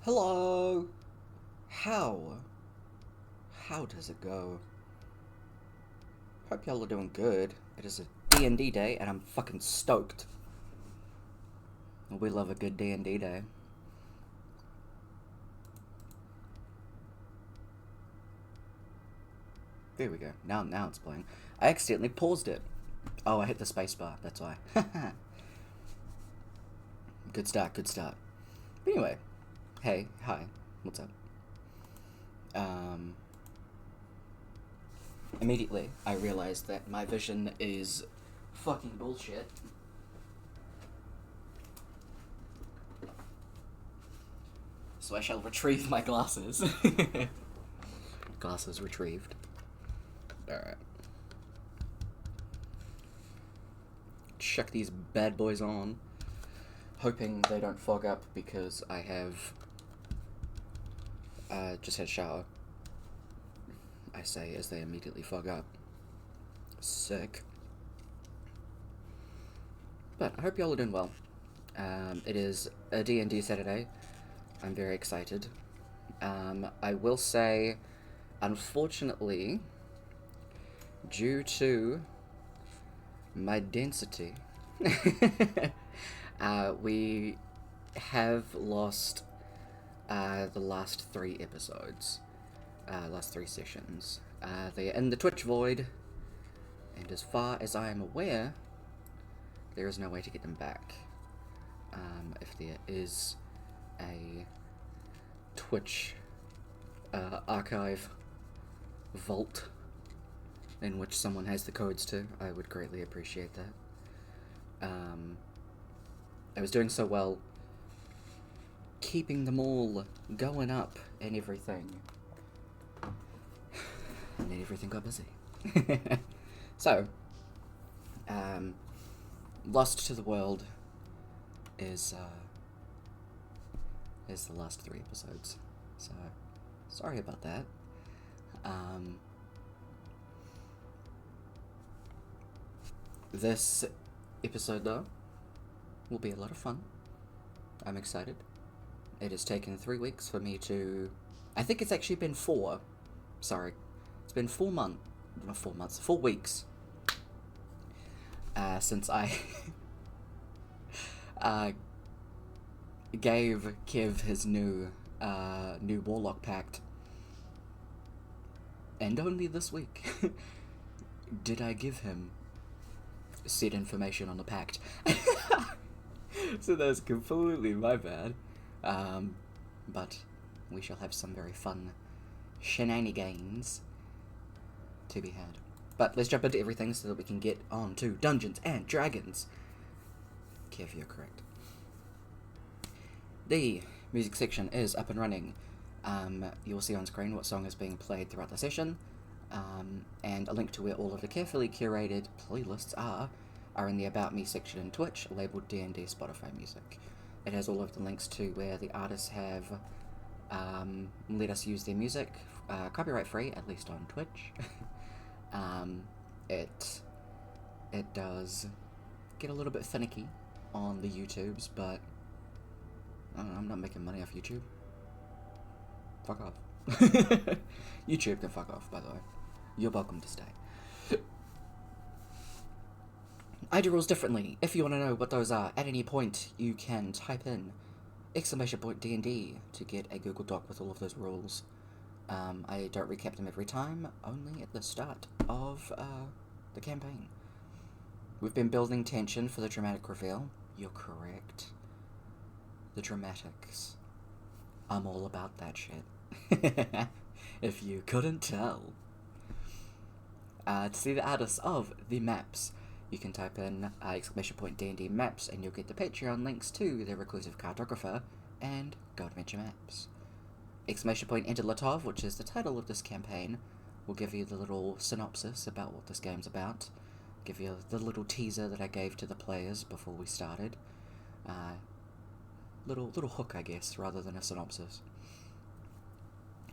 Hello! How? How does it go? Hope y'all are doing good. It is a D&D day and I'm fucking stoked. We love a good D&D day. There we go. Now it's playing. I accidentally paused it. Oh, I hit the spacebar, that's why. Good start. But anyway, hey, hi, what's up? Immediately, I realized that my vision is fucking bullshit. So I shall retrieve my glasses. Glasses retrieved. Alright. Chuck these bad boys on. Hoping they don't fog up because I have just had a shower. I say as they immediately fog up. Sick. But I hope y'all are doing well. It is a D&D Saturday. I'm very excited. I will say, unfortunately, due to my density, we have lost the last 3 episodes. Last 3 sessions. They are in the Twitch void, and as far as I am aware, there is no way to get them back. If there is a Twitch archive vault in which someone has the codes to, I would greatly appreciate that. I was doing so well keeping them all going up and everything. And then everything got busy. So, Lost to the World is the last 3 episodes. So, sorry about that. This episode, though, will be a lot of fun. I'm excited. It has taken 3 weeks for me to... I think it's actually been 4. Sorry. It's been 4 months. Not 4 months. 4 weeks. Since I... gave Kev his new Warlock Pact. And only this week did I give him said information on the pact. So that's completely my bad. But we shall have some very fun shenanigans to be had. But let's jump into everything so that we can get on to Dungeons and Dragons. Kev, you're correct. The music section is up and running. You'll see on screen what song is being played throughout the session, and a link to where all of the carefully curated playlists are in the About Me section in Twitch, labelled D&D Spotify Music. It has all of the links to where the artists have let us use their music, copyright free, at least on Twitch. It does get a little bit finicky on the YouTubes, but I don't know, I'm not making money off YouTube. Fuck off. YouTube can fuck off, by the way. You're welcome to stay. I do rules differently. If you want to know what those are, at any point you can type in !D&D to get a Google Doc with all of those rules. I don't recap them every time, only at the start of the campaign. We've been building tension for the dramatic reveal. You're correct. The dramatics. I'm all about that shit. If you couldn't tell. To see the artists of the maps, you can type in !D&D maps and you'll get the Patreon links to their reclusive cartographer and Gold Adventure maps. !End of Latov, which is the title of this campaign, will give you the little synopsis about what this game's about. Give you the little teaser that I gave to the players before we started. Little hook, I guess, rather than a synopsis.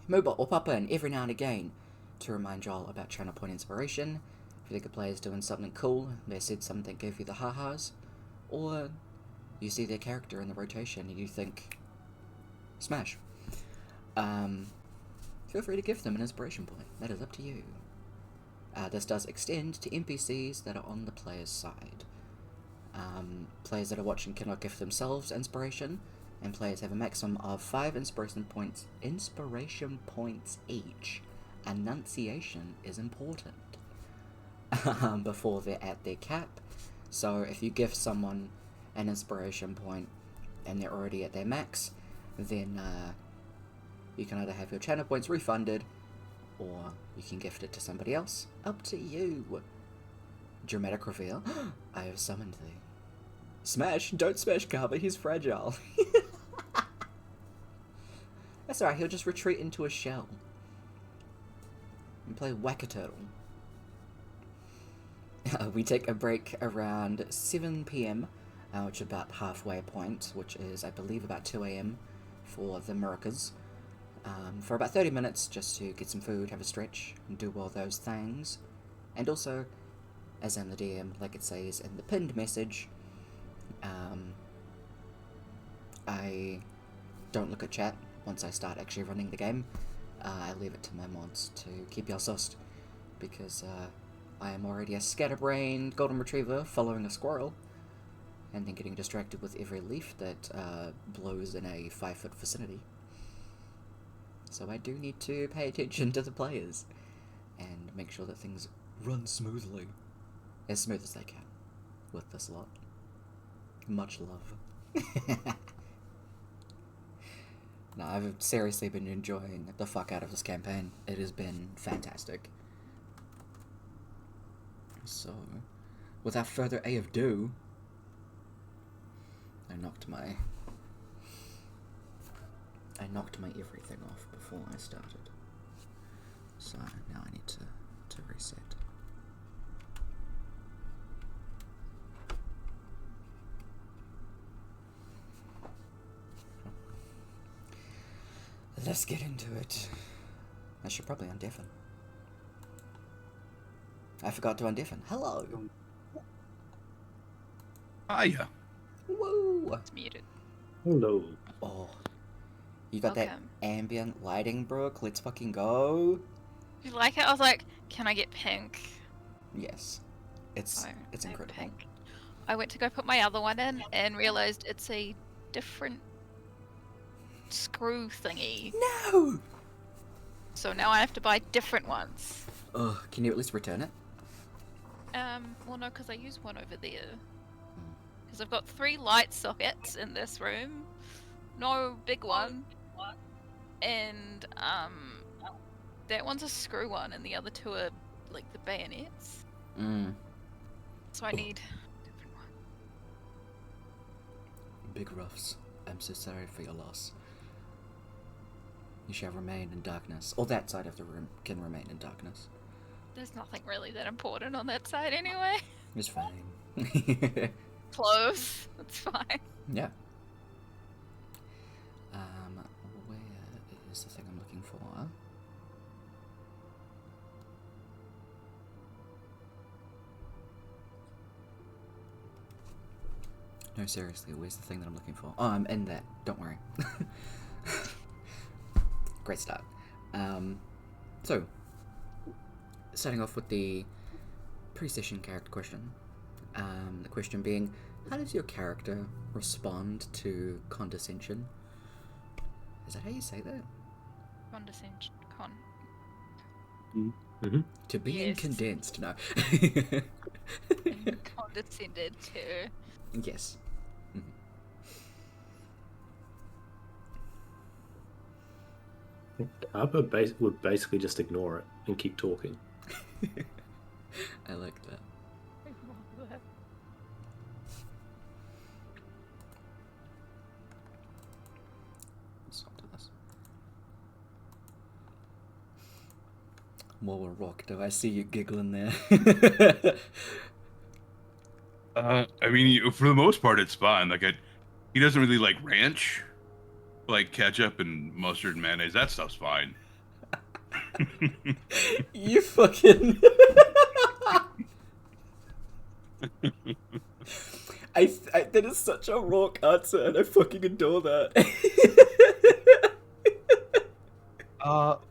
Moobot will pop in every now and again to remind y'all about channel point inspiration. If you think a player's doing something cool, they said something that gave you the ha-has, or you see their character in the rotation and you think, Smash. Feel free to give them an inspiration point. That is up to you. This does extend to NPCs that are on the player's side. Players that are watching cannot give themselves inspiration, and players have a maximum of 5 inspiration points each. Enunciation is important before they're at their cap. So if you give someone an inspiration point and they're already at their max, then you can either have your channel points refunded, or you can gift it to somebody else. Up to you. Dramatic reveal. I have summoned thee. Smash! Don't smash Carver, he's fragile. That's alright, he'll just retreat into a shell. And play Whack-a-Turtle. We take a break around 7 PM, which is about halfway point, which is, I believe, about 2 AM for the Americas. For about 30 minutes, just to get some food, have a stretch, and do all those things. And also, as I'm the DM, like it says in the pinned message, I don't look at chat once I start actually running the game. I leave it to my mods to keep y'all sussed, because I am already a scatterbrained golden retriever following a squirrel, and then getting distracted with every leaf that blows in a 5-foot vicinity. So I do need to pay attention to the players, and make sure that things run smoothly. As smooth as they can, with this lot. Much love. No, I've seriously been enjoying the fuck out of this campaign. It has been fantastic. So, without further ado, I knocked my everything off before I started. So now I need to reset. Let's get into it. I should probably undeafen. I forgot to undeafen. Hello! Hiya. Woo! It's muted. Hello. Oh. You got Welcome. that ambient lighting, Brooke? Let's fucking go! You like it? I was like, can I get pink? Yes. It's No, incredible. pink. I went to go put my other one in and realized it's a different screw thingy. No! So now I have to buy different ones. Ugh, can you at least return it? Well no, because I use one over there. Because I've got 3 light sockets in this room. No big one. And, that one's a screw one and the other 2 are, like, the bayonets. So I need a different one. Big Ruffs, I'm so sorry for your loss. You shall remain in darkness. Or that side of the room can remain in darkness. There's nothing really that important on that side anyway. It's fine. Close. That's fine. Yeah. Where is the thing I'm looking for? No, seriously, where's the thing that I'm looking for? Oh, I'm in that. Don't worry. Great start. So, starting off with the pre-session character question. The question being, how does your character respond to condescension? Is that how you say that? Condescension. Mm-hmm. To be Yes. condensed, no. Condescended to. Yes. Harper would basically just ignore it and keep talking. I like that. Let's not do this. More rock, do I see you giggling there? I mean, for the most part, it's fine. Like, he doesn't really like ranch, like ketchup and mustard and mayonnaise. That stuff's fine. You fucking... I that is such a rock answer, and I fucking adore that. But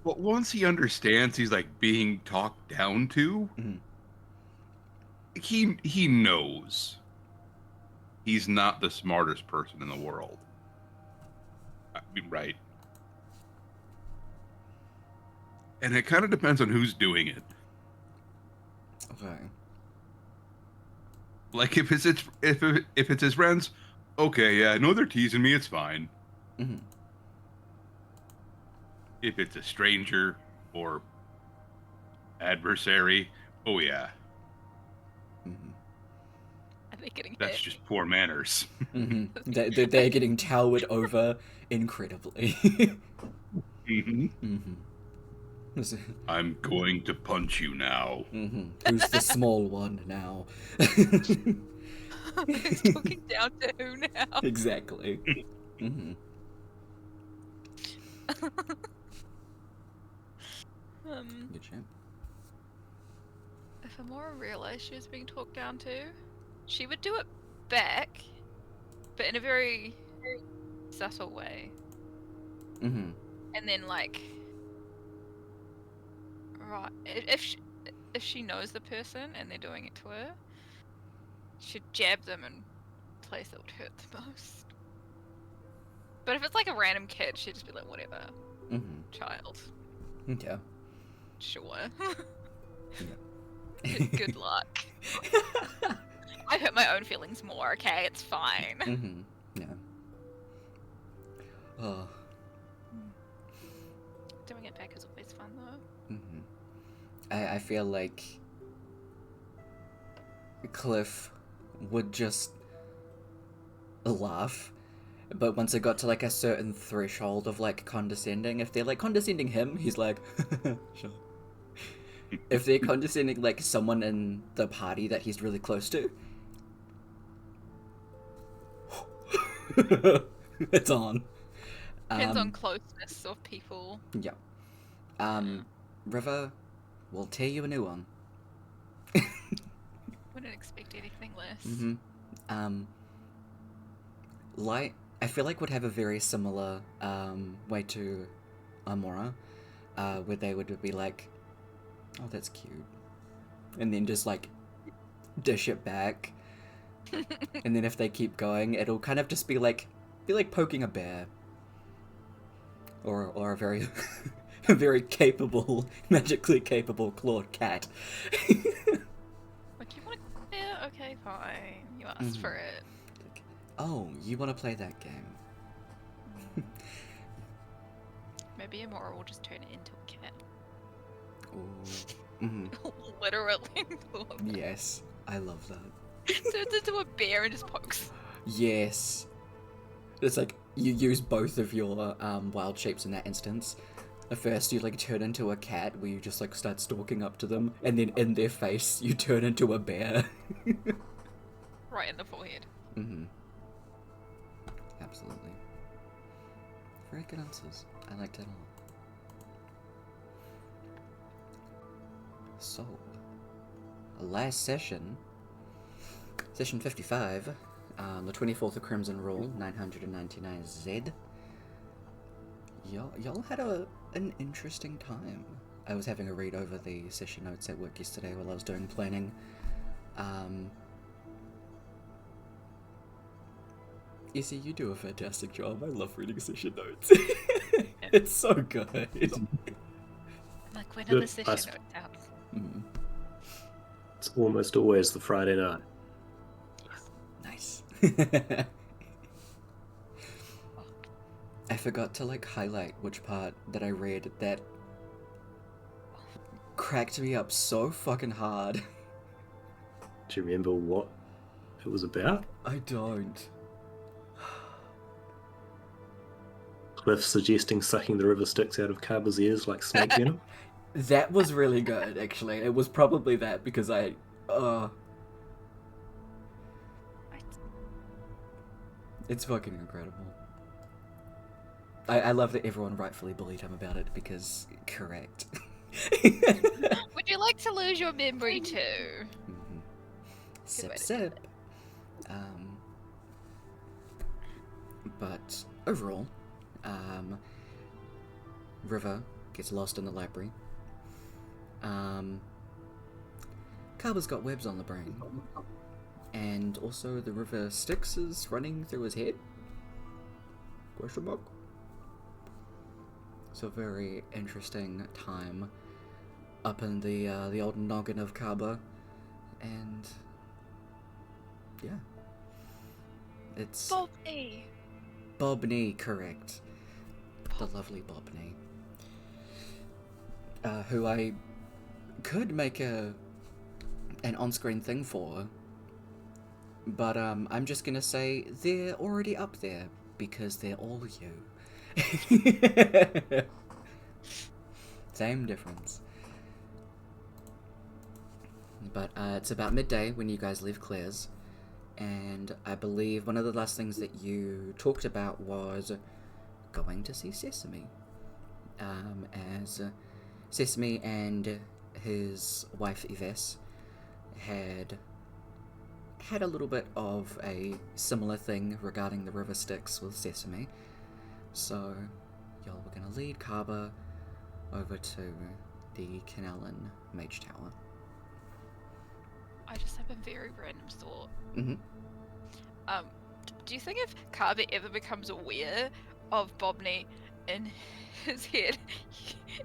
once he understands he's like being talked down to, Mhm. he knows he's not the smartest person in the world. I mean, right. And it kind of depends on who's doing it. Okay. Like if it's his friends, okay, yeah, no, they're teasing me, it's fine. Mm-hmm. If it's a stranger or adversary, oh yeah, Mm-hmm. Are they getting that's hit? just poor manners. Mm-hmm. They're getting towered over incredibly. Mm-hmm. Mm-hmm. I'm going to punch you now. Mm-hmm. Who's the small one now? He's talking down to who now? Exactly. Mm-hmm. Good champ. If Amora realized she was being talked down to, she would do it back, but in a very subtle way. Mm-hmm. And then, like, right, if she knows the person and they're doing it to her, she'd jab them in a place that would hurt the most. But if it's like a random kid, she'd just be like, whatever, Mm-hmm. child. Okay. Sure. Yeah. Good luck. I hurt my own feelings more, okay? It's fine. Mm-hmm. Yeah. Oh. Doing it back is always fun, though. Mm-hmm. I feel like Cliff would just laugh, but once it got to like a certain threshold of like condescending, if they're like condescending him, he's like, sure. If they're condescending like someone in the party that he's really close to, it's on. Depends on closeness of people. Yeah. River will tear you a new one. Wouldn't expect anything less. Mm-hmm. Light, I feel like would have a very similar way to Amora, where they would be like, "Oh, that's cute," and then just like dish it back, and then if they keep going, it'll kind of just be like poking a bear, or a very a very capable, magically capable clawed cat. Like, you want to clear? Okay, fine. You asked for it. Like, oh, you want to play that game? Maybe Amora will just turn it into a cat. Ooh. Mm-hmm. Literally. Yes, I love that. Turns into a bear and just pokes. Yes. It's like you use both of your wild shapes in that instance. At first you like turn into a cat where you just like start stalking up to them, and then in their face you turn into a bear. Right in the forehead. Mm-hmm. Absolutely. Very good answers. I liked it all. So, last session, session 55, the 24th of Crimson Rule, 999Z. Y'all had an interesting time. I was having a read over the session notes at work yesterday while I was doing planning. Ece, you do a fantastic job. I love reading session notes. It's so good. Like, when Good. are the session notes out? Mm. It's almost always the Friday night. Nice. I forgot to like highlight which part that I read that cracked me up so fucking hard. Do you remember what it was about? I don't. Cliff suggesting sucking the river sticks out of Carver's ears like snake venom. That was really good, actually. It was probably that because it's fucking incredible. I love that everyone rightfully bullied him about it because correct. Would you like to lose your memory too? Mm-hmm. way Sip to do sip. But overall, River gets lost in the library. Carver's got webs on the brain. And also the River Styx is running through his head? Question mark? So a very interesting time up in the old noggin of Carver. And yeah. It's Bobby. Bobney, correct. The lovely Bobney. Who I could make an on-screen thing for, but I'm just gonna say they're already up there because they're all you. Same difference. But it's about midday when you guys leave Claire's, and I believe one of the last things that you talked about was going to see Sesame. As Sesame and his wife Yves had a little bit of a similar thing regarding the River Styx with Sesame. So y'all were going to lead Kaba over to the Canalin Mage Tower. I just have a very random thought. Mm-hmm. Do you think if Carver ever becomes aware of Bobney in his head,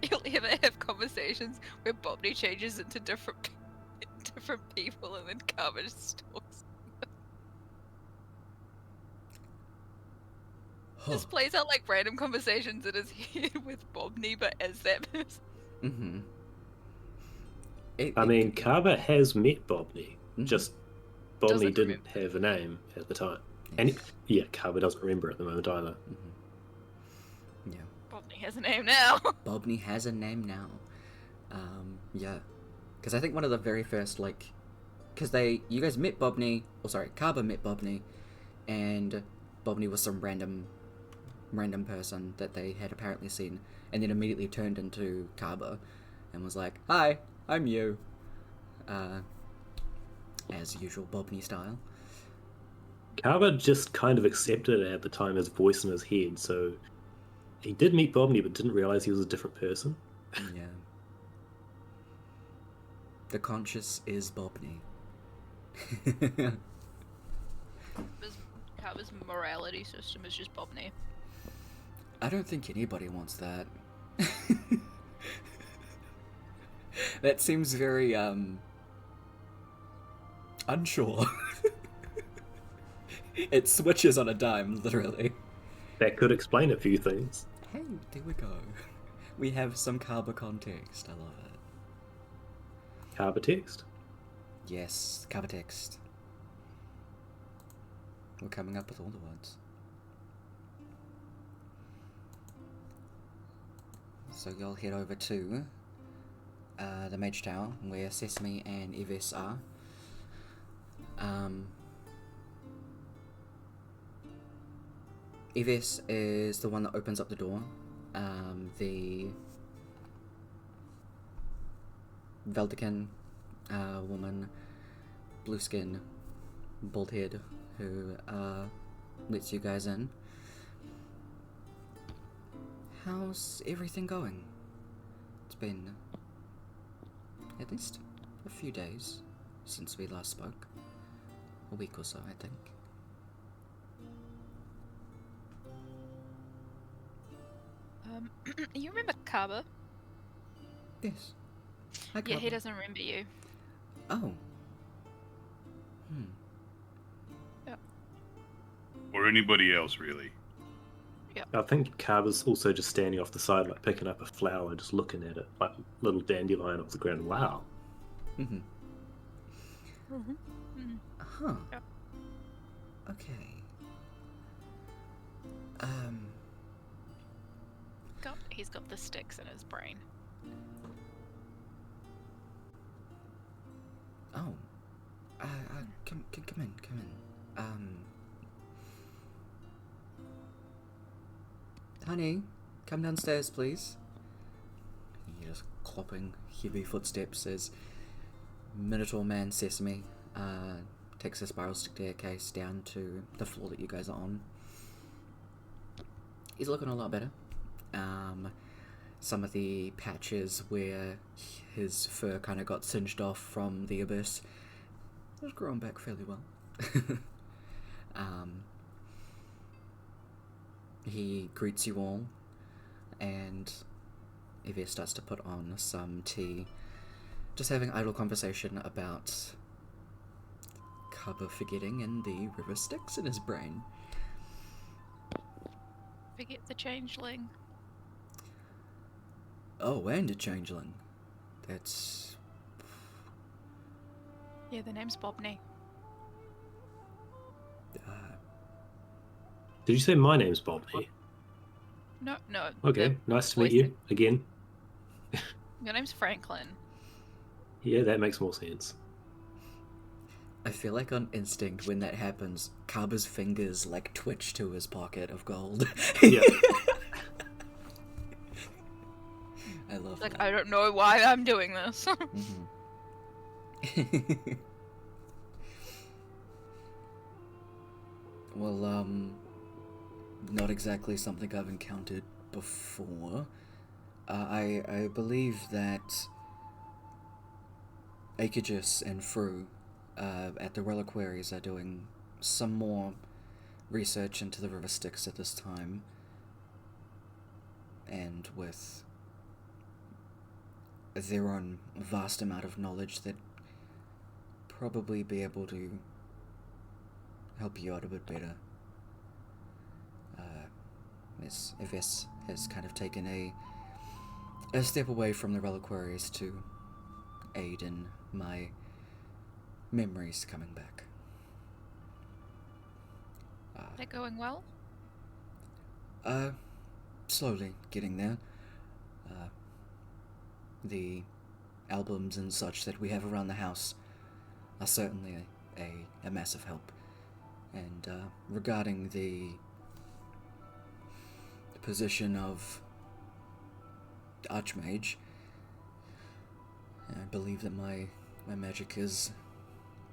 he'll ever have conversations where Bobney changes into different people and then Carver just talks? Just plays out like random conversations in his head with Bobney, but as that person. Mm-hmm. I mean, Carver has met Bobney, Mhm. just Bobney Doesn't didn't remember. have a name at the time. Yes. And yeah, Carver doesn't remember at the moment either. Mm-hmm. Yeah. Bobney has a name now. Bobney has a name now. Yeah. Because I think one of the very first, because you guys met Bobney, Kaba met Bobney, and Bobney was some random person that they had apparently seen, and then immediately turned into Kaba, and was like, "Hi, I'm you." As usual, Bobney style. Carver just kind of accepted it at the time as voice in his head, so he did meet Bobney but didn't realize he was a different person. Yeah. The conscious is Bobney. Carver's morality system is just Bobney. I don't think anybody wants that. That seems very, unsure. It switches on a dime, literally. That could explain a few things. Hey, there we go. We have some Carver context. I love it. Carver text. Yes, Carver text. We're coming up with all the words. So you'll head over to the Mage Tower, where Sesame and Yves are. Yves is the one that opens up the door. The Veldican woman, blue skin, bald head, who lets you guys in. How's everything going? It's been at least a few days since we last spoke. A week or so, I think. You remember Carver? Yes. Hi, Yeah, he Carver. doesn't remember you. Oh. Or anybody else, really. I think Carver's also just standing off the side, like picking up a flower, just looking at it, like a little dandelion off the ground. Wow. Mm-hmm. Mm-hmm. Huh. Yep. Okay. He's got the sticks in his brain. Oh. Come in. Honey, come downstairs, please. You're just clopping heavy footsteps as Minotaur Man Sesame takes a spiral staircase down to the floor that you guys are on. he's looking a lot better. Some of the patches where his fur kind of got singed off from the abyss has grown back fairly well. He greets you all, and Evie starts to put on some tea, just having idle conversation about Cubba forgetting and the river Styx in his brain. Forget the changeling. Oh, and a changeling. That's... Yeah, the name's Bobney. Did you say my name's Bobby? No. Okay, nice to meet you again. Your name's Franklin. Yeah, that makes more sense. I feel like on instinct when that happens, Kaba's fingers like twitch to his pocket of gold. Yeah. I love Like, that. I don't know why I'm doing this. Mm-hmm. Well, not exactly something I've encountered before. I believe that Aegis and Fru at the reliquaries are doing some more research into the river Styx at this time, and with their own vast amount of knowledge, they'd probably be able to help you out a bit better. As Yves has kind of taken a step away from the reliquaries to aid in my memories coming back. They're going well? Slowly getting there. The albums and such that we have around the house are certainly a massive help. And regarding the position of Archmage, I believe that my magic is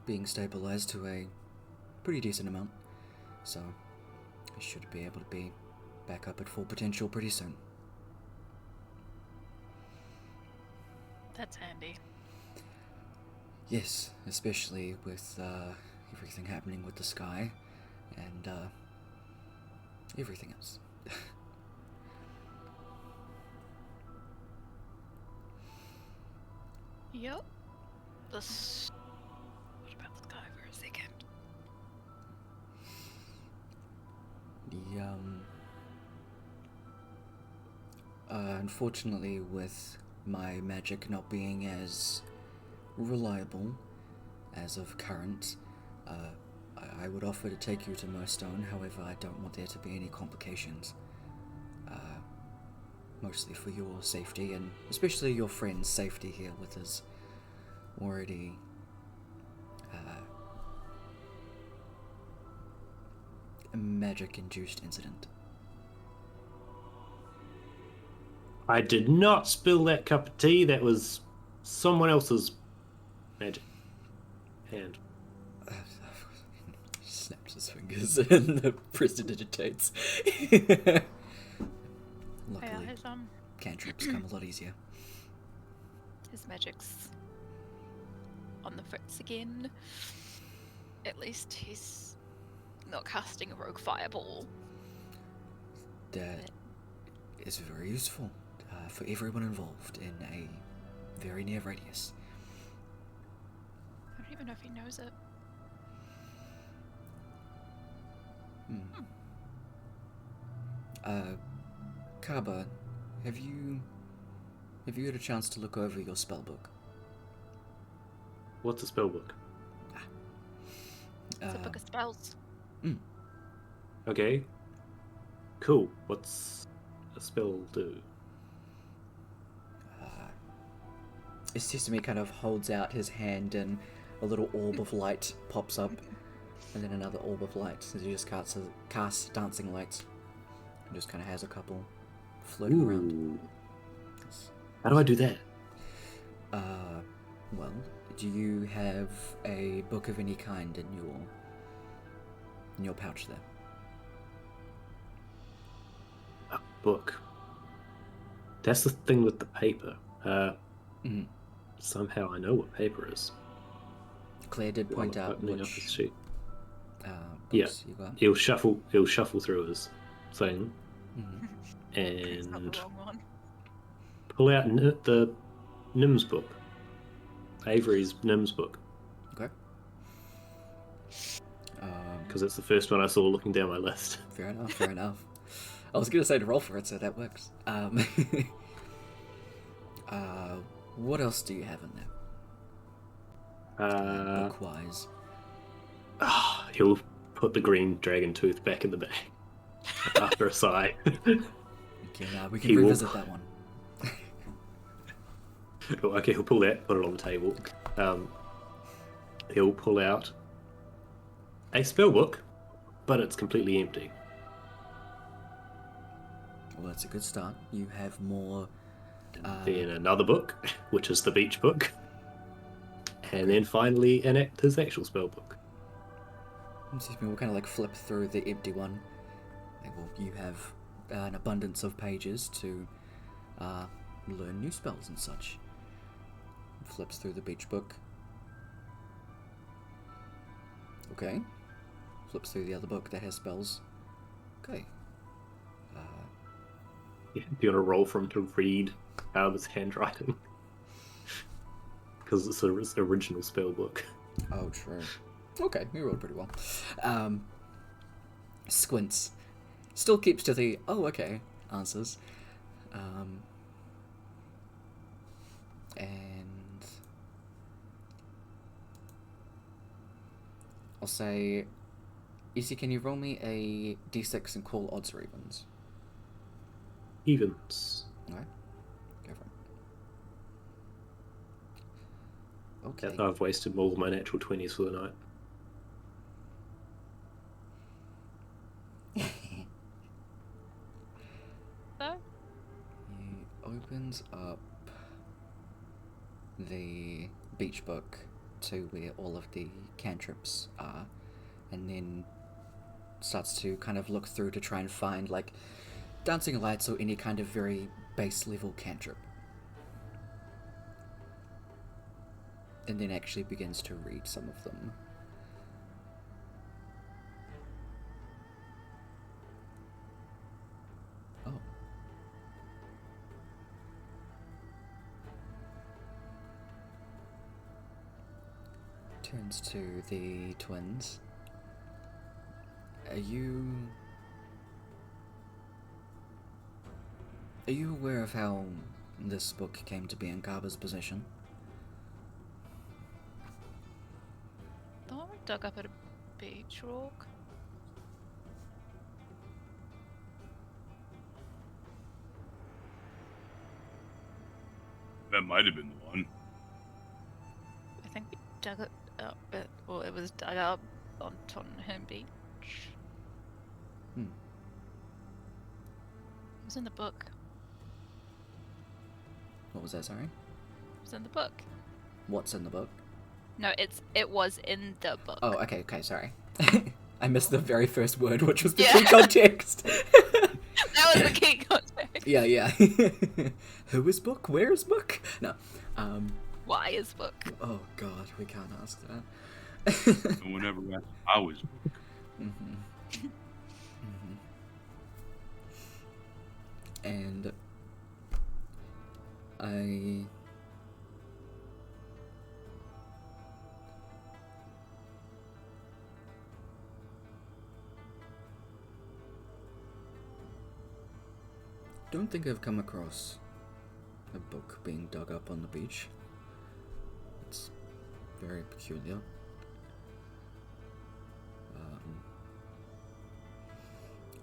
being stabilized to a pretty decent amount, so I should be able to be back up at full potential pretty soon. That's handy. Yes, especially with everything happening with the sky and everything else. Yep. What about the sky for a second? Unfortunately, with my magic not being as reliable as of current, I would offer to take you to Moorstone. However, I don't want there to be any complications. Mostly for your safety, and especially your friend's safety here with his already magic-induced incident. I did not spill that cup of tea. That was someone else's magic hand. Snaps his fingers and the prestidigitates. Luckily, his cantrips come a lot easier. his magic's on the fritz again. At least he's not casting a rogue fireball. That is very useful for everyone involved in a very near radius. I don't even know if he knows it. Kaba, have you had a chance to look over your spellbook? What's a spell book? It's a book of spells. Okay. Cool. What's a spell do? Sesame kind of holds out his hand and a little orb of light pops up, and then another orb of light as he just casts dancing lights. And just kind of has a couple floating around. Ooh. How do I do that? Well, do you have a book of any kind in your pouch there? book. That's the thing with the paper. Mhm. Somehow I know what paper is. Claire did while point I'm out opening up his which sheet. books you got. He'll shuffle through his thing Mhm. It's not and the wrong one. pull out the Nim's book. Avery's Nim's book. Okay. Because it's the first one I saw looking down my list. Fair enough, fair enough. I was gonna say to roll for it, so that works. What else do you have in there? Book-wise. He'll put the green dragon tooth back in the bag after a sigh. We can He will- revisit that one. Okay, he'll pull that, put it on the table. He'll pull out a spell book, but it's completely empty. Well, that's a good start. You have more... Then another book, which is the beach book. And then finally enact his actual spell book. We'll kind of like flip through the empty one. Well, you have an abundance of pages to learn new spells and such. Flips through the beach book. Okay. Flips through the other book that has spells. Okay. Yeah, do you want to roll for him to read out of his handwriting? Because it's his original spell book. Oh, true. Okay, you rolled pretty well. Squints. Still keeps to the, oh, okay, answers. And... I'll say... Ece, can you roll me a d6 and call odds or evens? Evens. Alright, go for it. Okay. I've wasted all of my natural 20s for the night. So? He opens up the beach book to where all of the cantrips are, and then starts to kind of look through to try and find like dancing lights or any kind of very base level cantrip. And then actually begins to read some of them. Oh. Turns to the twins. Are you aware of how this book came to be in Garber's possession? The one we dug up at a beach walk. That might have been the one. I think we dug it up at, well, it was dug up on Tottenham Beach. Hmm. It was in the book. What was that, sorry? It was in the book. What's in the book? No, it was in the book. Oh, okay, sorry. I missed the very first word, which was the Yeah. key context. That was the key context. Yeah. Who is book? Where is book? No. Why is book? Oh god, we can't ask that. And whenever I was, And I don't think I've come across a book being dug up on the beach. It's very peculiar.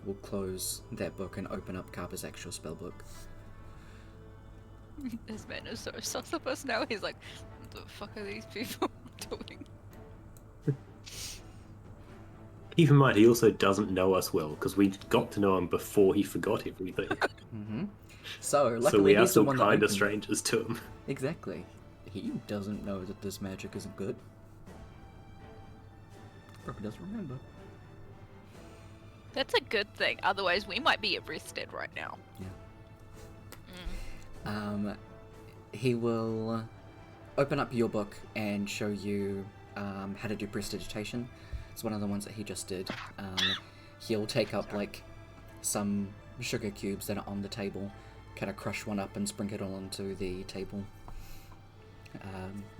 We'll close that book and open up Carper's actual spell book. This man is so sus of us now. He's like, what the fuck are these people doing? Keep in mind, he also doesn't know us well, because we got to know him before he forgot everything. So, luckily So we are he's the still one that kind of opened it. strangers to him. Exactly. He doesn't know that this magic isn't good. Probably doesn't remember. That's a good thing. Otherwise, we might be arrested right now. Yeah. He will open up your book and show you how to do prestidigitation. It's one of the ones that he just did. He'll take up like some sugar cubes that are on the table, kind of crush one up and sprinkle it all onto the table,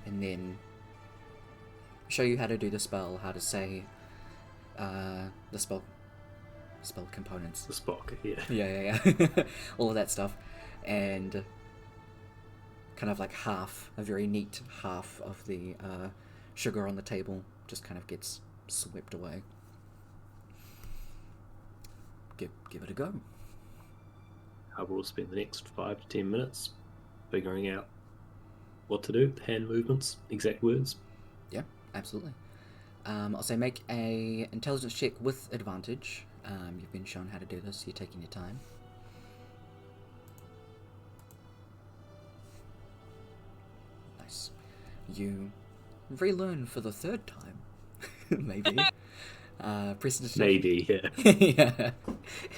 and then show you how to do the spell, how to say the spell components. The Spock, yeah. Yeah. All of that stuff, and kind of like a very neat half of the sugar on the table just kind of gets swept away. Give it a go. I will spend the next 5 to 10 minutes figuring out what to do, hand movements, exact words. Yeah, absolutely. I'll say make a intelligence check with advantage. You've been shown how to do this, you're taking your time. Nice. You relearn for the 3rd time, maybe. Maybe, yeah.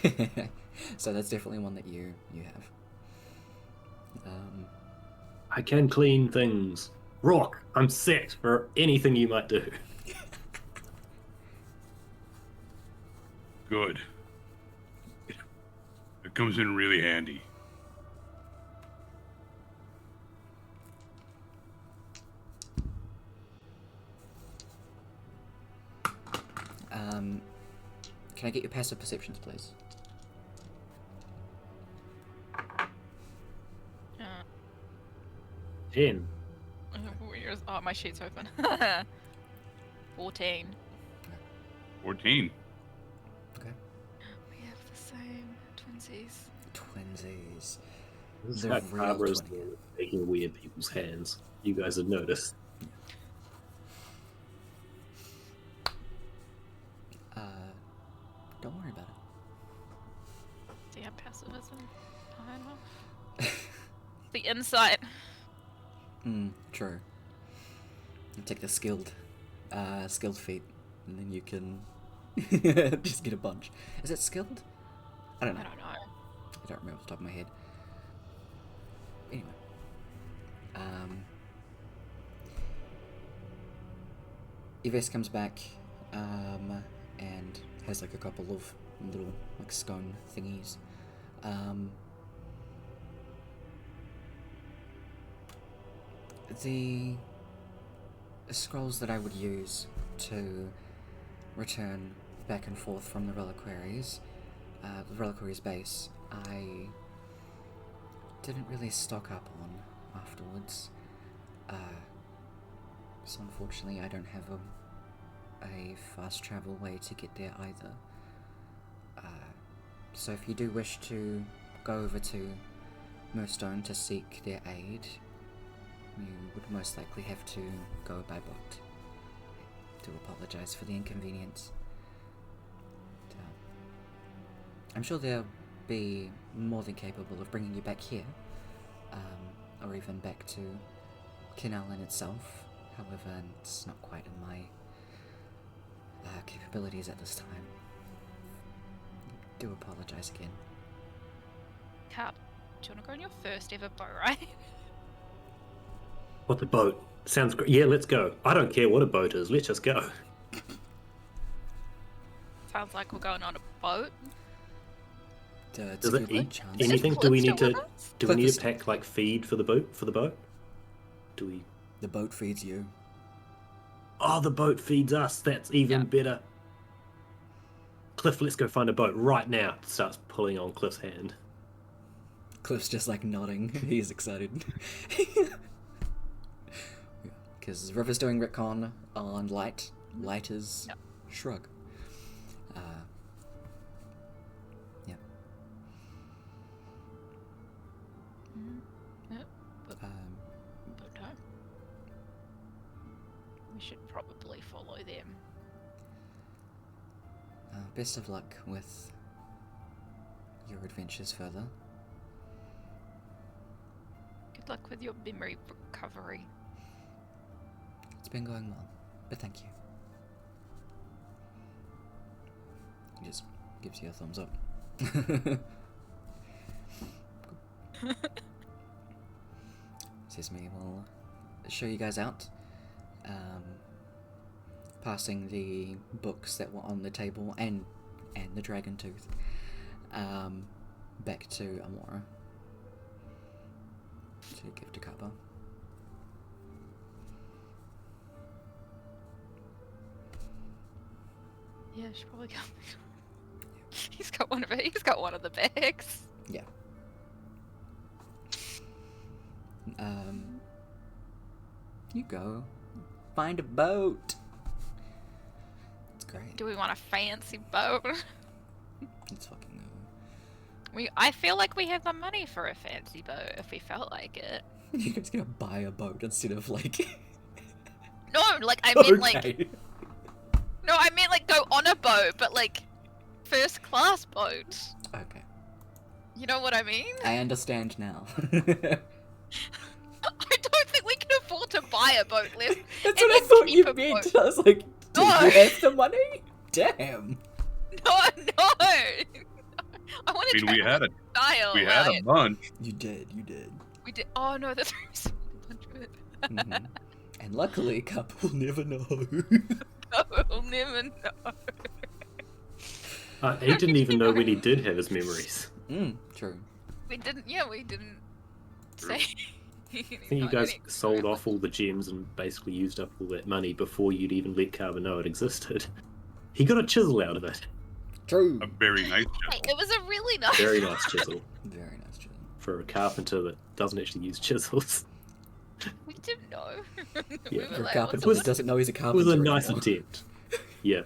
Yeah. So that's definitely one that you have. I can clean things. Rock, I'm set for anything you might do. Good. It comes in really handy. Can I get your passive perceptions, please? Uh, 10. oh, my sheet's open. 14. 14. Okay. We have the same twinsies. Twinsies. This is They're like real Barbara's 20. making weird people's hands. You guys have noticed. Don't worry about it. Yeah, passivism. I know. The insight. True. You take the skilled feat, and then you can just get a bunch. Is it skilled? I don't know. I don't know. I don't remember off the top of my head. Anyway. Yves comes back, and has like a couple of little like scone thingies. The scrolls that I would use to return back and forth from the reliquaries base, I didn't really stock up on afterwards. So unfortunately I don't have a fast travel way to get there either. So if you do wish to go over to Moorstone to seek their aid, you would most likely have to go by boat. I do apologize for the inconvenience. I'm sure they'll be more than capable of bringing you back here, or even back to Kinallen itself. However, it's not quite in my capabilities at this time. I do apologize again. Kat, do you want to go on your first ever boat ride? What, the boat? Sounds great. Yeah, let's go. I don't care what a boat is. Let's just go. Sounds like we're going on a boat. It's Does a it good eat chance. Is anything? Cliff Do we still need to? with us? Do we Cliff need is- to pack like feed for the boat? Do we? The boat feeds you. Oh, the boat feeds us. That's even Yeah. better. Cliff, let's go find a boat right now. Starts pulling on Cliff's hand. Cliff's just like nodding. He's excited. Because River's doing retcon on Light. Light is Yep. shrug. Yeah. Yep. Um, But no. We should probably follow them. best of luck with your adventures further. Good luck with your memory recovery. It's been going well, but thank you. He just gives you a thumbs up. Sesame will show you guys out, passing the books that were on the table and the dragon tooth back to Amora to give to Kappa. Yeah, she probably got. He's got one of it. He's got one of the bags. Yeah. You go find a boat. It's great. Do we want a fancy boat? It's fucking I feel like we have the money for a fancy boat if we felt like it. You're just gonna buy a boat instead of like. No, like I mean like. Okay. No, I meant like go on a boat, but like first class boat. Okay. You know what I mean? I understand now. I don't think we can afford to buy a boat left. That's and what I then thought keep you a meant. boat. I was like, do No. you have the money? Damn. No. I want to I mean, we had style. we had a right? bunch. You did. We did. Oh no, that's a bunch of it. Mhm. And luckily, Cup will never know. We'll never know. He didn't even know when he did have his memories. True. We didn't. Yeah, we didn't say. I think you guys sold off all the gems and basically used up all that money before you'd even let Carver know it existed. He got a chisel out of it. True. A very nice Hey, job. it was a really nice. Very nice chisel. Very nice, Jill. For a carpenter that doesn't actually use chisels. We didn't know. Yeah, were For a like, carpenter what's that doesn't know he's a It carpenter. was a right nice now. attempt. Yeah.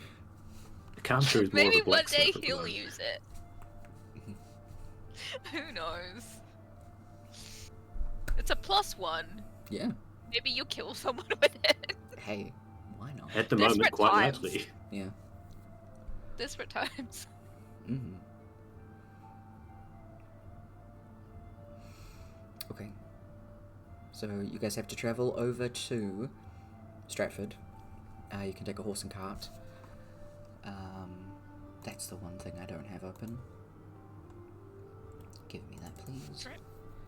The carpenter is more Maybe of a one blacksmith day at the he'll moment. use it. Who knows? It's a +1. Yeah. Maybe you kill someone with it. Hey, why not? At the Desperate moment, quite times. likely. Yeah. Desperate times. Mm-hmm. Okay. So you guys have to travel over to Stratford. You can take a horse and cart. That's the one thing I don't have open. Give me that, please.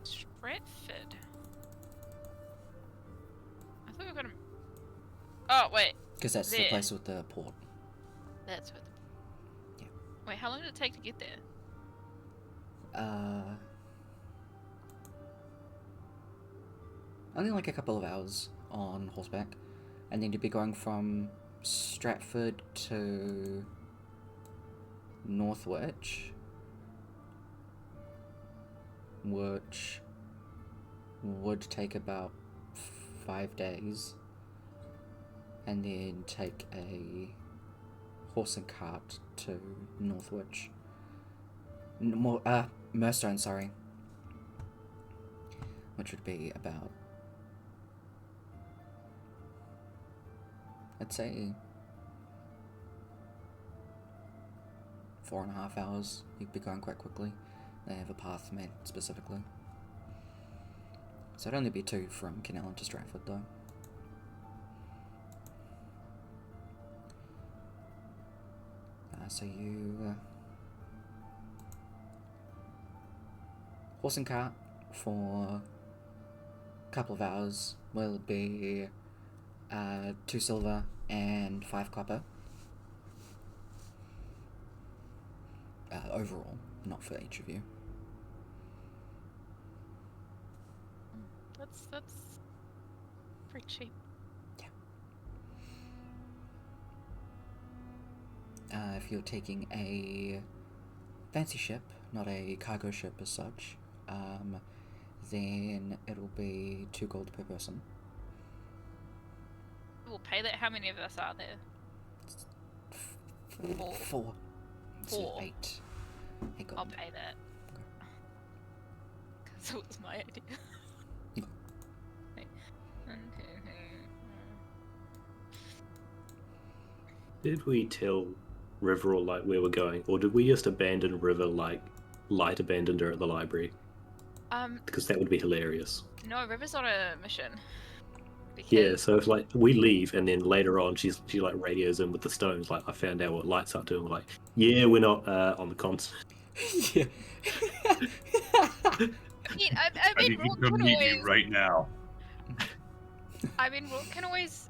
Stratford. I thought we were gonna. Oh wait, Because that's the There. place with the port. that's what. Yeah. Wait, how long did it take to get there? Only like a couple of hours on horseback. And then you'd be going from Stratford to Northwich, which would take about 5 days, and then take a horse and cart to Northwich. Murstone, sorry. Which would be about, I'd say, 4.5 hours. You'd be going quite quickly. They have a path made specifically. So it'd only be 2 from Canellan to Stratford, though. So you horse and cart for a couple of hours will be 2 silver and 5 copper. Overall, not for each of you. That's pretty cheap. If you're taking a fancy ship, not a cargo ship as such, then it'll be 2 gold per person. We'll pay that. How many of us are there? 4. 4. So 4. 8. 8 gold. I'll pay that. Because it was my idea. Yeah. Okay. Did we tell River or Light where we're going, or did we just abandon River like Light abandoned her at the library? Because that would be hilarious. No, River's on a mission. Yeah, so if like we leave and then later on she like radios in with the stones, like I found out what lights up doing, like, yeah, we're not on the cons. Yeah. I I mean, need you Rook to can meet me always. right now. I mean, Rook can always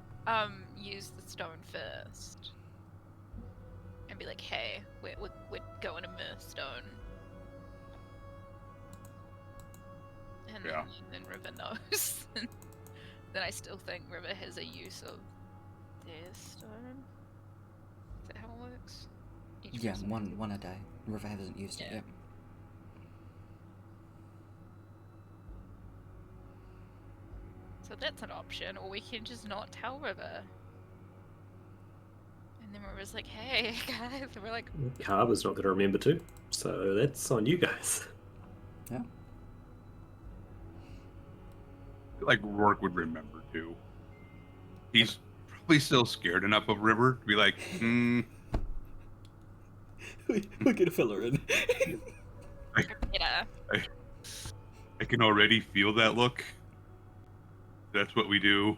use the stone first, and be like, "Hey, we're going to Mirth Stone," and Yeah. then River knows. Then I still think River has a use of their stone. Is that how it works? Each Yeah, person one a day. River hasn't used it Yeah. yet. So that's an option, or we can just not tell River. And then River's like, "Hey guys," and we're like, Carver's not going to remember to, so that's on you guys. Yeah. I feel like Rourke would remember too. He's probably still scared enough of River to be like, We're gonna fill her in. "Yeah." I can already feel that look. That's what we do.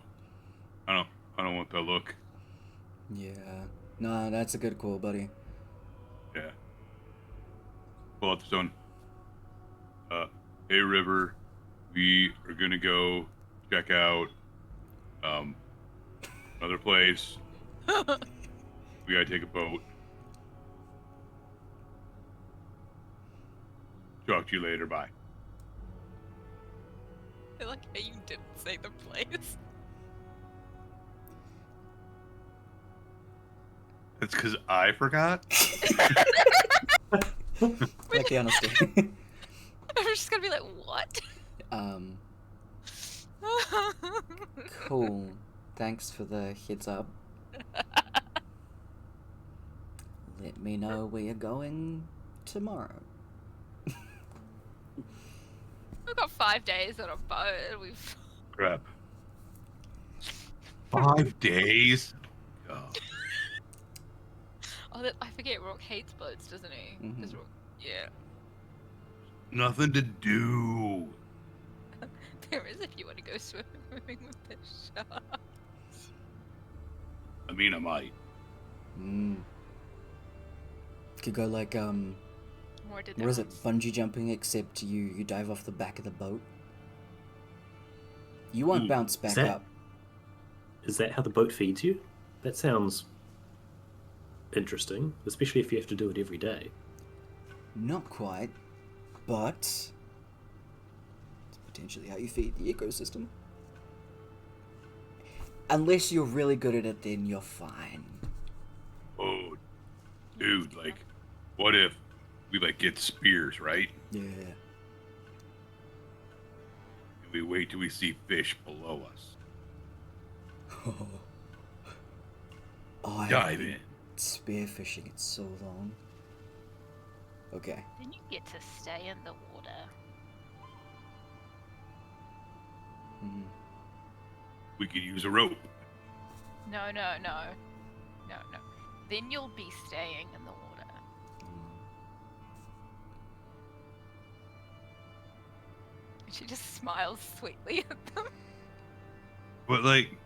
I don't want that look. Yeah. Nah, that's a good call, buddy. Yeah. Pull out the stone. Hey River, we are gonna go check out another place. We gotta take a boat. Talk to you later, bye. I like how you didn't say the place. That's because I forgot. Okay, honesty. I'm just gonna be like, "What?" Cool. Thanks for the heads up. Let me know where you're going tomorrow. We've got 5 days on a boat. We've Crap. 5 days? Oh. I forget. Rook hates boats, doesn't he? Mhm. Rook, yeah. Nothing to do. There is if you want to go swimming with the sharks. I mean, I might. Could go like Or did what is it? Bungee jumping, except you dive off the back of the boat. You won't Ooh, bounce back that- up. Is that how the boat feeds you? That sounds interesting, especially if you have to do it every day. Not quite, but it's potentially how you feed the ecosystem. Unless you're really good at it, then you're fine. Oh, dude, like, what if we, like, get spears, right? Yeah. And we wait till we see fish below us. I Dive haven't in. been spearfishing it so long. Okay. Then you get to stay in the water. Mhm. We could use a rope. No. Then you'll be staying in the water. She just smiles sweetly at them. But, like,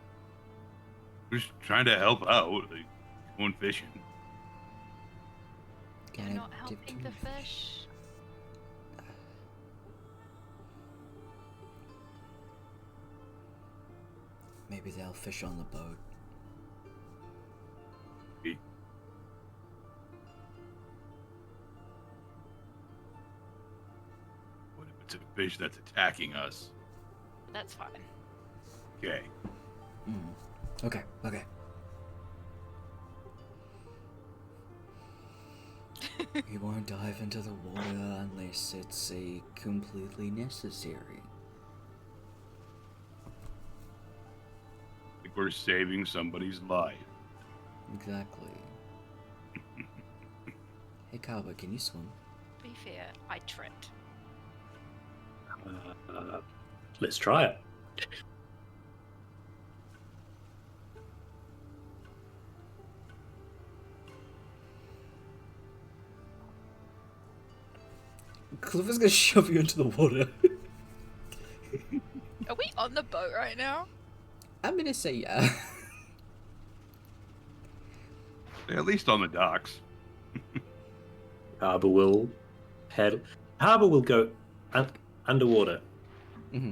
we're just trying to help out. Like, going fishing. Can You're I not dip helping to the my fish. Maybe they'll fish on the boat. What if it's a fish that's attacking us? That's fine. Okay. Okay. You won't dive into the water unless it's completely necessary. Like we're saving somebody's life. Exactly. Hey, Kaba, can you swim? Be fair, I tripped. Let's try it. Clifford's gonna shove you into the water. Are we on the boat right now? I'm gonna say yeah. At least on the docks. Harbour will go underwater. Mm-hmm.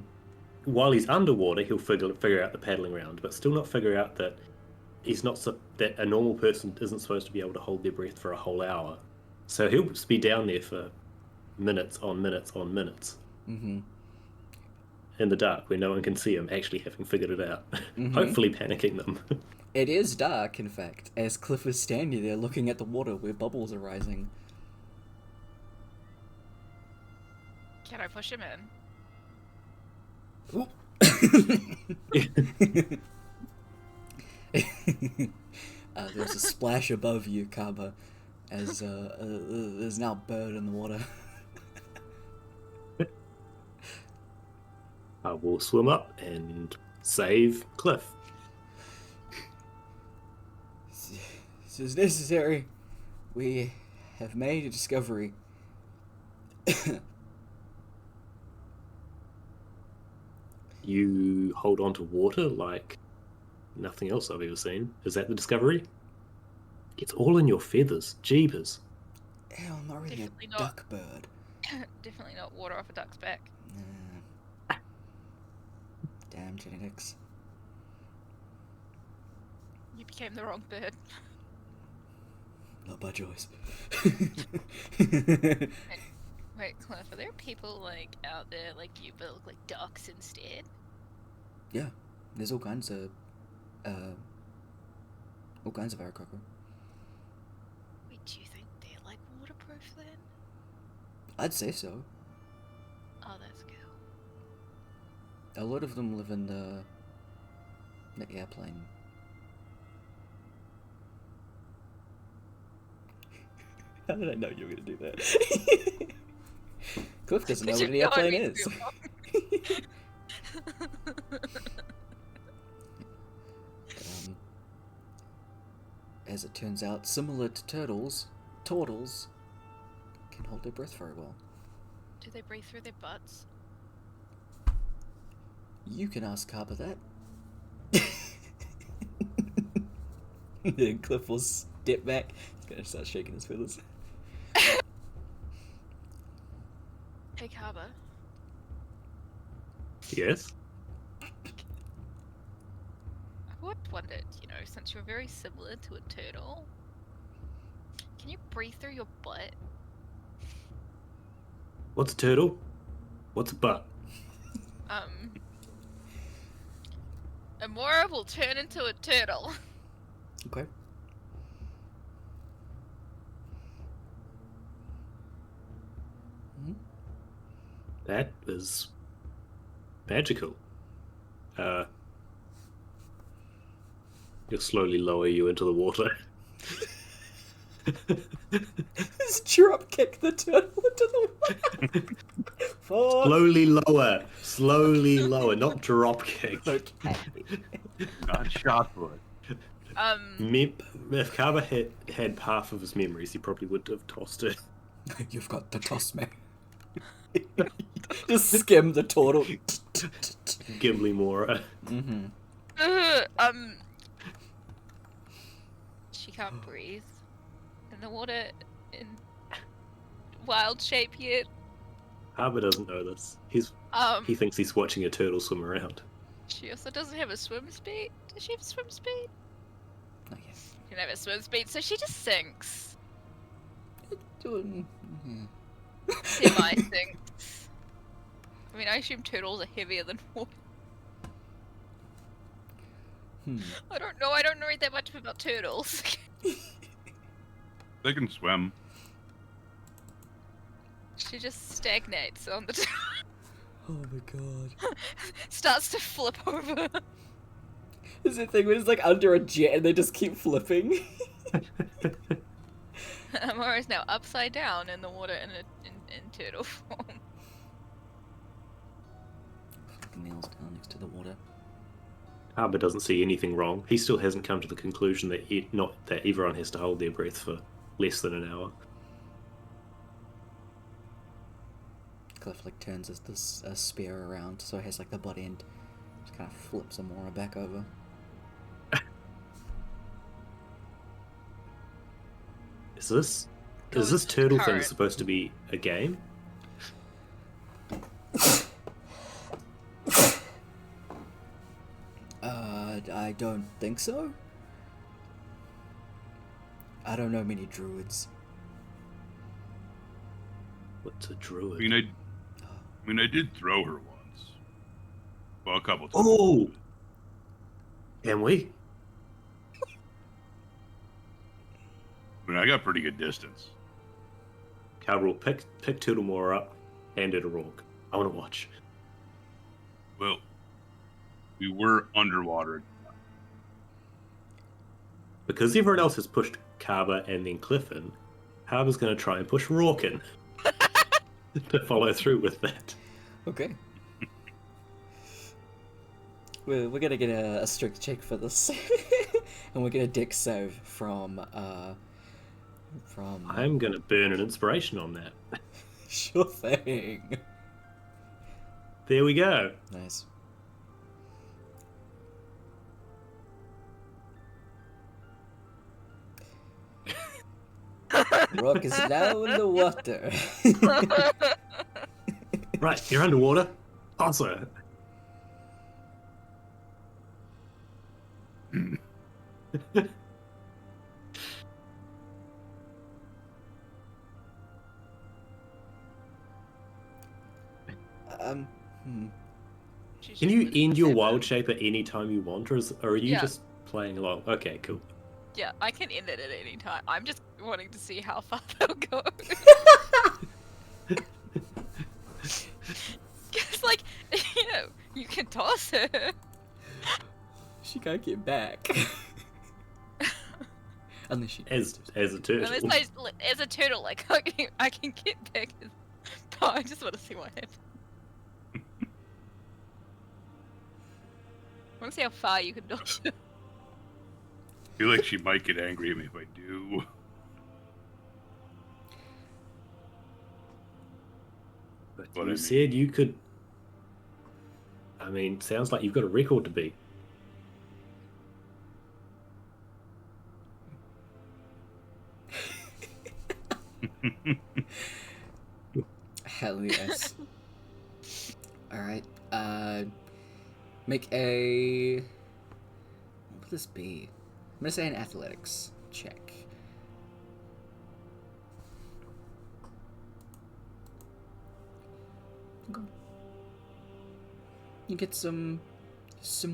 While he's underwater, he'll figure out the paddling round, but still not figure out that that a normal person isn't supposed to be able to hold their breath for a whole hour. So he'll just be down there for minutes on minutes on minutes. Mm-hmm. In the dark, where no one can see him, actually having figured it out. Mm-hmm. Hopefully panicking them. It is dark, in fact, as Cliff is standing there looking at the water where bubbles are rising. Can I push him in? There's a splash above you, Kaba, as there's now a bird in the water. I will swim up and save Cliff. This is necessary. We have made a discovery. You hold on to water like nothing else I've ever seen. Is that the discovery? It's all in your feathers. Jeebus. Ew, I'm not really Definitely a not. duck bird. Definitely not water off a duck's back. Damn genetics. You became the wrong bird. Not by choice. Wait, Cliff, are there people like out there like you but look like ducks instead? Yeah, there's all kinds of Aarakocra. Wait, do you think they're like waterproof then? I'd say so. Oh, that's cool. A lot of them live in the airplane. How did I know you were gonna do that? Cliff doesn't know what an airplane is. As it turns out, similar to turtles can hold their breath very well. Do they breathe through their butts? You can ask Kaba that. Then Cliff will step back. He's gonna start shaking his feathers. Hey, Kaba. Yes? I've wondered, since you're very similar to a turtle, can you breathe through your butt? What's a turtle? What's a butt? Amora will turn into a turtle. Okay. That is magical. He'll slowly lower you into the water. Just drop kick the turtle into the water. Slowly lower, not drop kick. Okay. Not shot put. If Kaba had half of his memories, he probably would have tossed it. You've got the toss me. Just skim the turtle. Gimli Mora. Mm-hmm. She can't breathe in the water in wild shape yet. Kaba doesn't know this. He thinks he's watching a turtle swim around. She also doesn't have a swim speed. Does she have a swim speed? Not yet. She doesn't have a swim speed, so she just sinks. Semi-sinks. I mean, I assume turtles are heavier than water. I don't know. I don't know that much about turtles. They can swim. She just stagnates on the Oh my god. starts to flip over. Is the thing where it's like under a jet and they just keep flipping? Amora is now upside down in the water in turtle form. Fucking nails down next to the water. Kaba doesn't see anything wrong. He still hasn't come to the conclusion that that everyone has to hold their breath for less than an hour. Cliff turns this spear around, so it has the butt end. Kind of flips Amora back over. Is this Goes turtle thing current. supposed to be a game? I don't think so. I don't know many druids. What's a I druid? mean, I did throw her once. Well, a couple times. Oh! Can we? I mean, I got pretty good distance. Cabral, pick Toodlemore up, hand it to Rourke. I want to watch. Well, we were underwater. Because everyone else has pushed Carver and then Cliff in, Carver's going to try and push Rourke in to follow through with that. Okay. We're gonna get a strict check for this, and we're gonna dex save from. I'm going to burn an inspiration on that. Sure thing. There we go. Nice. Rock is now in the water. Right, you're underwater. Also. Can you end your wild shape at any time you want, or are you Yeah. just playing along? Okay, cool. Yeah, I can end it at any time. I'm just wanting to see how far they'll go. Because, like, you know, you can toss her. She can't get back. Unless she As a turtle. Unless as a turtle, like, I can get back. But I just want to see what happens. I want to see how far you can dodge her. I feel like she might get angry at me if I do. But What I you mean. said you could. I mean, sounds like you've got a record to beat. Hell yes. Alright, make a... What would this be? I'm gonna say an athletics check. Okay. You get some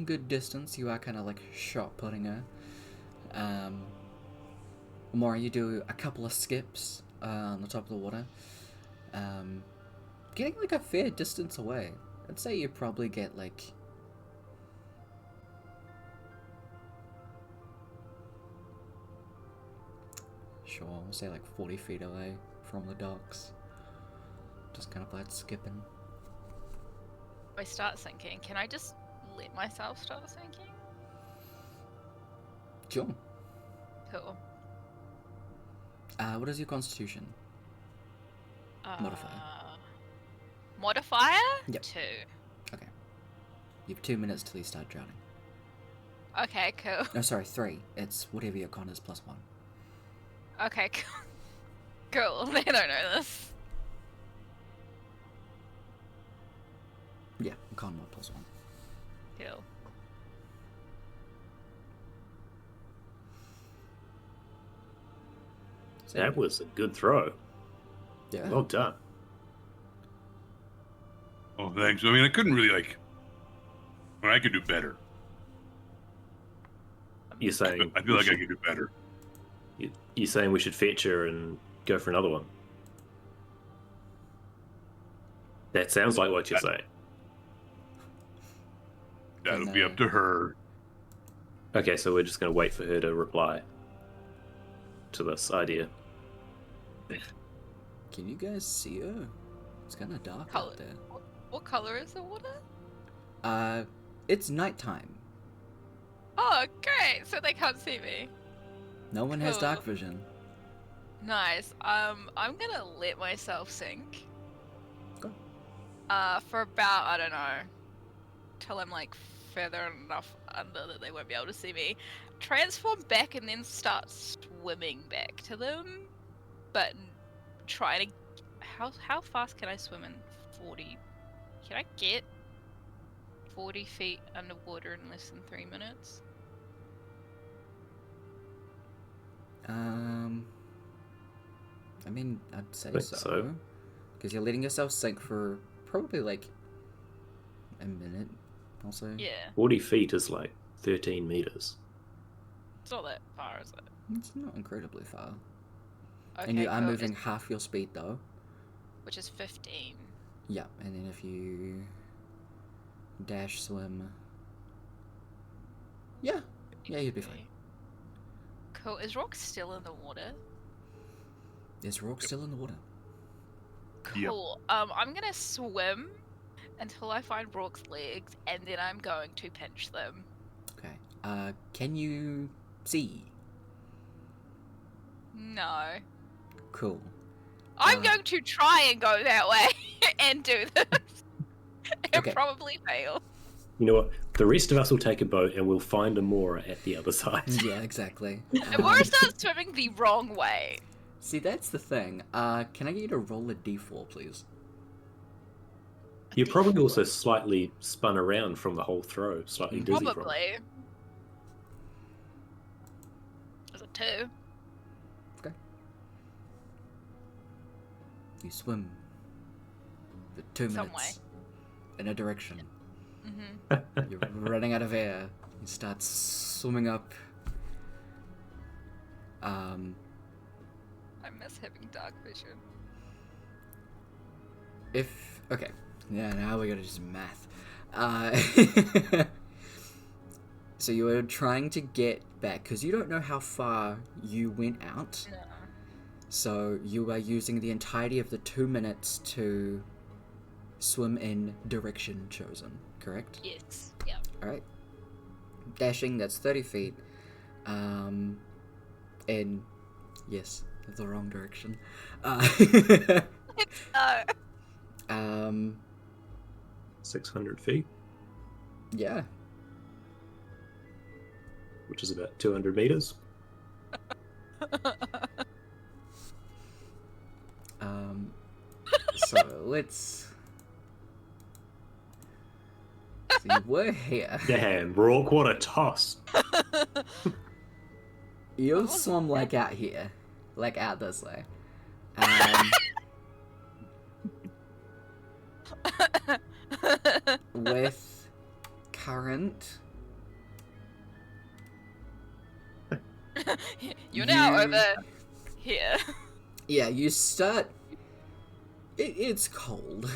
good distance. You are kind of like shot putting her. More, you do a couple of skips on the top of the water. Getting like a fair distance away. I'd say you probably get like... Sure, we'll say like 40 feet away from the docks. Just kind of like skipping. I start sinking. Can I just let myself start sinking? Sure. Cool. What is your constitution? Modifier. Modifier? Yep. 2. Okay. You have 2 minutes till you start drowning. Okay, cool. No, sorry, 3. It's whatever your con is plus 1. Okay, cool. Cool. They don't know this. Yeah, con mod plus 1. Cool. So, That was a good throw. yeah. Well done. Oh, thanks. I mean, I couldn't really, like... I could do better. You're saying I feel like I could do better. you're saying we should fetch her and go for another one. That sounds like what you're saying. That'll And, be up to her. Okay, so we're just going to wait for her to reply to this idea. Can you guys see her? It's kind of dark Color. out there. What color is the water? It's nighttime. Oh, great! So they can't see me. No one has dark Cool. vision. Nice. I'm gonna let myself sink. Go. For about, I don't know, till I'm like further enough under that they won't be able to see me, transform back and then start swimming back to them, but trying to... How fast can I swim in 40? Can I get 40 feet underwater in less than 3 minutes? I mean, I'd say Think so. so. Because you're letting yourself sink for probably like a minute, also. Yeah, 40 feet is like 13 meters. it's not that far, is it? It's not incredibly far. Okay, And you are cool. moving half your speed, though. Which is 15. Yeah, and then if you dash swim... Yeah, you'd be fine. Cool. Is Rock still in the water? Is Rourke still in the water? Cool. I'm gonna swim until I find Rourke's legs, and then I'm going to pinch them. Okay. Can you see? No. Cool. I'm going to try and go that way and do this. And Okay. probably fail. You know what? The rest of us will take a boat and we'll find a Mora at the other side. Yeah, exactly. And Mora starts swimming the wrong way. See, that's the thing. Can I get you to roll a d4, please? You're probably also slightly spun around from the whole throw, slightly dizzy from it. Probably. There's a 2. Okay. You swim for 2 Some minutes in a direction. Mm-hmm. You're running out of air. You start swimming up. I miss having dark vision. Okay. Yeah, now we gotta do some math. So you were trying to get back, because you don't know how far you went out. No. So you are using the entirety of the 2 minutes to swim in direction chosen, correct? Yes. Yeah. Alright. Dashing, that's 30 feet. In, yes, the wrong direction. No. 600 feet, Yeah. which is about 200 meters. So let's... So you were here. Damn, Rourke, what a toss. You swum like out here. Like out this way. With current... You're now You- over here. Yeah, you start... It's cold.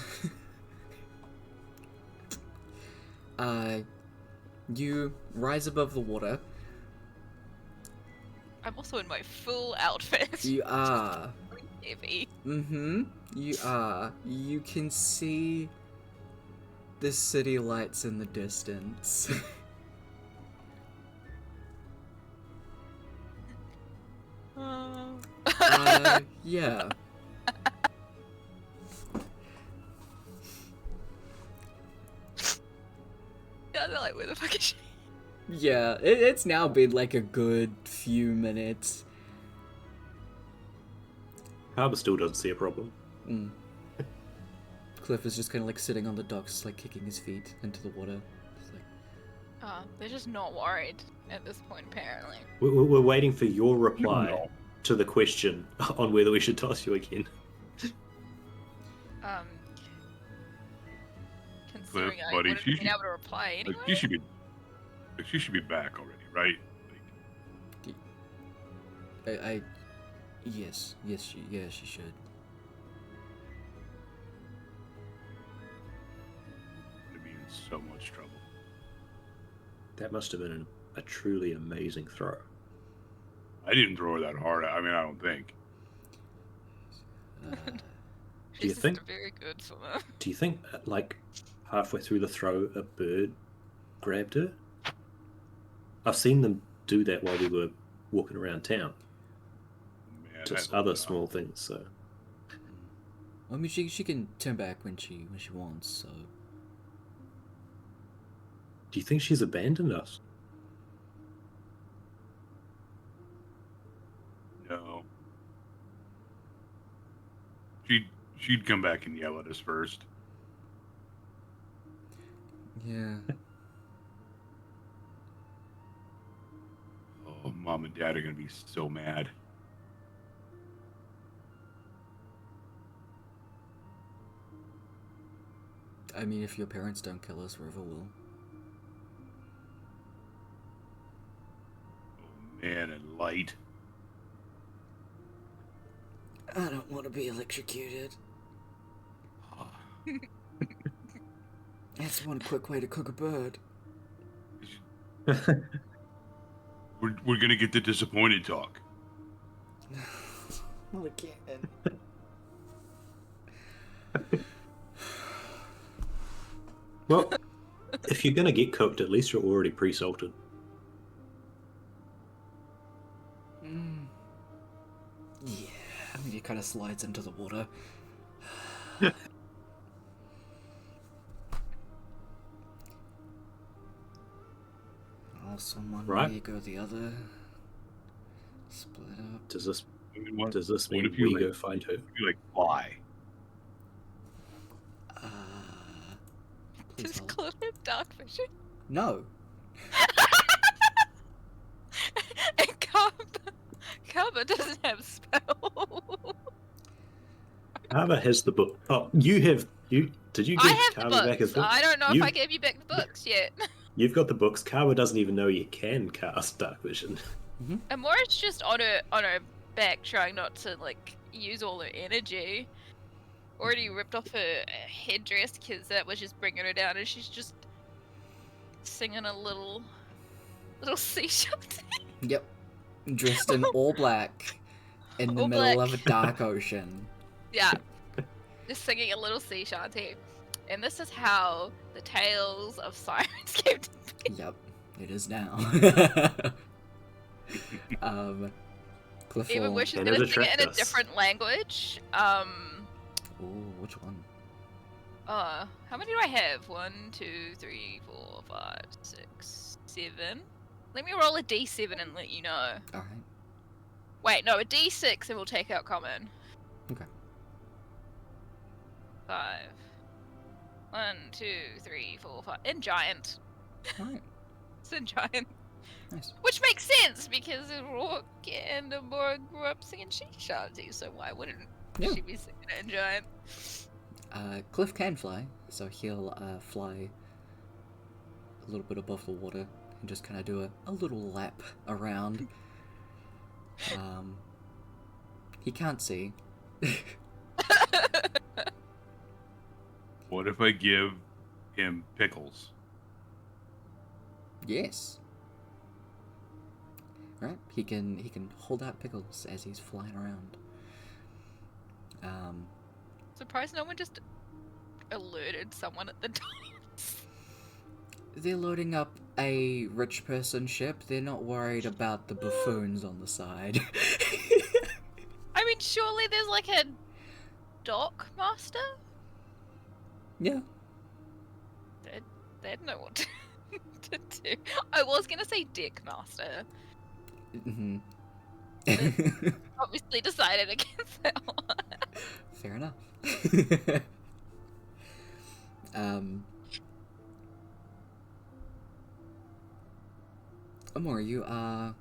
You rise above the water. I'm also in my full outfit. You are... Heavy. Mm-hmm. You are. You can see the city lights in the distance. Yeah. Yeah, they're like, where the fuck is she? Yeah, it's now been like a good few minutes. Harbour still doesn't see a problem. Mm. Cliff is just kind of like sitting on the docks, like kicking his feet into the water. Just like, They're just not worried at this point, apparently. We're waiting for your reply to the question on whether we should toss you again. Considering I buddy, would have been able to reply anyway. Like, she should be back already, right? yes, she should. I'd be in so much trouble. That must have been a truly amazing throw. I didn't throw her that hard. I mean, I don't think. Uh, Do you She's think? just a very good swimmer. Do you think, like, halfway through the throw, a bird grabbed her? I've seen them do that while we were walking around town. Man, Just that- other small things, so... I mean, she can turn back when she wants. So Do you think she's abandoned us? No. She'd come back and yell at us first. Yeah. Oh, Mom and Dad are gonna be so mad. I mean, if your parents don't kill us, River will. Oh man, and Light. I don't want to be electrocuted. That's one quick way to cook a bird. We're gonna get the disappointed talk. Not again. Well, if you're going to get cooked, at least you're already pre-salted. Yeah, I mean, he kind of slides into the water. Also one Right. way, go the other. Split up. Does this What mean if you, we like, go find her? You like fly? Please Does hold. Cliff have dark vision? No. And Carver doesn't have spell. Carver has the book. Oh, you have. Did you I give have the Carver back his books. book? I don't know if You- I gave you back the books yet. You've got the books. Carver doesn't even know you can cast dark vision. Amora's just on her back, trying not to like use all her energy. Already ripped off her headdress because that was just bringing her down, and she's just singing a little sea shanty. Yep. Dressed in all black in the All middle black. of a dark ocean. Yeah, just singing a little sea shanty, and this is how the tales of sirens came to be. Yep, it is now. Cliff Even will... where she's And gonna it sing it in a attracts us. different language. Ooh, which one? How many do I have? 1, 2, 3, 4, 5, 6, 7. Let me roll a d7 and let you know. Alright. Wait, no, a d6 and we'll take out common. Okay. 5. 1, 2, 3, 4, 5. In giant. Alright. It's in giant. Nice. Which makes sense because Rourke and Amora grew up singing sea shanties, so why wouldn't Yeah. she be singing it in giant? Cliff can fly, so he'll fly a little bit above the water and just kind of do a little lap around. He can't see. What if I give him pickles? Yes. Right, he can hold out pickles as he's flying around. Surprised no one just alerted someone at the docks. They're loading up a rich person ship. They're not worried about the buffoons on the side. I mean, surely there's like a dock master? Yeah. They'd know what to do. I was gonna say deck master. Mm-hmm. Obviously decided against that one. Fair enough. Amora, you are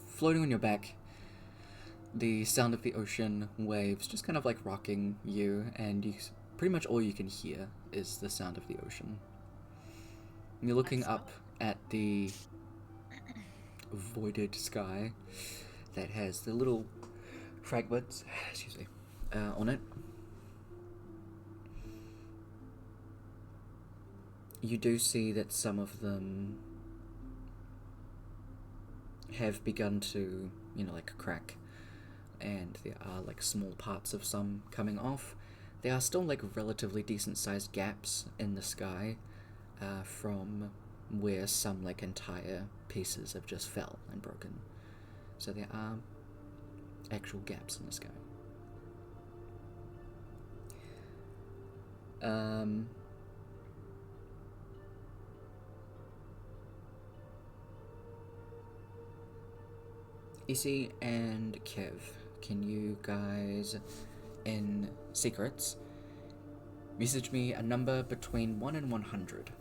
floating on your back. The sound of the ocean waves just kind of like rocking you, and pretty much all you can hear is the sound of the ocean. And you're looking up at the voided sky that has the little fragments, excuse me, on it. You do see that some of them have begun to, like crack, and there are like small parts of some coming off. There are still like relatively decent sized gaps in the sky from where some like entire pieces have just fell and broken. So there are actual gaps in the sky. Ece and Kev, can you guys, in secrets, message me a number between 1 and 100?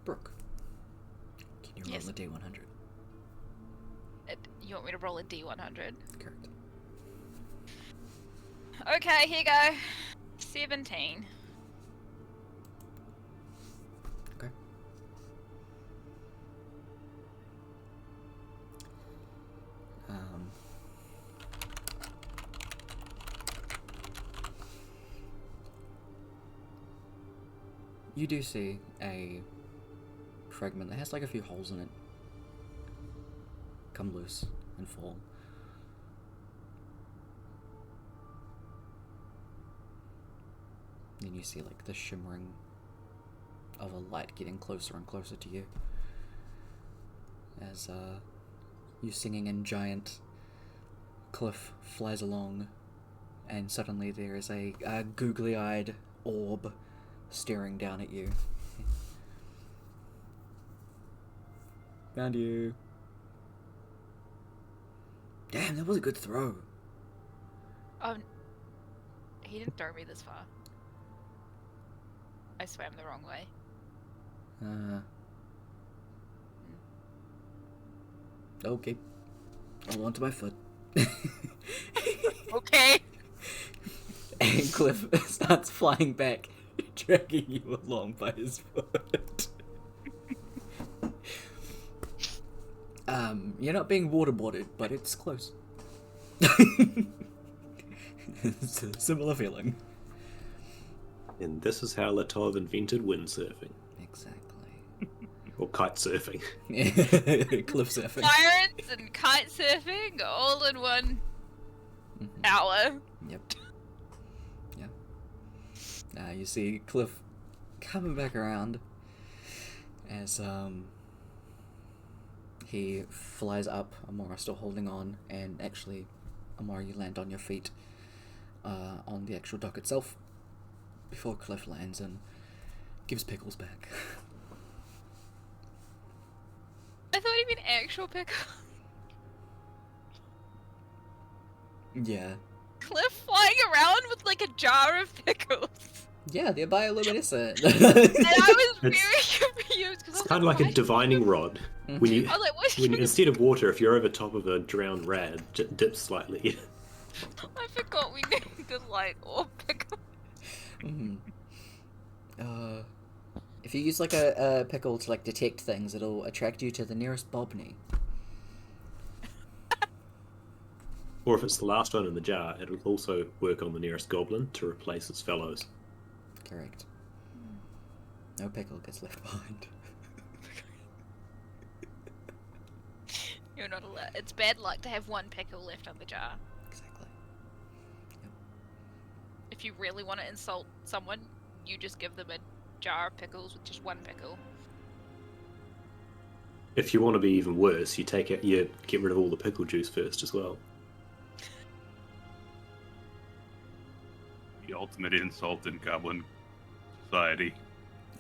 Brooke, can you roll Yes. a D100? You want me to roll a D100? Correct. Okay, here you go. 17. Okay. You do see a fragment that has like a few holes in it come loose and fall. Then you see like the shimmering of a light getting closer and closer to you as you singing in giant, Cliff flies along, and suddenly there is a googly-eyed orb staring down at you. Found you. Damn, that was a good throw. He didn't throw me this far. I swam the wrong way. Okay. Hold on to my foot. Okay. And Cliff starts flying back, dragging you along by his foot. You're not being waterboarded, but it's close. It's a similar feeling. And this is how Latov invented windsurfing. Exactly. Or kite surfing. Cliff surfing. Pirates and kite surfing all in one hour. Yep. Yeah. You see Cliff coming back around as he flies up. Amora still holding on, and actually, Amora, you land on your feet on the actual dock itself before Cliff lands and gives Pickles back. I thought you meant actual pickle. Yeah. Cliff flying around with like a jar of pickles. Yeah, they're bioluminescent. And I was very It's- confused because It's kind of like a divining rod. When you, I was like, what? instead of water, if you're over top of a drowned rat, it dips slightly. I forgot we needed light or pickle. Mhm. If you use like a pickle to like detect things, it'll attract you to the nearest bobney. Or if it's the last one in the jar, it'll also work on the nearest goblin to replace its fellows. Correct. No pickle gets left behind. You're not allowed. It's bad luck to have one pickle left on the jar. Exactly. If you really want to insult someone, you just give them a jar of pickles with just one pickle. If you want to be even worse, you get rid of all the pickle juice first as well. The ultimate insult in goblin society.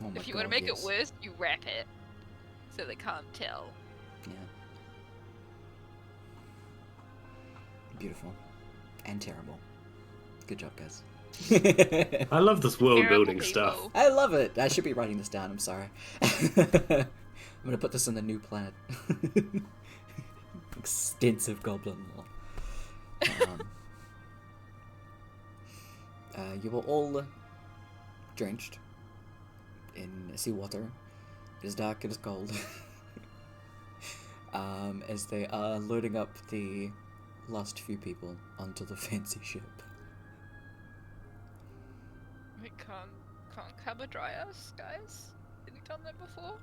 Oh my If you God, want to make yes. it worse, you wrap it so they can't tell. Yeah. Beautiful. And terrible. Good job, guys. I love this world Terrible building stuff. people. I love it. I should be writing this down. I'm sorry. I'm gonna put this in the new planet. Extensive goblin lore. You were all drenched in seawater. It is dark. It is cold. As they are loading up the last few people onto the fancy ship. We can't cover dry us, guys. Have you done that before?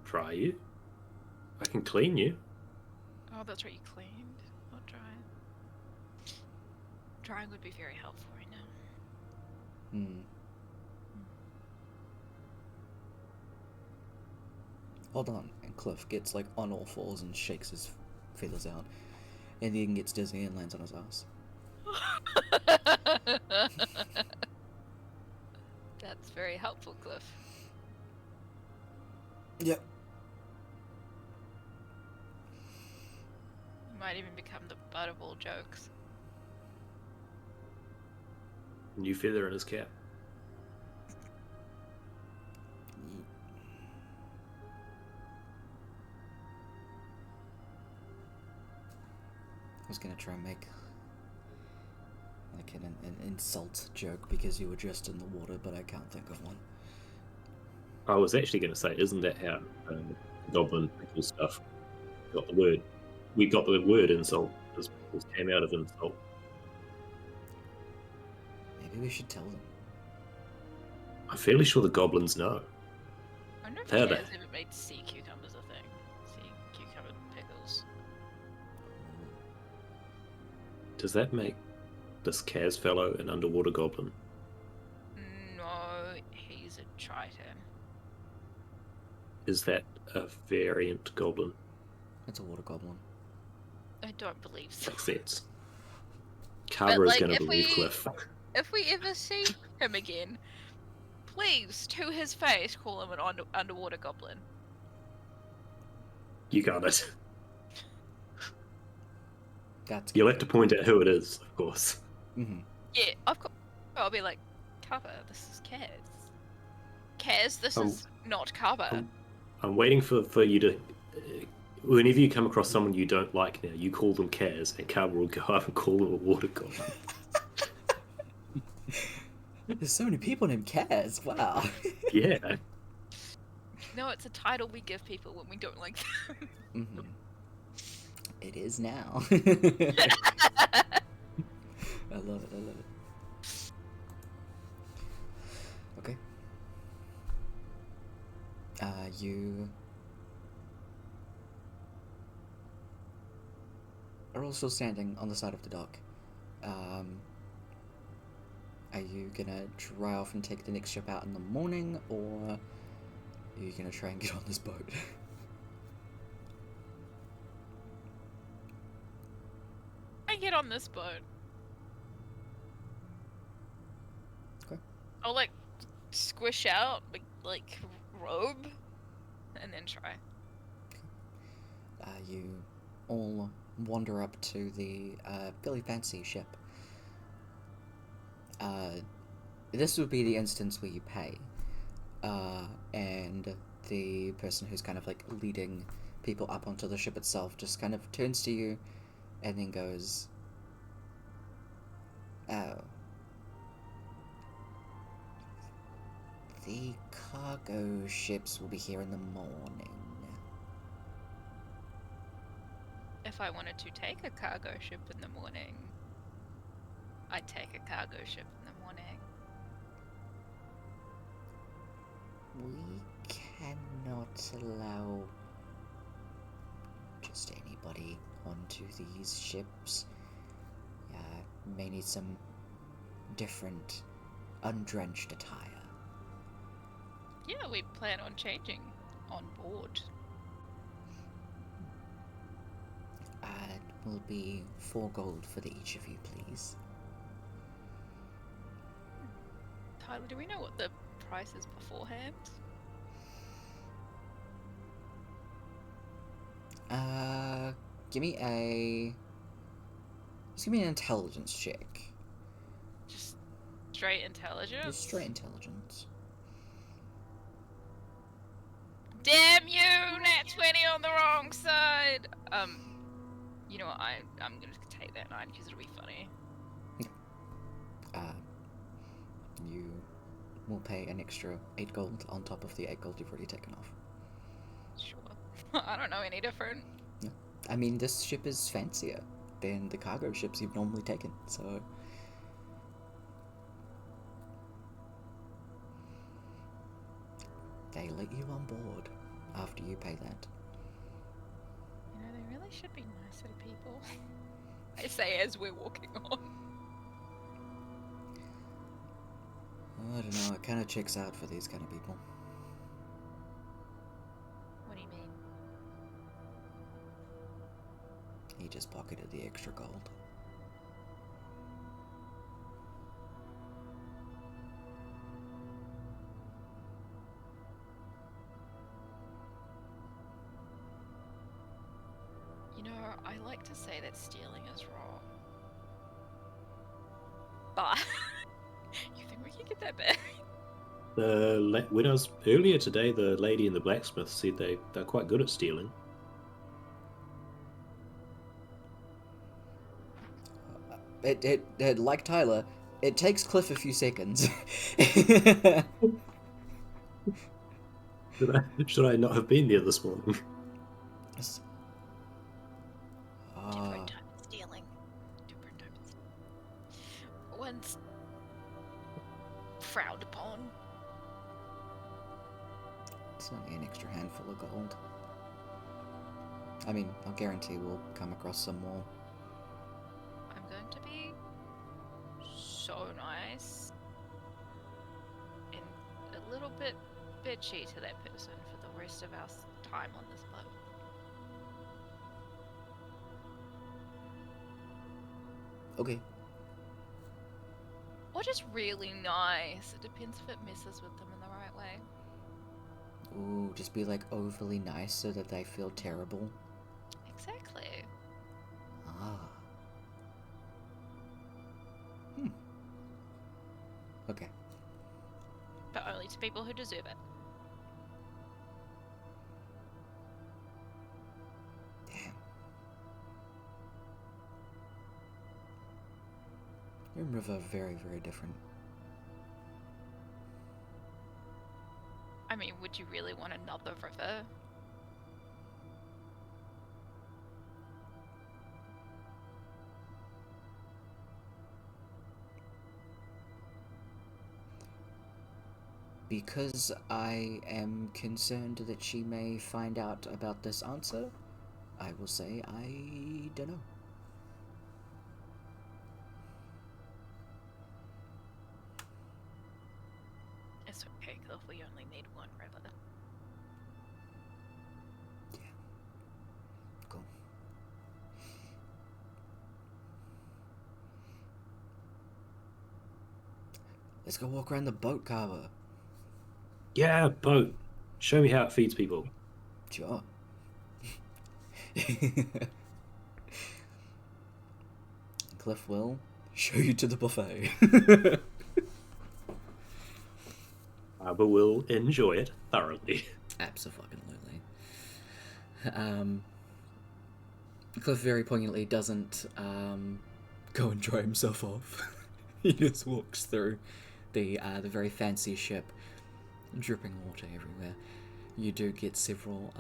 Try you. I can clean you. Oh, that's right, you cleaned, not drying. Drying would be very helpful right now. Hold on. And Cliff gets like on all fours and shakes his feathers out. And then gets dizzy and lands on his ass. That's very helpful, Cliff. Yep. You might even become the butt of all jokes. New feather in his cap. I was gonna try and make like an insult joke because you were just in the water, but I can't think of one. I was actually going to say, isn't that how goblin pickle stuff got the word? We got the word insult. This came out of insult. Maybe we should tell them. I'm fairly sure the goblins know. I wonder if How Kaz the- ever made sea cucumbers a thing. Sea cucumber pickles. Does that make this Kaz fellow an underwater goblin? No, he's a triton. Is that a variant goblin? It's a water goblin. I don't believe so. Makes sense. Carver is like, going to if believe we- Cliff. If we ever see him again, please, to his face, call him an underwater goblin. You got it. That's You'll have to point out who it is, of course. Mm-hmm. Yeah, of course. I'll be like, Carver, this is Kaz. Kaz, this is not Carver. I'm waiting for you to... whenever you come across someone you don't like now, you call them Kaz, and Carver will go up and call them a water goblin. There's so many people named Kaz. Wow. Yeah. No, it's a title we give people when we don't like them. Mm-hmm. It is now. I love it. I love it. Okay. You are also standing on the side of the dock. Are you gonna dry off and take the next ship out in the morning, or are you gonna try and get on this boat? I get on this boat. Okay. I'll like squish out like robe, and then try. You all wander up to the fairly fancy ship. This would be the instance where you pay, and the person who's kind of like leading people up onto the ship itself just kind of turns to you and then goes, "Oh, the cargo ships will be here in the morning." If I wanted to take a cargo ship in the morning, I'd take a cargo ship in the morning. We cannot allow just anybody onto these ships. May need some different, undrenched attire. Yeah, we plan on changing on board. It will be 4 gold for each of you, please. Tyler, do we know what the price is beforehand? Give me an intelligence check. Just straight intelligence? Just straight intelligence. Damn you! Nat 20 on the wrong side! You know what, I'm gonna take that 9 because it'll be funny. You will pay an extra 8 gold on top of the 8 gold you've already taken off. Sure. I don't know any different. Yeah. I mean, this ship is fancier than the cargo ships you've normally taken, so... They let you on board after you pay that. You know, they really should be nicer to people. I say as we're walking on. I don't know, it kind of checks out for these kind of people. What do you He just pocketed the extra gold. You know, I like to say that stealing is wrong. But you think we can get that back? When I was earlier today, the lady in the blacksmith said they're quite good at stealing. It like Tyler, it takes Cliff a few seconds. Should I not have been there this morning? Different type of stealing. Different type of stealing. One's frowned upon. It's only an extra handful of gold. I mean, I'll guarantee we'll come across some more. I'm going to be so nice and a little bit bitchy to that person for the rest of our time on this boat. Okay. Or just really nice. It depends if it messes with them in the right way. Ooh, just be like overly nice so that they feel terrible. Exactly. Ah. Okay. But only to people who deserve it. Damn. You and River are very, very different. I mean, would you really want another river? Because I am concerned that she may find out about this answer, I will say I don't know. It's okay, Cliff. We only need one river. Yeah. Cool. Let's go walk around the boat, Carver. Yeah, boat. Show me how it feeds people. Sure. Cliff will show you to the buffet. But we'll enjoy it thoroughly. Absolutely. Cliff very poignantly doesn't go and dry himself off. He just walks through the very fancy ship, dripping water everywhere. You do get several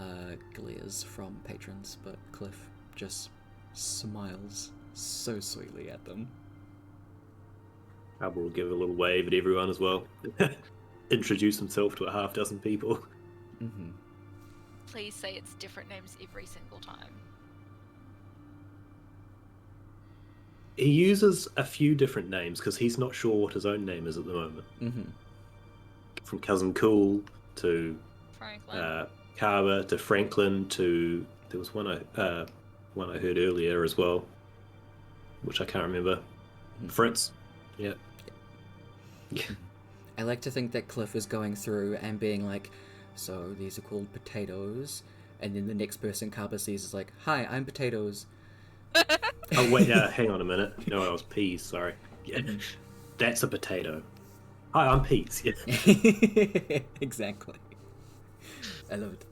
glares from patrons, but Cliff just smiles so sweetly at them. Abel will give a little wave at everyone as well. Introduce himself to a half dozen people. Mm-hmm. Please say it's different names every single time. He uses a few different names because he's not sure what his own name is at the moment. Mm-hmm. From Cousin Cool to Franklin. Carver to Franklin to there was one I heard earlier as well, which I can't remember. Mm-hmm. Fritz. Yeah. I like to think that Cliff is going through and being like, so these are called potatoes, and then the next person Carver sees is like, hi, I'm potatoes. Oh wait, hang on a minute. No, I was peas. Sorry. Yeah, that's a potato. Hi, I'm peas. Yeah. Exactly. I love it.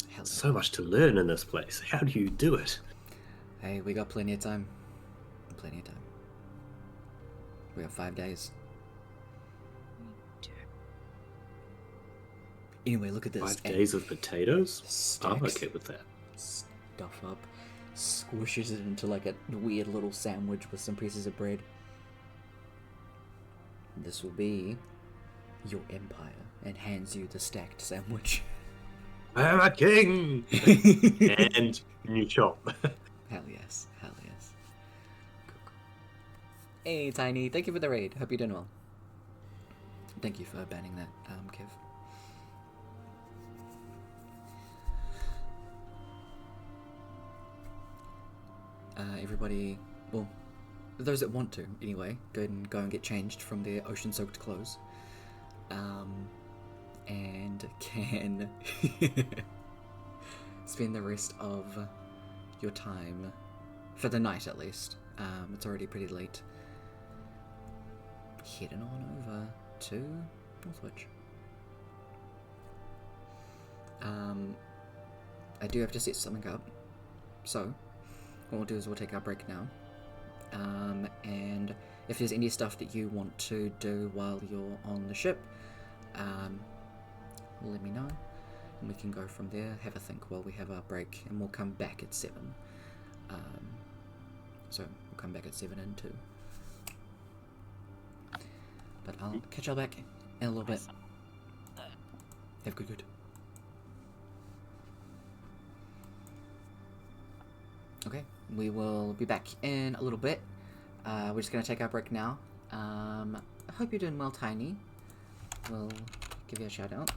Hell yeah. So much to learn in this place. How do you do it? Hey, we got plenty of time. Plenty of time. We got 5 days. Anyway, look at this. 5 days of potatoes? I'm Stacks okay with that. stuff up, squishes it into like a weird little sandwich with some pieces of bread. This will be your empire, and hands you the stacked sandwich. I am a king! And new chop. Hell yes, hell yes. Cool. Hey, Tiny, thank you for the raid. Hope you're doing well. Thank you for banning that, Kev. Everybody, well, those that want to, anyway, go and get changed from their ocean-soaked clothes. And can spend the rest of your time, for the night at least, it's already pretty late, heading on over to Northwich. I do have to set something up, so what we'll do is we'll take our break now, and if there's any stuff that you want to do while you're on the ship, let me know, and we can go from there, have a think while we have our break, and we'll come back at 7. So we'll come back at 7 and 2. But I'll catch y'all back in a little bit. Have good. Okay, we will be back in a little bit. We're just going to take our break now. I hope you're doing well, Tiny. We'll give you a shout out.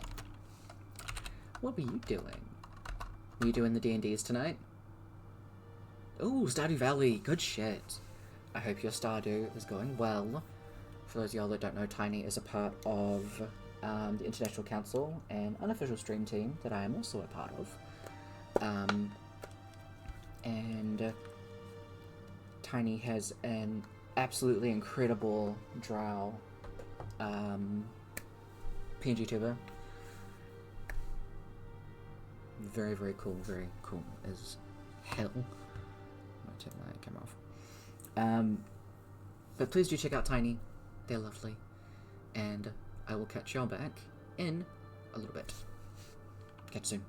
What were you doing? Were you doing the D&Ds tonight? Ooh, Stardew Valley, good shit. I hope your Stardew is going well. For those of y'all that don't know, Tiny is a part of the International Council, an unofficial stream team that I am also a part of. And Tiny has an absolutely incredible drow PNG tuber. Very cool as hell. I'll take my camera off. But please do check out Tiny. They're lovely. And I will catch y'all back in a little bit. Catch you soon.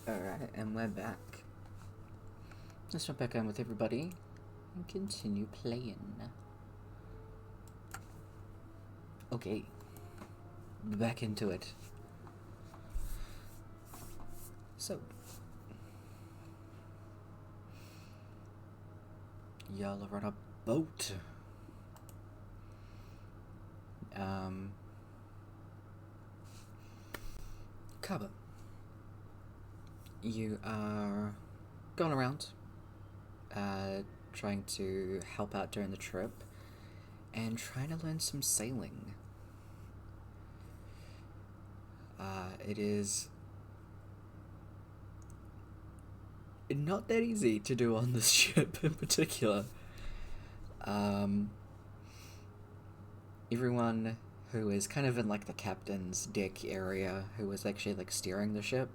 Alright, and we're back. Let's jump back on with everybody and continue playing. Okay. Back into it. So. Y'all are on a boat. Kaba. You are going around, trying to help out during the trip, and trying to learn some sailing. It is not that easy to do on this ship in particular. Everyone who is kind of in like the captain's deck area, who is actually like steering the ship,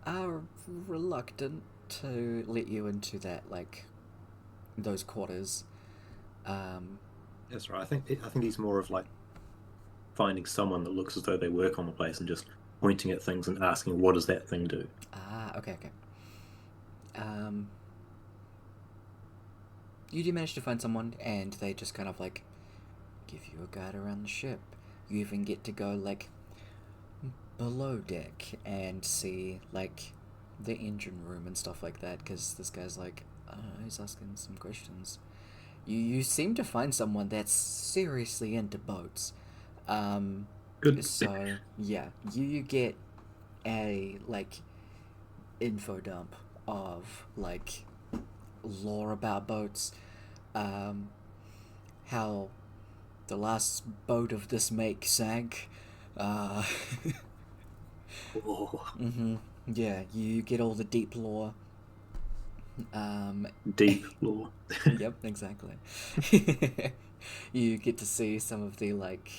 are reluctant to let you into that, like, those quarters. That's right. I think he's more of like finding someone that looks as though they work on the place and just pointing at things and asking, what does that thing do? Okay. You do manage to find someone, and they just kind of like give you a guide around the ship. You even get to go like below deck and see like the engine room and stuff like that, because this guy's like, he's asking some questions. You seem to find someone that's seriously into boats. Good. So yeah, you get a like info dump of like lore about boats, how the last boat of this make sank. Yeah, you get all the deep lore. Deep lore. Yep, exactly. You get to see some of the like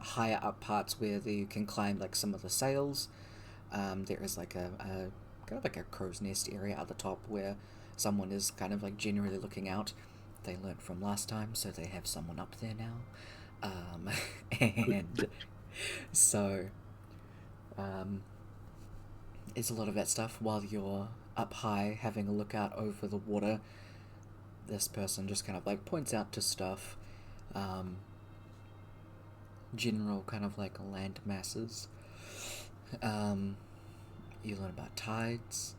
higher up parts where you can climb like some of the sails. There is like a kind of like a crow's nest area at the top where someone is kind of like generally looking out. They learnt from last time, so they have someone up there now. And so it's a lot of that stuff while you're up high having a look out over the water. This person just kind of like points out to stuff, general kind of like land masses. You learn about tides,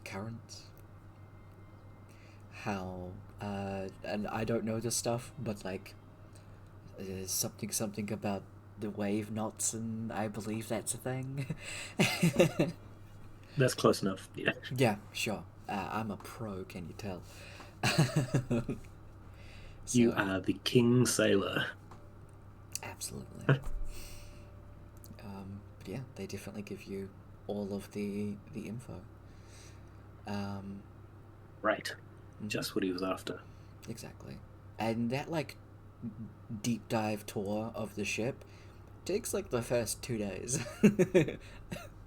currents, how and I don't know this stuff, but like there's something about the wave knots, and I believe that's a thing. That's close enough. Yeah. Yeah, sure. I'm a pro, can you tell? You are the king sailor. Absolutely. But yeah, they definitely give you all of the info. Right. Just what he was after. Exactly. And that like deep dive tour of the ship takes like the first 2 days.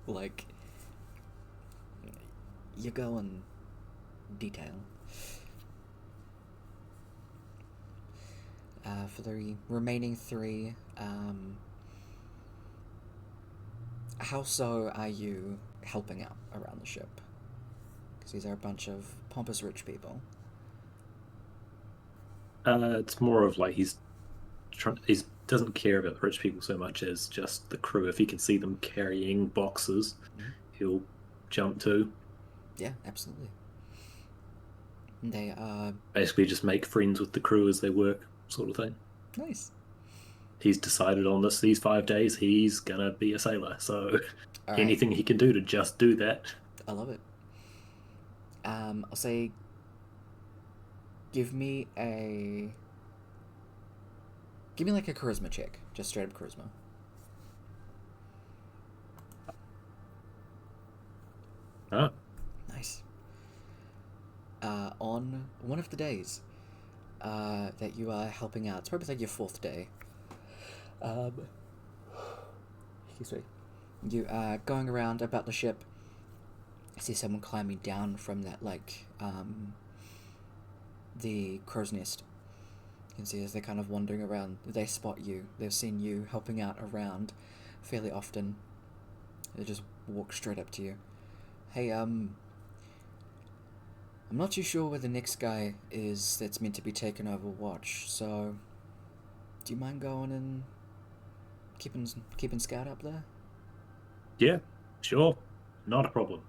Like you go in detail. For the remaining 3, how so are you helping out around the ship? Because these are a bunch of pompous rich people. It's more of like he doesn't care about the rich people so much as just the crew. If he can see them carrying boxes, he'll jump to. Yeah, absolutely. They are basically just make friends with the crew as they work, sort of thing. nice. He's decided on these 5 days he's gonna be a sailor, so All right. anything he can do to just do that. I love it. I'll say give me like a charisma check. Just straight up charisma. Oh. Nice. On one of the days that you are helping out, it's probably like your 4th day. Excuse me. You are going around about the ship. I see someone climbing down from that, like, the crow's nest. You can see as they're kind of wandering around, they spot you. They've seen you helping out around fairly often. They just walk straight up to you. Hey, I'm not too sure where the next guy is that's meant to be taking over watch, so do you mind going and keeping scout up there? Yeah, sure. Not a problem.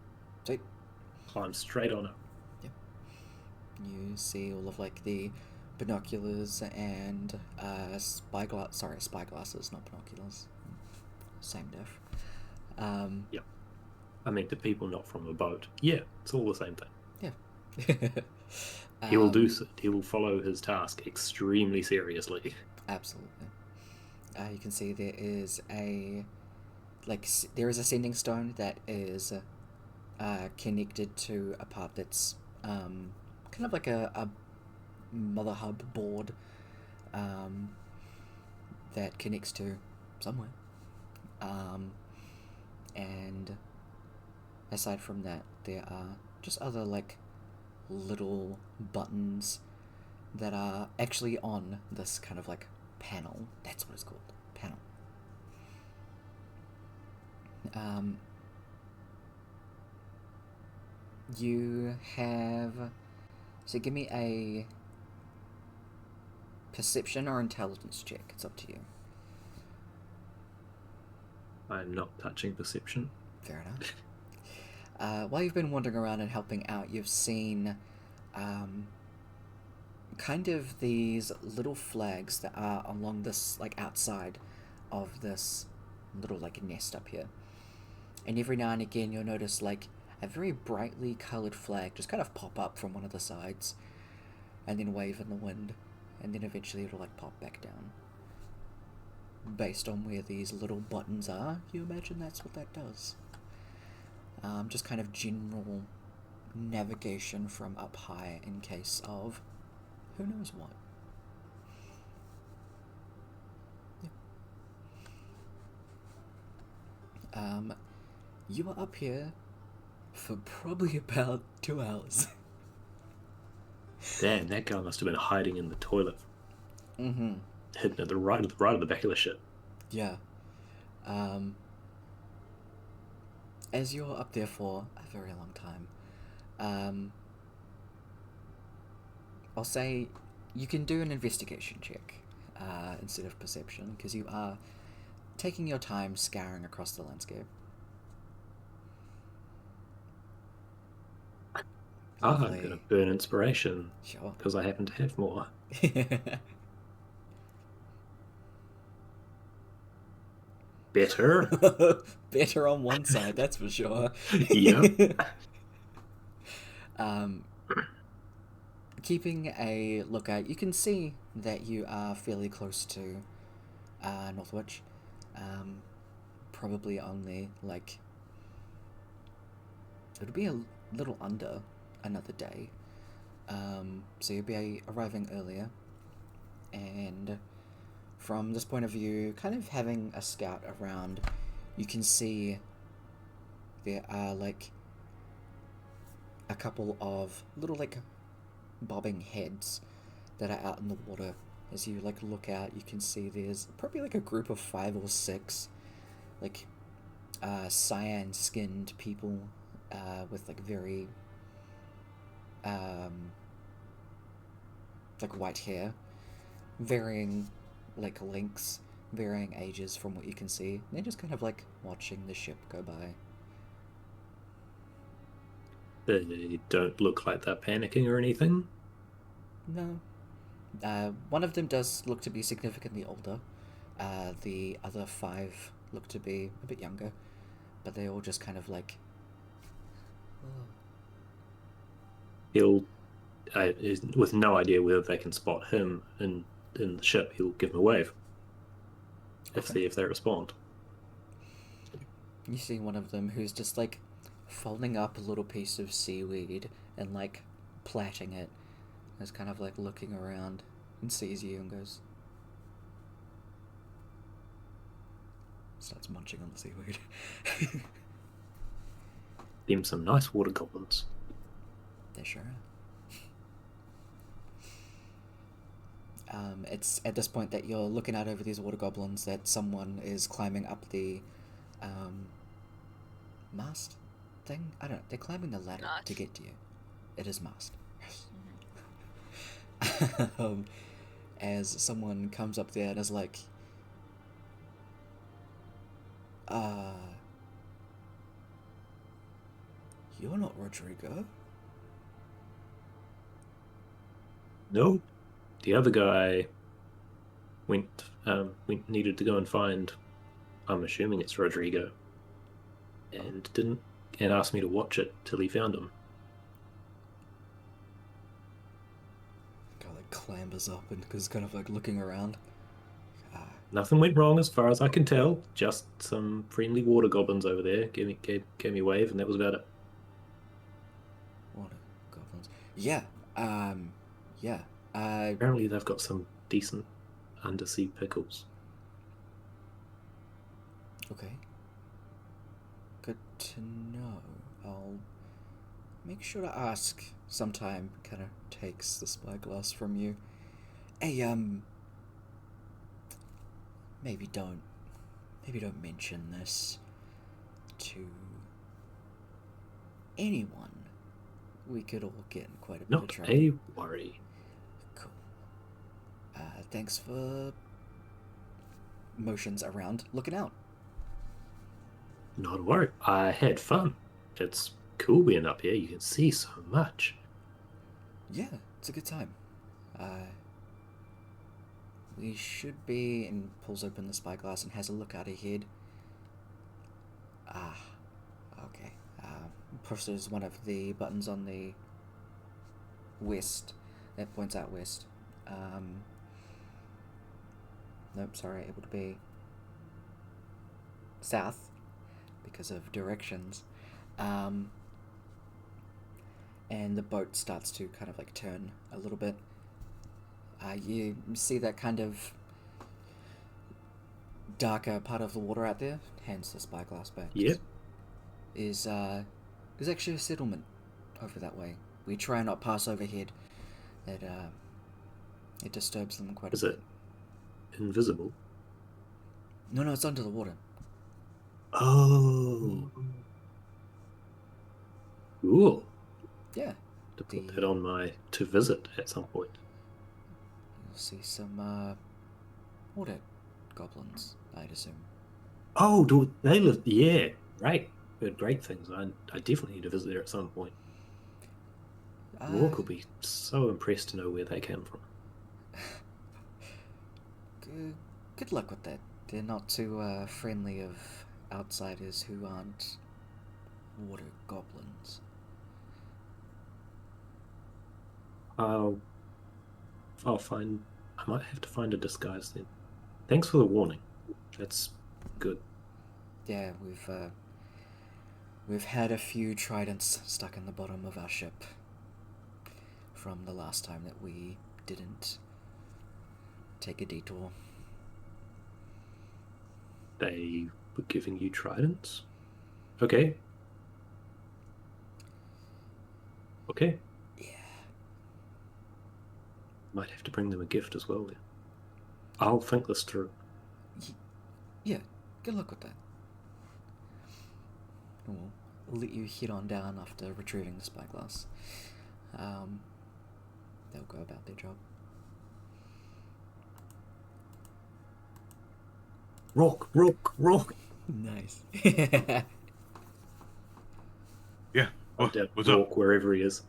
Sweet. Climb straight on up. You see all of like the binoculars and spyglasses, not binoculars. Same diff. Yep. I mean, to people not from a boat. Yeah, it's all the same thing. Yeah. He will do so. He will follow his task extremely seriously. Absolutely. You can see there is a sending stone that is connected to a part that's kind of like a mother hub board that connects to somewhere. And aside from that, there are just other like little buttons that are actually on this kind of like panel. That's what it's called. Panel. You have... So give me a perception or intelligence check. It's up to you. I'm not touching perception. Fair enough. While you've been wandering around and helping out, you've seen kind of these little flags that are along this, like, outside of this little, like, nest up here. And every now and again you'll notice, like, a very brightly coloured flag just kind of pop up from one of the sides and then wave in the wind, and then eventually it'll, like, pop back down. Based on where these little buttons are, you imagine that's what that does. Just kind of general navigation from up high in case of who knows what. Yeah. You are up here for probably about 2 hours. Damn, that guy must have been hiding in the toilet. Mm-hmm. Hidden at the right of the back of the ship. Yeah. As you're up there for a very long time, I'll say you can do an investigation check instead of perception, because you are taking your time scouring across the landscape. I'm going to burn inspiration. Sure. Because I happen to have more. Better. Better on one side, that's for sure. Yep. Keeping a lookout, you can see that you are fairly close to Northwich. Probably only, like, it'll be a little under another day. So you'll be arriving earlier, and from this point of view, kind of having a scout around, you can see there are, like, a couple of little, like, bobbing heads that are out in the water. As you, like, look out, you can see there's probably, like, a group of 5 or 6, like, cyan-skinned people with, like, very, like, white hair, varying, like, lengths, varying ages from what you can see. And they're just kind of, like, watching the ship go by. They don't look like they're panicking or anything. No. One of them does look to be significantly older. The other 5 look to be a bit younger. But they all just kind of, like... Oh. He'll, with no idea whether they can spot him in the ship, he'll give them a wave. Okay. If they respond. You see one of them who's just, like, folding up a little piece of seaweed and, like, plaiting it. Is kind of, like, looking around and sees you and goes... Starts munching on the seaweed. Them some nice water goblins. They sure It's at this point that you're looking out over these water goblins that someone is climbing up the mast thing. I don't know. They're climbing the ladder to Nice. get to you. It is mast. As someone comes up there and is like, you're not Rodrigo. No, the other guy needed to go and find. I'm assuming it's Rodrigo, and asked me to watch it till he found him. Guy like clambers up and is kind of like looking around. Nothing went wrong as far as I can tell. Just some friendly water goblins over there gave me a wave, and that was about it. Water goblins. Yeah. Yeah. Apparently they've got some decent undersea pickles. Okay. Good to know. I'll make sure to ask sometime. Kind of takes the spyglass from you. Hey, maybe don't mention this to anyone. We could all get in quite a bit of Not trouble. a worry. Cool. Thanks for motions around looking out. Not a worry. I had fun. It's cool being up here. You can see so much. Yeah, it's a good time. We should be, and pulls open the spyglass and has a look out ahead. Okay. Pushes one of the buttons on the west that points out west. Nope, sorry, it would be south because of directions. And the boat starts to kind of like turn a little bit. You see that kind of darker part of the water out there. Hands the spyglass back. Yep. Is actually a settlement over that way. We try not pass overhead. It disturbs them quite a Is bit. it invisible? No, it's under the water. Oh. Cool. Yeah. To put that on my to visit at some point. You'll see some water goblins, I'd assume. Oh, do they live? Yeah, right. Heard great things. I definitely need to visit there at some point. Brooke will be so impressed to know where they came from. Good luck with that. They're not too friendly of outsiders who aren't water goblins. I might have to find a disguise then. Thanks for the warning. That's good. Yeah, we've had a few tridents stuck in the bottom of our ship from the last time that we didn't take a detour. They were giving you tridents? Okay. Okay. Yeah. Might have to bring them a gift as well then. I'll think this through. Yeah, good luck with that. We'll let you head on down after retrieving the spyglass. They'll go about their job. Rock. Nice. Yeah. What's Rock, up? wherever he is.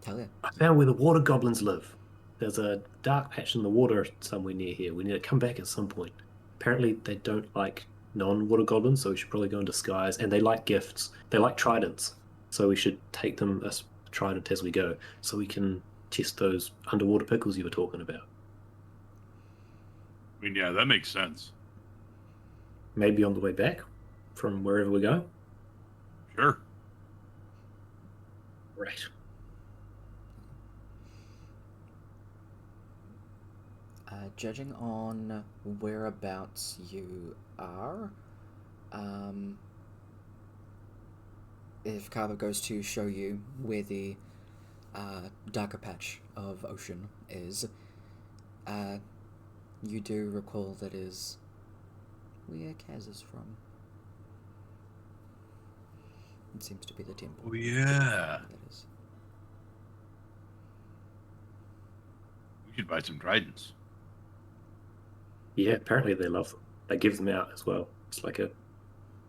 Hell yeah. I found where the water goblins live. There's a dark patch in the water somewhere near here. We need to come back at some point. Apparently they don't like non-water goblins, so we should probably go in disguise. And they like gifts. They like tridents. So we should take them as trident as we go, so we can test those underwater pickles you were talking about. I mean, yeah, that makes sense. Maybe on the way back from wherever we go. Sure. Right. Judging on whereabouts you are, if Carver goes to show you where the darker patch of ocean is, You do recall that is where Kaz is from. It seems to be the temple. Oh, yeah. That is. We should buy some tridents. Yeah, apparently they love them. They give them out as well. It's like a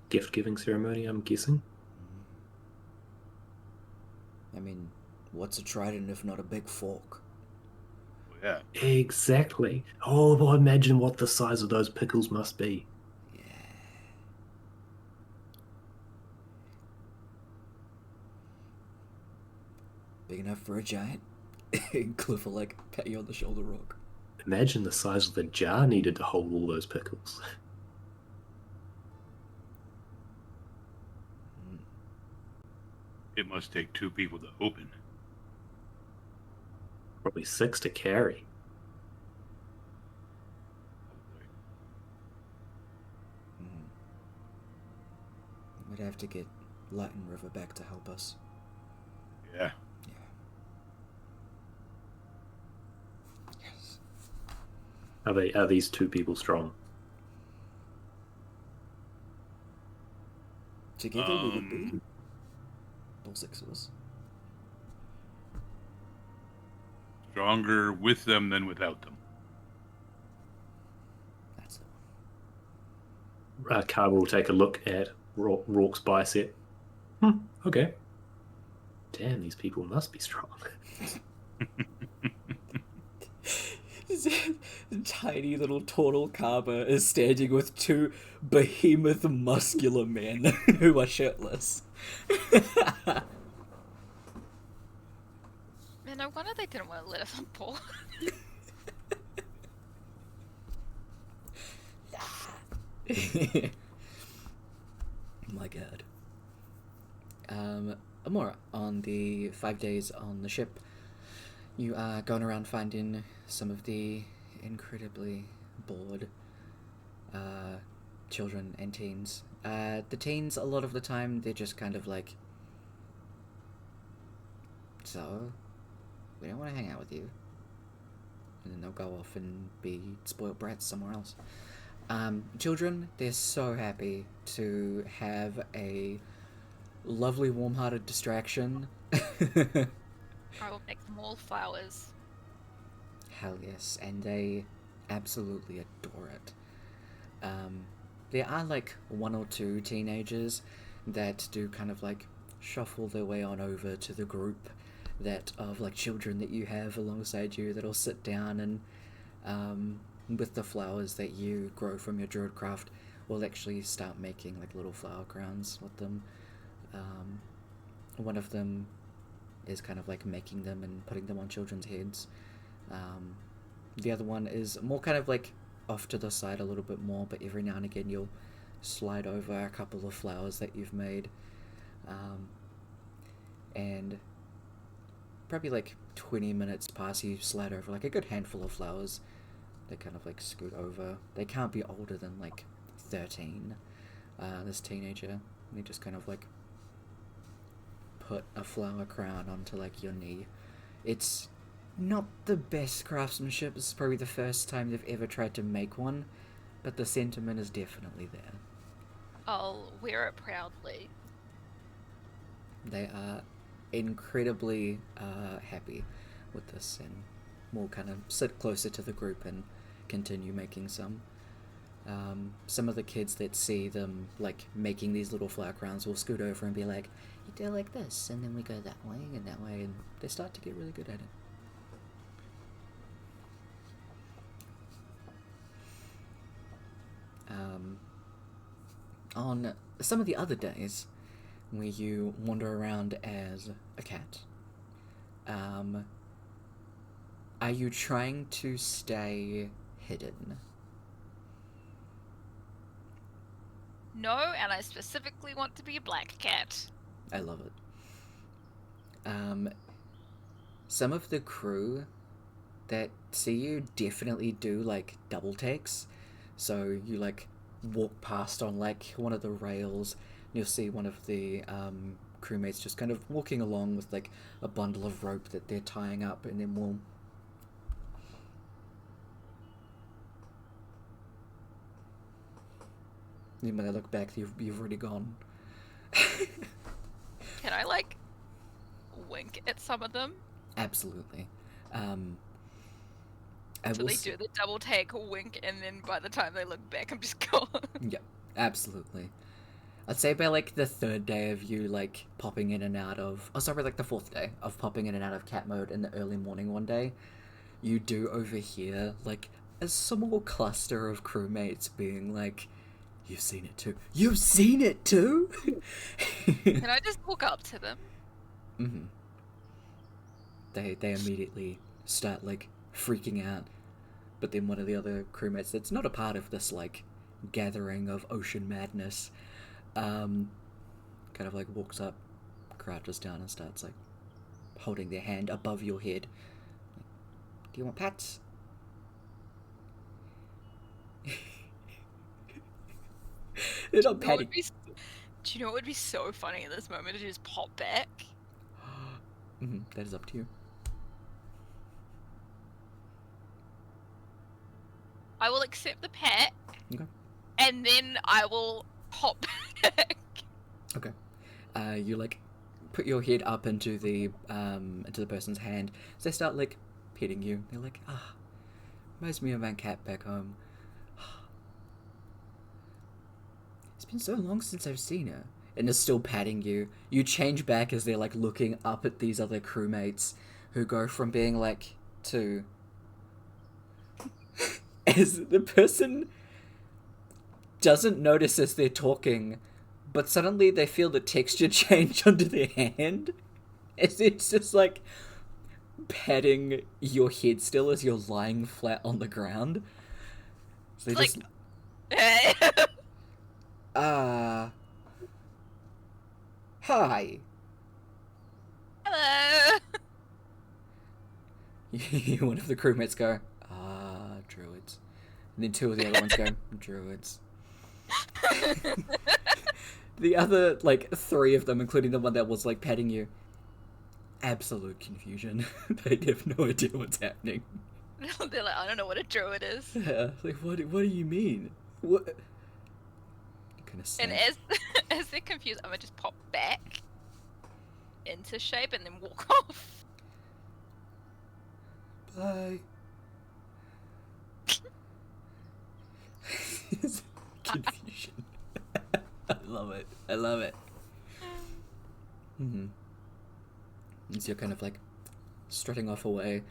gift-giving ceremony, I'm guessing. I mean, what's a trident if not a big fork? Oh, yeah. Exactly. Oh, well, imagine what the size of those pickles must be. Yeah. Big enough for a giant? Cliff will, like, pat you on the shoulder rock. Imagine the size of the jar needed to hold all those pickles. It must take 2 people to open. Probably 6 to carry. We'd have to get Light and River back to help us. Yeah. Yes. Are these 2 people strong? Together we would be. All 6 of us. Stronger with them than without them. That's the one. Carver will take a look at Rourke's bicep. Okay. Damn, these people must be strong. Tiny little turtle Carver is standing with 2 behemoth muscular men who are shirtless. Man, no wonder they didn't want to let us on board. My god. Amora, on the 5 days on the ship, you are going around finding some of the incredibly bored children and teens. The teens, a lot of the time, they're just kind of like, so, we don't want to hang out with you. And then they'll go off and be spoiled brats somewhere else. Children, they're so happy to have a lovely, warm-hearted distraction. I will make them all flowers. Hell yes, and they absolutely adore it. There are like 1 or 2 teenagers that do kind of like shuffle their way on over to the group that of like children that you have alongside you that'll sit down and with the flowers that you grow from your druid craft will actually start making like little flower crowns with them. One of them is kind of like making them and putting them on children's heads. The other one is more kind of like off to the side a little bit more, but every now and again you'll slide over a couple of flowers that you've made. And probably like 20 minutes pass, you slide over like a good handful of flowers. They kind of like scoot over. They can't be older than like 13. This teenager, they just kind of like put a flower crown onto like your knee. It's not the best craftsmanship. This is probably the first time they've ever tried to make one, but the sentiment is definitely there. I'll wear it proudly. They are incredibly happy with this, and will kind of sit closer to the group and continue making some. Some of the kids that see them like making these little flower crowns will scoot over and be like, you do like this, and then we go that way and that way, and they start to get really good at it. On some of the other days where you wander around as a cat, are you trying to stay hidden? No, and I specifically want to be a black cat. I love it. Some of the crew that see you definitely do like double takes. So you like walk past on like one of the rails, and you'll see one of the crewmates just kind of walking along with like a bundle of rope that they're tying up, and then will then when they look back, you've already gone. Can I, like, wink at some of them? Absolutely. So they do the double take wink, and then by the time they look back, I'm just gone. Yeah, absolutely. I'd say by, like, the third day of you, like, popping in and out of... Oh, sorry, like, the fourth day of popping in and out of cat mode in the early morning one day, you do overhear, like, a small cluster of crewmates being like, "You've seen it too. You've seen it too?" Can I just walk up to them? Mm-hmm. They immediately start, like, freaking out. But then one of the other crewmates that's not a part of this, like, gathering of ocean madness, kind of, like, walks up, crouches down, and starts, like, holding their hand above your head. Like, "Do you want pats?" They're not patting. Do you know what would be so funny in this moment? To just pop back. That is up to you. I will accept the pat. Okay. And then I will pop back. Okay. You, like, put your head up into the person's hand. So they start, like, petting you. They're like, reminds me of my cat back home. It's been so long since I've seen her. And they're still patting you. You change back as they're, like, looking up at these other crewmates who go from being, like, to... as the person doesn't notice as they're talking, but suddenly they feel the texture change under their hand. As it's just, like, patting your head still as you're lying flat on the ground. So they just... Hi. Hello. One of the crewmates go, druids. And then two of the other ones go, druids. The other, like, three of them, including the one that was, like, patting you, absolute confusion. They have no idea what's happening. They're like, I don't know what a druid is. Yeah, like, what do you mean? What? And as they're confused, I'm gonna just pop back into shape and then walk off. Bye. Confusion. I love it. As you're kind of, like, strutting off away,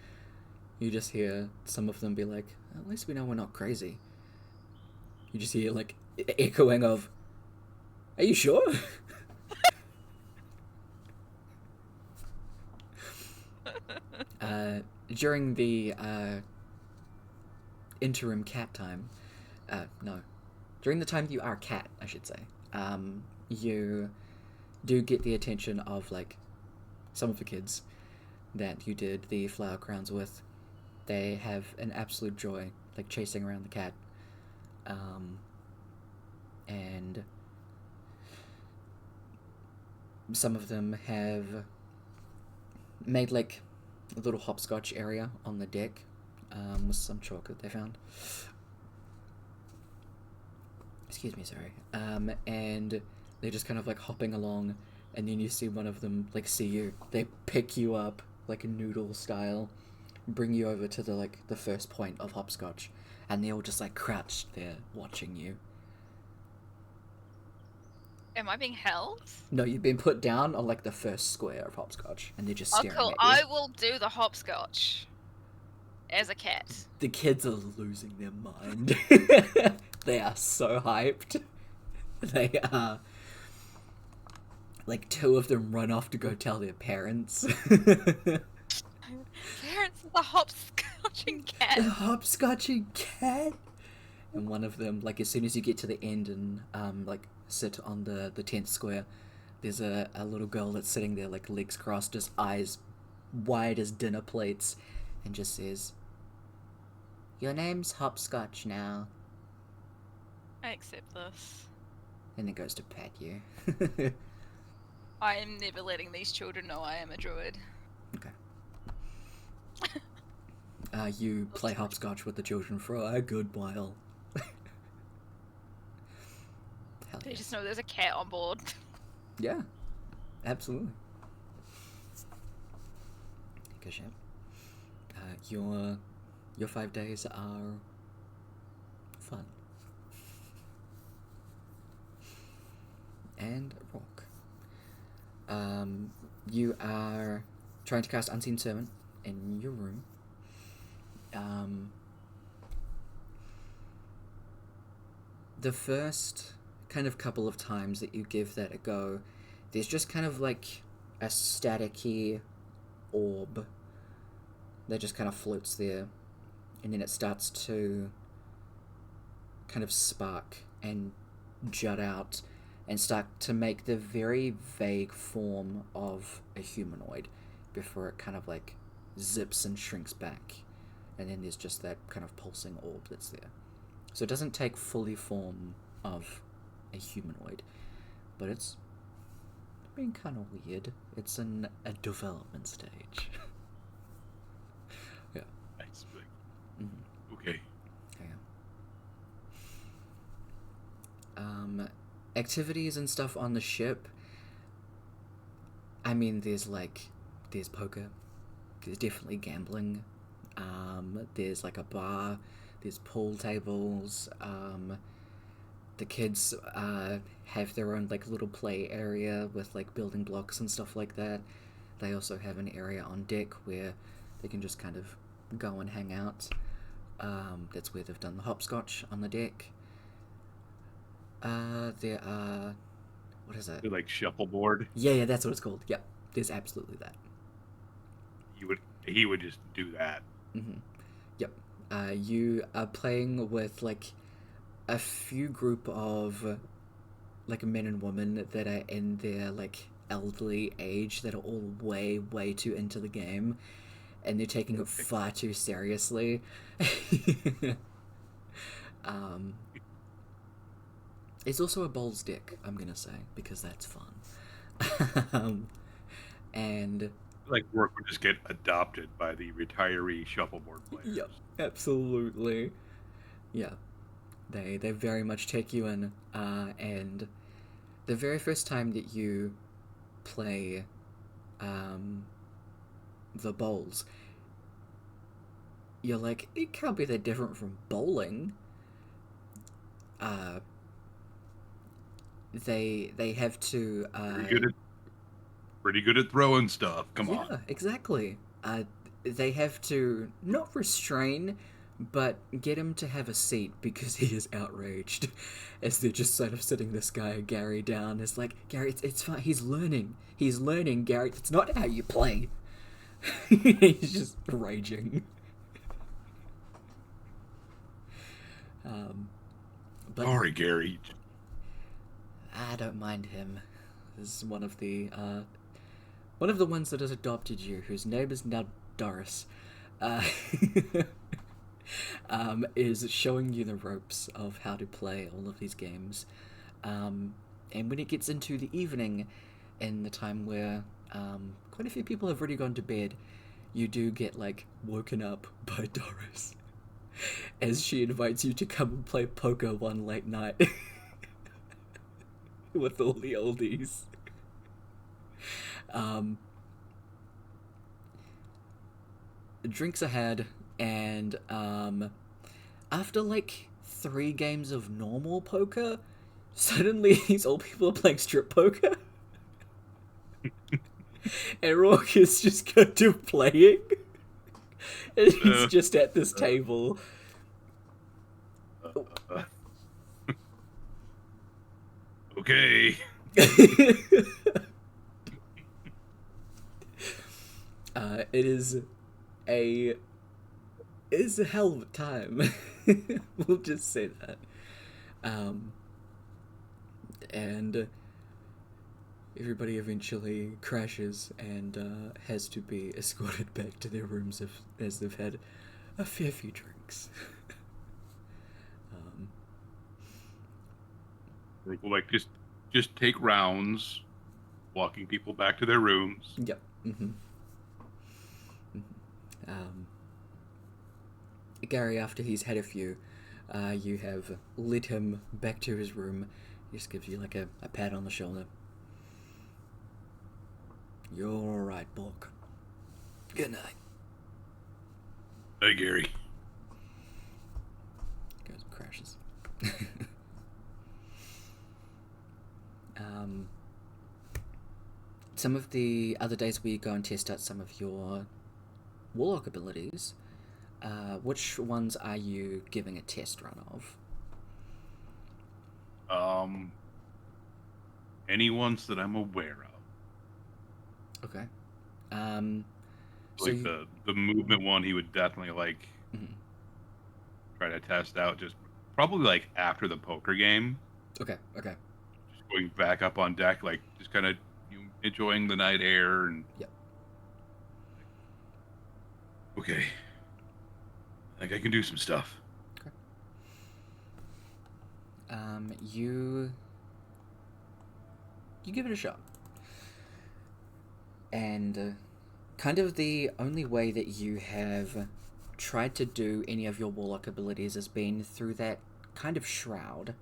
you just hear some of them be like, "At least we know we're not crazy." You just hear, like, echoing of, "Are you sure?" During the interim cat time, during the time you are a cat, I should say, you do get the attention of, like, some of the kids that you did the flower crowns with. They have an absolute joy, like, chasing around the cat. And some of them have made, like, a little hopscotch area on the deck with some chocolate they found. Excuse me, sorry. And they're just kind of, like, hopping along, and then you see one of them, like, see you. They pick you up, like, a noodle style, bring you over to the, like, the first point of hopscotch, and they're all just, like, crouched there watching you. Am I being held? No, you've been put down on, like, the first square of hopscotch, and they're just staring cool. at you. I will do the hopscotch as a cat. The kids are losing their mind. They are so hyped. They are... Like, two of them run off to go tell their parents. Parents of the hopscotching cat. The hopscotching cat? And one of them, like, as soon as you get to the end and, like, sit on the 10th square, there's a little girl that's sitting there, like, legs crossed, just eyes wide as dinner plates, and just says, "Your name's Hopscotch now." I accept this. And then goes to pat you. I am never letting these children know I am a druid. Okay. You play hopscotch with the children for a good while. They just know there's a cat on board. Yeah, absolutely. Because your 5 days are fun. And Rock. You are trying to cast Unseen Servant in your room. The first kind of couple of times that you give that a go, there's just kind of like a staticky orb that just kind of floats there, and then it starts to kind of spark and jut out and start to make the very vague form of a humanoid before it kind of like zips and shrinks back, and then there's just that kind of pulsing orb that's there. So it doesn't take fully form of a humanoid, but it's been kind of weird. It's in a development stage. Yeah. Nice. Mm-hmm. Okay. Yeah. Activities and stuff on the ship. I mean, there's poker. There's definitely gambling. There's like a bar. There's pool tables. The kids have their own like little play area with like building blocks and stuff like that. They also have an area on deck where they can just kind of go and hang out. That's where they've done the hopscotch on the deck. There are... What is it? Like shuffleboard. Yeah, that's what it's called. Yep, there's absolutely that. He would just do that. Mm-hmm. Yep. You are playing with like a few group of like men and women that are in their like elderly age that are all way too into the game, and they're taking it far too seriously. It's also a bowls deck, I'm gonna say, because that's fun. And Like work would just get adopted by the retiree shuffleboard players. yep, absolutely. Yeah. They very much take you in, and the very first time that you play the bowls, you're like, it can't be that different from bowling. They have to Pretty good at throwing stuff. Come on. Yeah, exactly. They have to not restrain, but get him to have a seat because he is outraged. As they're just sort of sitting this guy, Gary, down. It's like, Gary, it's fine. He's learning, Gary. It's not how you play. He's just raging. But Sorry, Gary. I don't mind him. This is one of the ones that has adopted you, whose name is now Doris. Is showing you the ropes of how to play all of these games. And when it gets into the evening, and the time where quite a few people have already gone to bed, you do get like woken up by Doris as she invites you to come and play poker one late night with all the oldies. Drinks are had, and after like 3 games of normal poker, suddenly these old people are playing strip poker. And Rourke is just going to playing. And he's just at this table. Okay. It is a hell of a time. We'll just say that. And everybody eventually crashes and has to be escorted back to their rooms as they've had a fair few drinks. Like just take rounds, walking people back to their rooms. Yep. Mm-hmm. Gary, after he's had a few, you have led him back to his room, He just gives you like a pat on the shoulder. You're alright, Brooke. Good night. Hey, Gary. Goes and crashes. Some of the other days we go and test out some of your warlock abilities. Which ones are you giving a test run of? Any ones that I'm aware of. Okay. Like the movement one, he would definitely like try to test out. Just probably like after the poker game. Okay. Just going back up on deck, like just kind of enjoying the night air and. Yep. Okay. I think I can do some stuff. Okay. You give it a shot. And kind of the only way that you have tried to do any of your warlock abilities has been through that kind of shroud.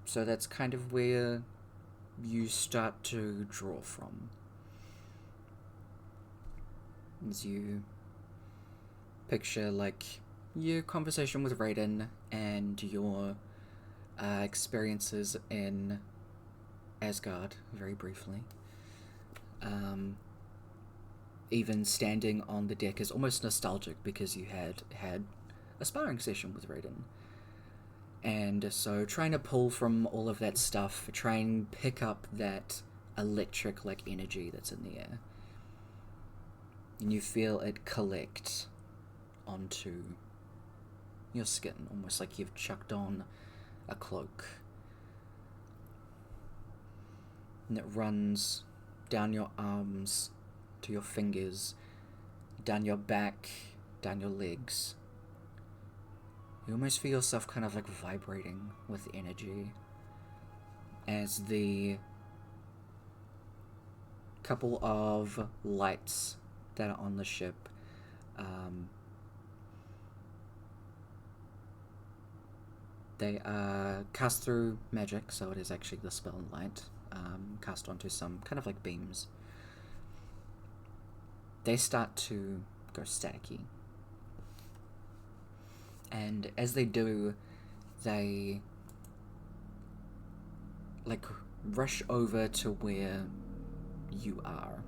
So that's kind of where you start to draw from. As you picture, like, your conversation with Raiden and your experiences in Asgard, very briefly. Even standing on the deck is almost nostalgic because you had a sparring session with Raiden. And so trying to pull from all of that stuff, try and pick up that electric, like, energy that's in the air. And you feel it collect onto your skin, almost like you've chucked on a cloak. And it runs down your arms, to your fingers, down your back, down your legs. You almost feel yourself kind of like vibrating with energy as the couple of lights that are on the ship they are cast through magic, so it is actually the spell and light cast onto some kind of like beams. They start to go staticky. And as they do, they like rush over to where you are.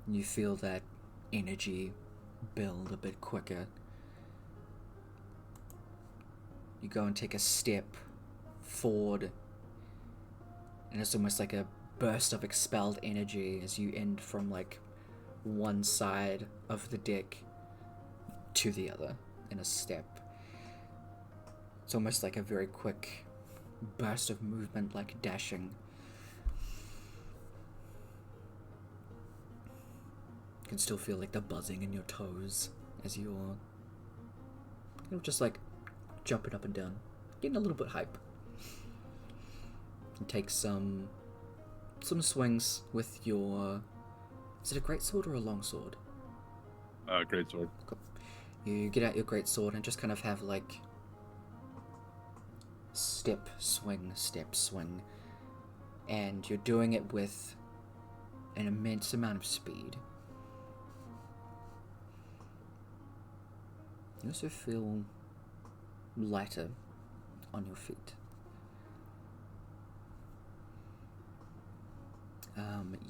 You feel that energy build a bit quicker. You go and take a step forward, and it's almost like a burst of expelled energy as you end from like one side of the deck to the other in a step. It's almost like a very quick burst of movement, like dashing. You can still feel like the buzzing in your toes as you're just like jumping up and down, getting a little bit hype. You take some swings with your... Is it a greatsword or a longsword? Greatsword. Cool. You get out your greatsword and just kind of have like step, swing, and you're doing it with an immense amount of speed. You also feel lighter on your feet.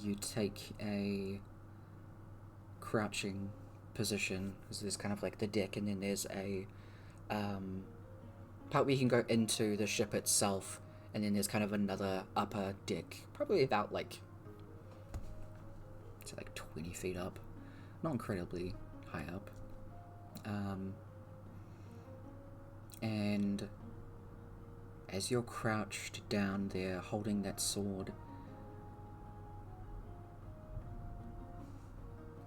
You take a crouching position, because there's kind of like the deck, and then there's a part where you can go into the ship itself, and then there's kind of another upper deck, probably about like 20 feet up, not incredibly high up. And as you're crouched down there holding that sword,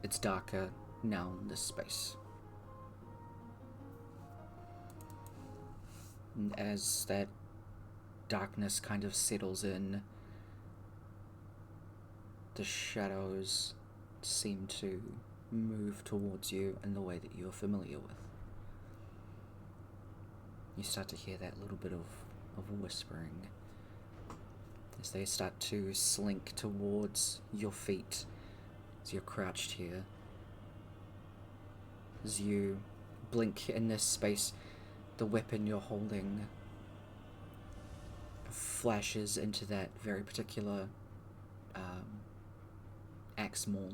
it's darker now in this space. And as that darkness kind of settles in, the shadows seem to move towards you in the way that you're familiar with. You start to hear that little bit of whispering as they start to slink towards your feet as you're crouched here. As you blink in this space, the weapon you're holding flashes into that very particular axe maul.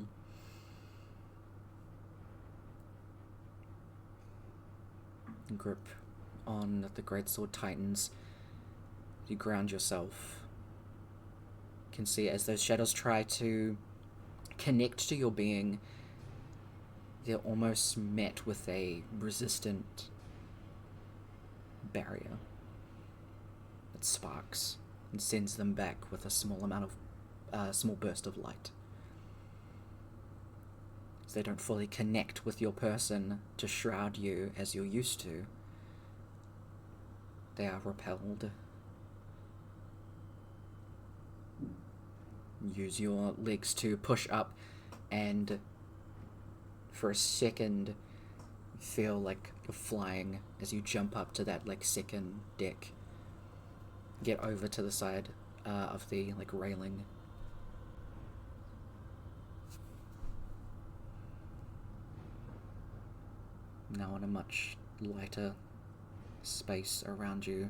Grip on the greatsword tightens. You ground yourself. You can see as those shadows try to connect to your being, they're almost met with a resistant barrier that sparks and sends them back with a small burst of light. As they don't fully connect with your person to shroud you as you're used to, they are repelled. Use your legs to push up, and for a second feel like you're flying as you jump up to that second deck. Get over to the side of the railing. Now in a much lighter space around you,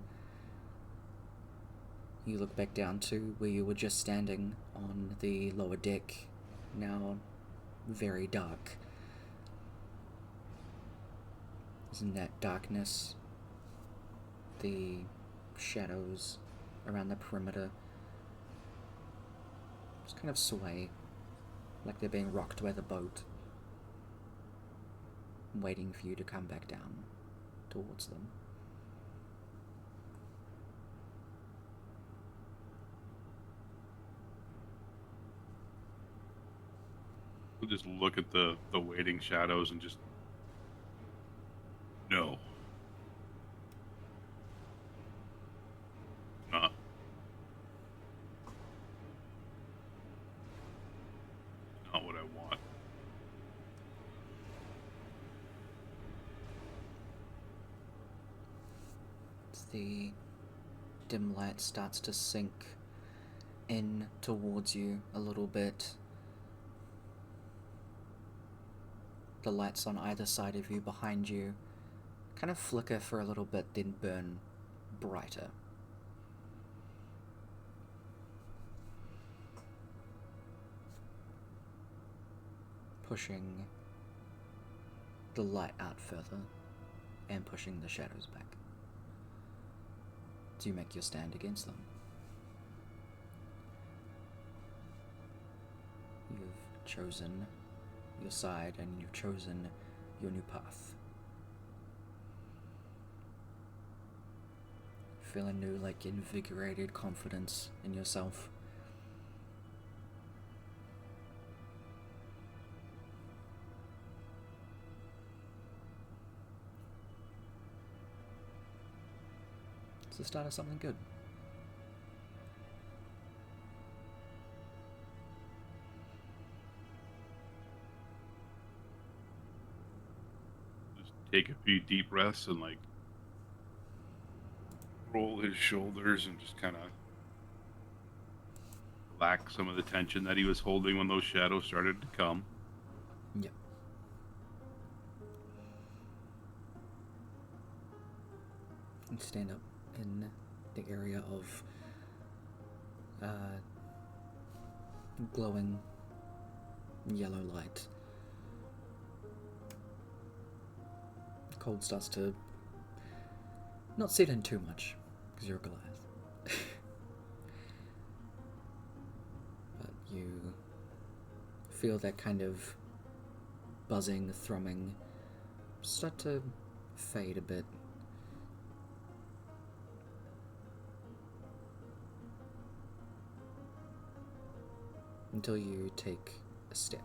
you look back down to where you were just standing on the lower deck, now very dark. In that darkness, the shadows around the perimeter just kind of sway, like they're being rocked by the boat, waiting for you to come back down towards them. We'll just look at the waiting shadows and just no. Not what I want. As the dim light starts to sink in towards you a little bit, the lights on either side of you, behind you, kind of flicker for a little bit, then burn brighter. Pushing the light out further and pushing the shadows back. Do you make your stand against them? You've chosen your side and you've chosen your new path. Feel a new, invigorated confidence in yourself. It's the start of something good. Just take a few deep breaths and roll his shoulders and just kind of relax some of the tension that he was holding when those shadows started to come. Yep. And stand up in the area of glowing yellow light. The cold starts to not set in too much, because you're a Goliath. But you feel that kind of buzzing, thrumming start to fade a bit. Until you take a step.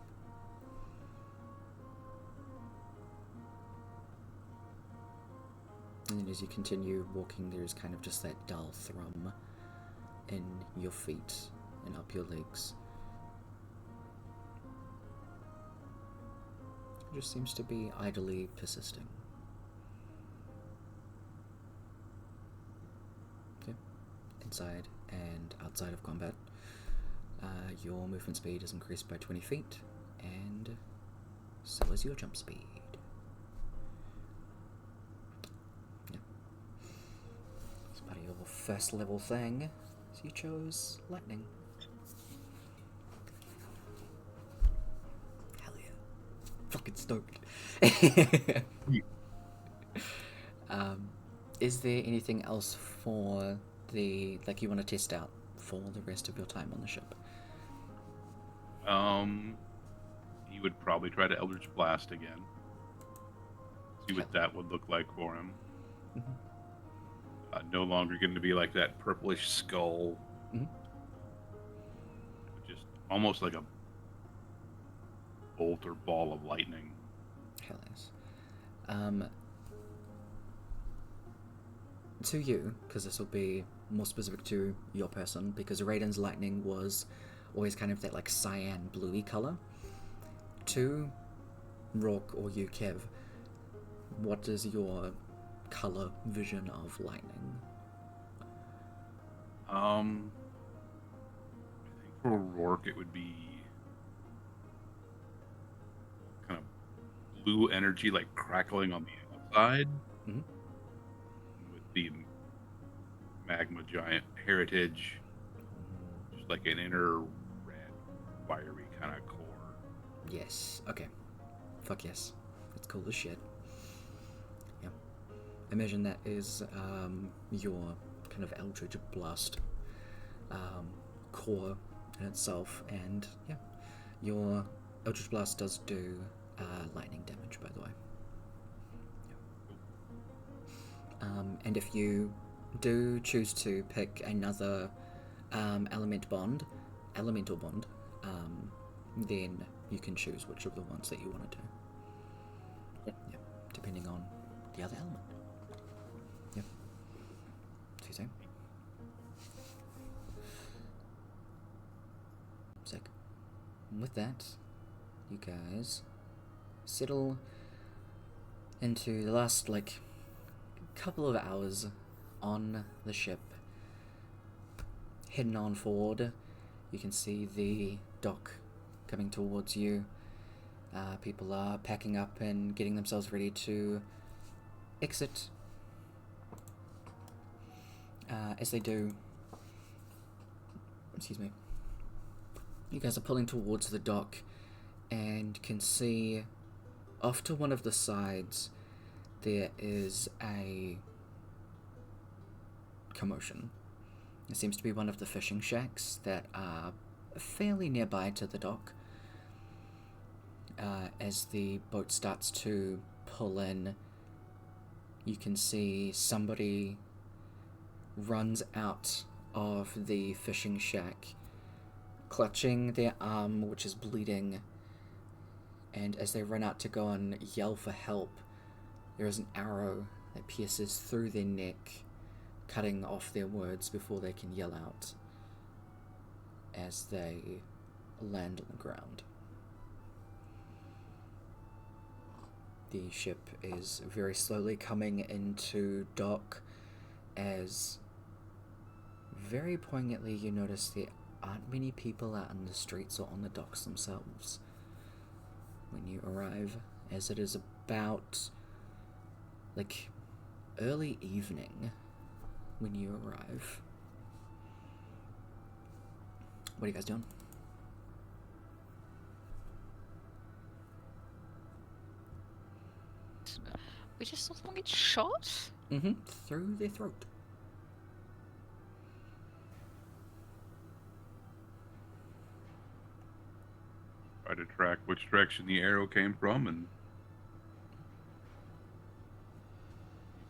And then as you continue walking, there's kind of just that dull thrum in your feet and up your legs. It just seems to be idly persisting. inside and outside of combat. Your movement speed is increased by 20 feet, and so is your jump speed. Yeah. As part of your first level thing, so you chose lightning. Hell yeah. Fucking stoked. Is there anything else for you want to test out for the rest of your time on the ship? He would probably try to Eldritch Blast again. See what that would look like for him. Mm-hmm. No longer going to be like that purplish skull. Mm-hmm. Just almost like a bolt or ball of lightning. Hell yes. To you, because this will be more specific to your person, because Raiden's lightning was always kind of that like cyan bluey color. To Rourke or you, Kev, what is your color vision of lightning? I think for Rourke it would be kind of blue energy, like crackling on the outside, Mm-hmm. with the magma giant heritage, just like an inner red, fiery kind of core. Yes. Okay. Fuck yes. That's cool as shit. Yeah. Imagine that is your kind of Eldritch Blast core in itself, and yeah, your Eldritch Blast does do lightning damage, by the way. Yeah. And if you do choose to pick another elemental bond, then you can choose which of the ones that you want to do. Yeah, depending on the other element. Yeah. See you soon. Sick. And with that, you guys settle into the last, couple of hours on the ship. Heading on forward, you can see the dock coming towards you. People are packing up and getting themselves ready to exit. As they do, you guys are pulling towards the dock and can see off to one of the sides there is a commotion. It seems to be one of the fishing shacks that are fairly nearby to the dock. As the boat starts to pull in, you can see somebody runs out of the fishing shack, clutching their arm, which is bleeding, and as they run out to go and yell for help, there is an arrow that pierces through their neck, cutting off their words before they can yell out as they land on the ground. The ship is very slowly coming into dock as very poignantly you notice there aren't many people out in the streets or on the docks themselves when you arrive, as it is about early evening when you arrive. What are you guys doing? We just saw someone get shot? Mm-hmm. Through their throat. Try to track which direction the arrow came from, and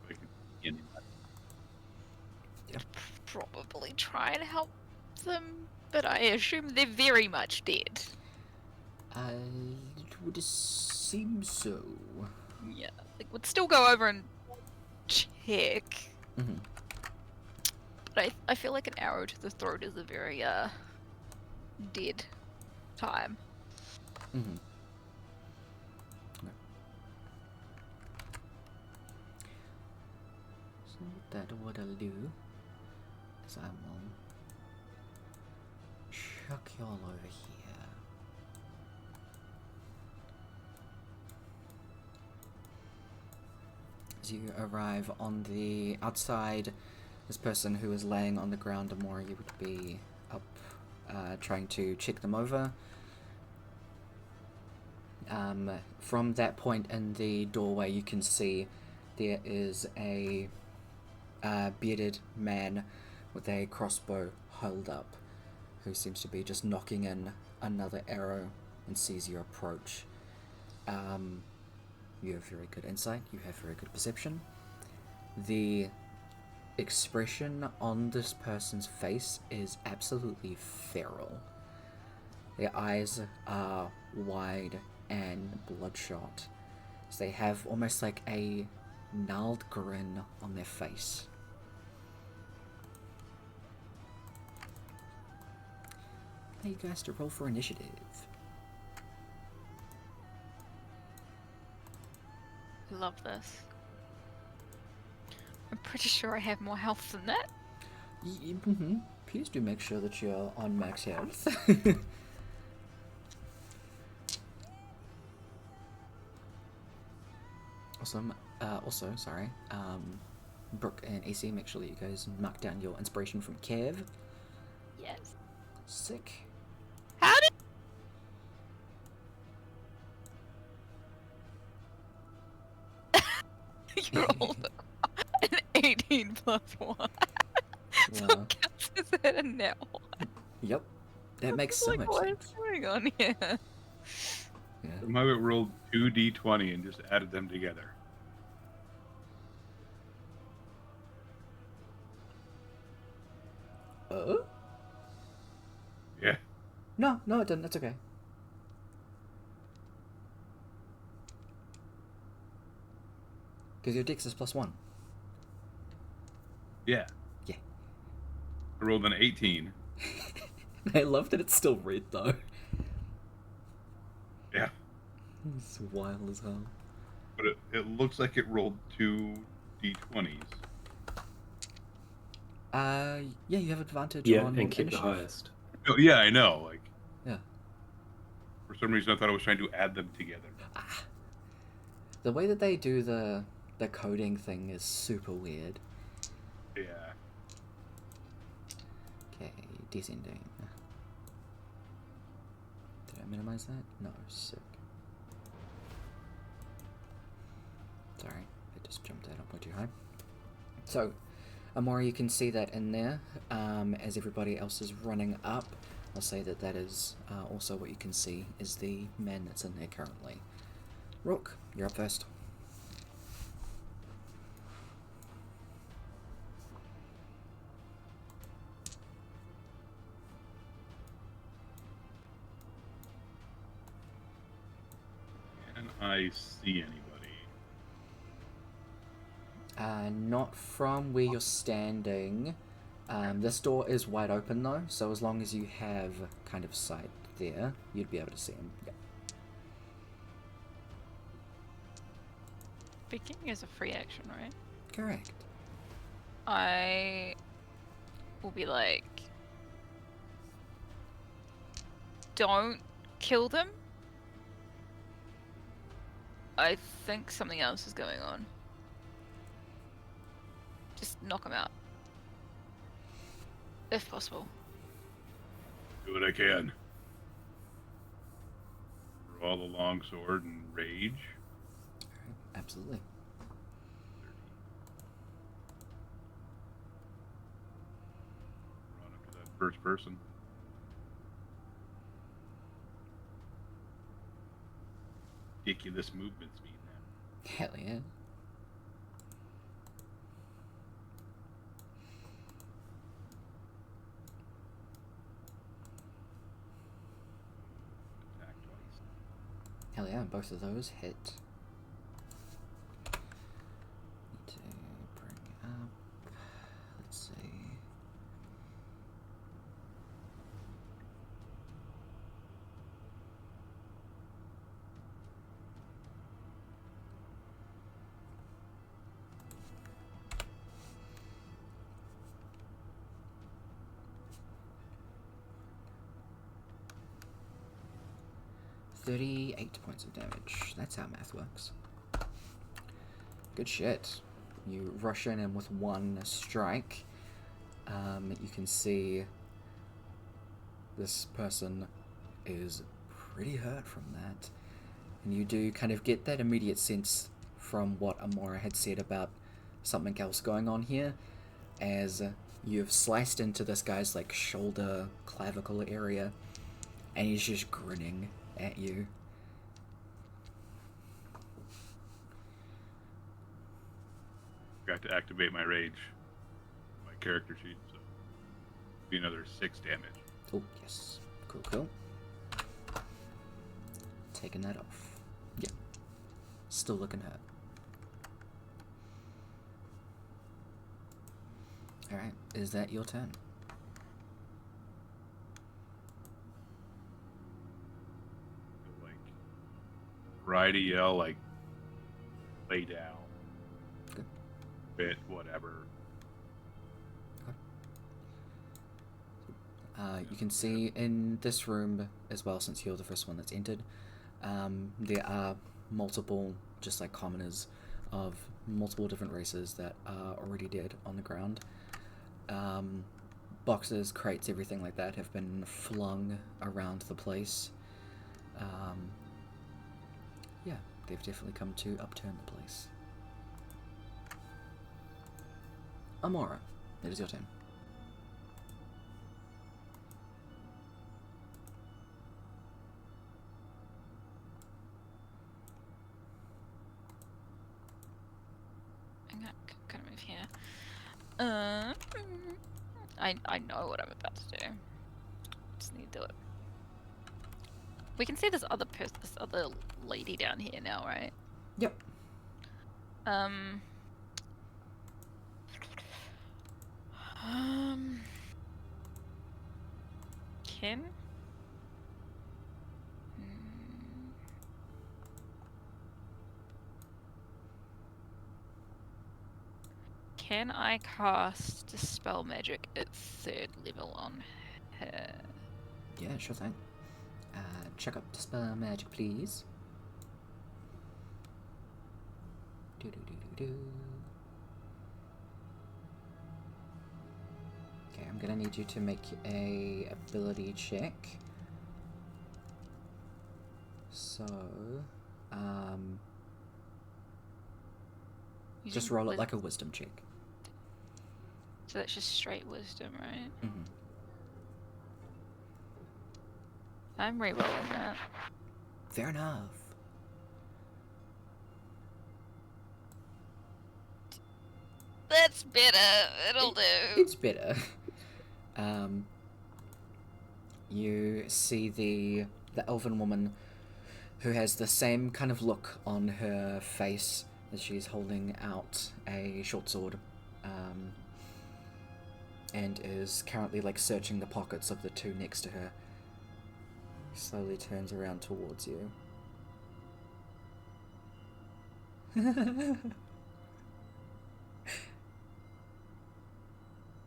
if I can get in that. Probably try and help them, but I assume they're very much dead. It would seem so. Yeah, would still go over and check. Mm-hmm. But I feel like an arrow to the throat is a very dead time. Mm-hmm. Okay. So that what I'll do is I will chuck you all over here. As you arrive on the outside, this person who is laying on the ground, Amora, you would be up trying to check them over. From that point in the doorway, you can see there is a bearded man with a crossbow held up, who seems to be just knocking in another arrow and sees your approach. You have very good insight, you have very good perception. The expression on this person's face is absolutely feral. Their eyes are wide and bloodshot, so they have almost like a gnarled grin on their face. I need you guys to roll for initiative. Love this. I'm pretty sure I have more health than that. Please do make sure that you're on max health. Also, sorry, Brooke and Ece, make sure that you guys mark down your inspiration from Kev. Yes. Sick. How did... You rolled an 18 plus 1. So Wow. it counts as a net 1. Yep. That makes so much What sense. is going on here? Yeah. Somehow it rolled 2d20 and just added them together. Yeah. No, it didn't. It's okay. Because your dex is +1. Yeah. Yeah. I rolled an 18. I love that it's still red though. Yeah. It's wild as hell. But it looks like it rolled 2 d20s. Yeah, you have advantage Yeah, on and keep the initiative. highest. Oh, yeah, I know. Like, Yeah. for some reason, I thought I was trying to add them together. The way that they do the coding thing is super weird. Yeah. Okay, descending. Did I minimize that? No, sick. Sorry, it just jumped out up way too high. So, Amora, you can see that in there. As everybody else is running up, I'll say that that is also what you can see is the man that's in there currently. Rook, you're up first. Can I see anybody? Not from where you're standing. This door is wide open though, so as long as you have kind of sight there, you'd be able to see him. Yep. Speaking is a free action, right? Correct. I will be like, don't kill them. I think something else is going on. Just knock them out. If possible. Do what I can. Draw the long sword and rage. Alright, absolutely. 30. Run up to that first person. Ridiculous movement speed now. Hell yeah. Attack twice. Hell yeah, both of those hit. Need to bring up. Let's see. 38 points of damage. That's how math works. Good shit. You rush in and with one strike, you can see this person is pretty hurt from that. And you do kind of get that immediate sense from what Amora had said about something else going on here, as you've sliced into this guy's like shoulder clavicle area, and he's just grinning at you. Got to activate my rage, my character sheet, so be another 6 damage. Oh, yes. Cool, cool. Taking that off. Yeah. Still looking hurt. Alright, is that your turn? Like, variety yell, like, lay down. Good. Bit, whatever. You can see in this room as well, since you're the first one that's entered, there are multiple, just like commoners, of multiple different races that are already dead on the ground. Boxes, crates, everything like that have been flung around the place. Yeah, they've definitely come to upturn the place. Amora, it is your turn. I'm gonna move here. I know what I'm about to do. Just need to do it. We can see this other lady down here now, right? Yep. Ken? Can I cast Dispel Magic at 3rd level on her? Yeah, sure thing. Check up Dispel Magic, please. Do. Okay, I'm gonna need you to make a ability check. So, just roll it like a wisdom check. So that's just straight wisdom, right? Mm-hmm. I'm re-rolling that. Fair enough. That's better. It'll do. It's better. You see the elven woman who has the same kind of look on her face as she's holding out a short sword, and is currently like searching the pockets of the two next to her. Slowly turns around towards you.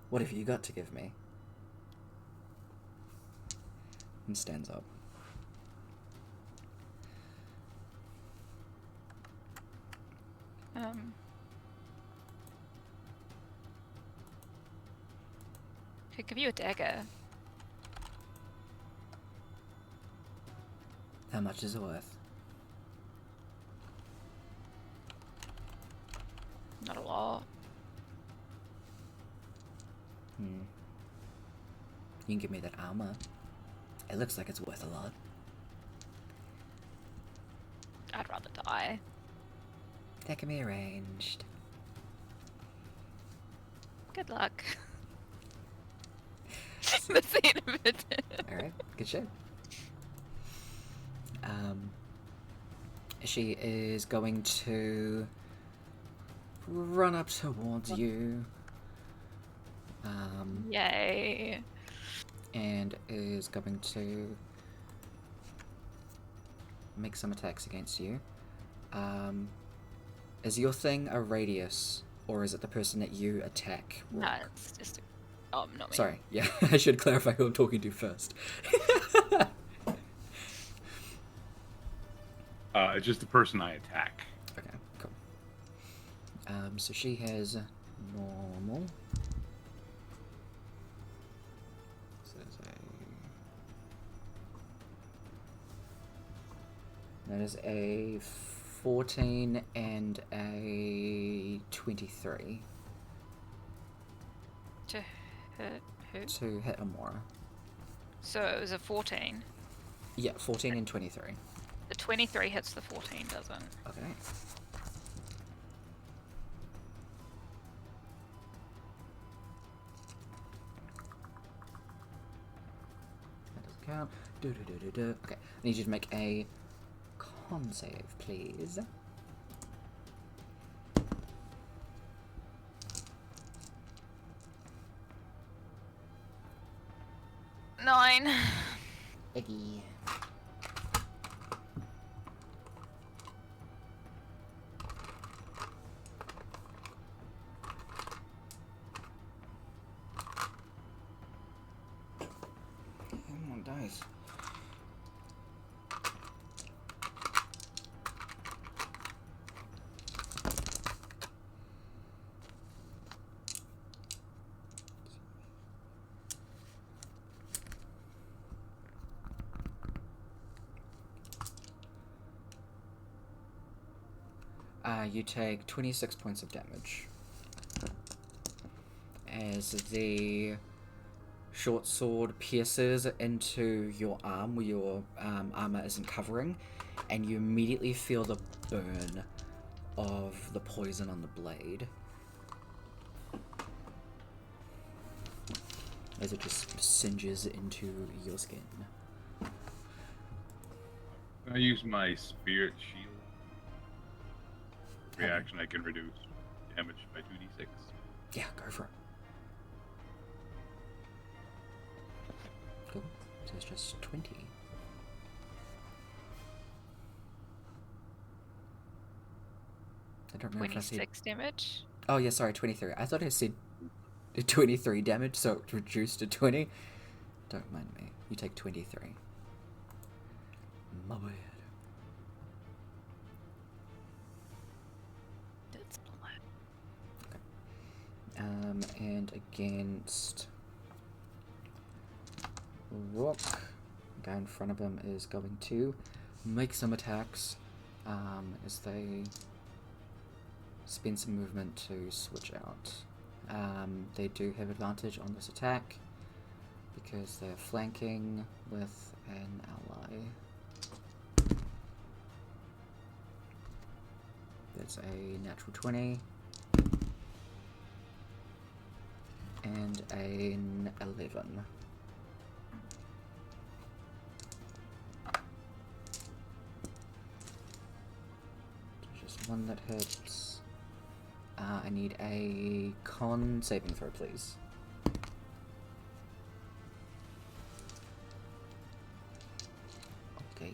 What have you got to give me? And stands up. Could give you a dagger. How much is it worth? Not a lot. You can give me that armor. It looks like it's worth a lot. I'd rather die. That can be arranged. Good luck. That's the end of it. Alright, good shit. She is going to run up towards you. Yay. And is going to make some attacks against you. Is your thing a radius, or is it the person that you attack? No, it's just not me. Sorry, yeah, I should clarify who I'm talking to first. It's just the person I attack. Okay, cool. So she has normal. So that is a 14 and a 23 To hit who? to hit Amora. So it was a 14. Yeah, 14 and 23. The 23 hits, the 14 doesn't. Okay. That doesn't count. Okay, I need you to make a con save, please. Nine. Eggy. Come on, dice. You take 26 points of damage as the short sword pierces into your arm where your armor isn't covering, and you immediately feel the burn of the poison on the blade as it just singes into your skin. I use my spirit shield. Reaction, I can reduce damage by 2d6. Yeah, go for it. Cool. So it's just 20. I don't know if I said... 26 damage. Oh, yeah, sorry, 23. I thought I said 23 damage, so it reduced to 20. Don't mind me. You take 23. My bad. That's blood. And against Rook, the guy in front of him is going to make some attacks as they spend some movement to switch out. They do have advantage on this attack because they're flanking with an ally. That's a natural 20 and an 11. Just one that hits. I need a con saving throw, please. Okay.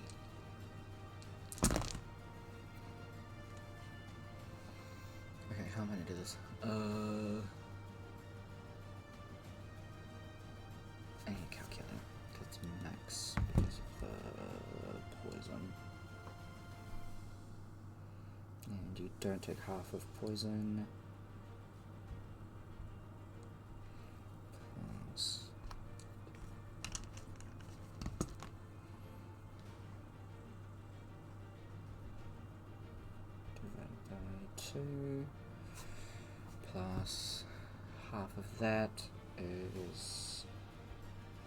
Okay, how am I gonna do this? I need to calculate. That's max because of the poison. And you don't take half of poison. Plus. Divided by 2. Plus half of that is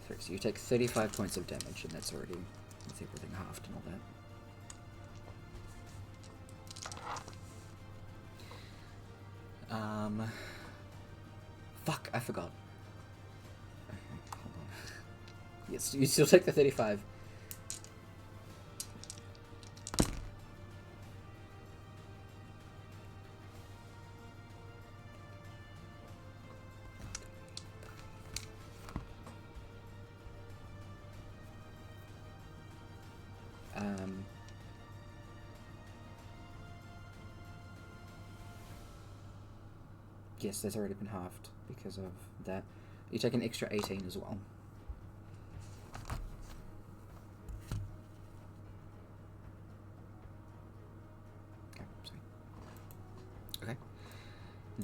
3. So you take 35 points of damage, and that's already with everything halved and all that. Fuck, I forgot. Okay, hold on. Yes, you still take the 35. Yes, that's already been halved because of that. You take an extra 18 as well.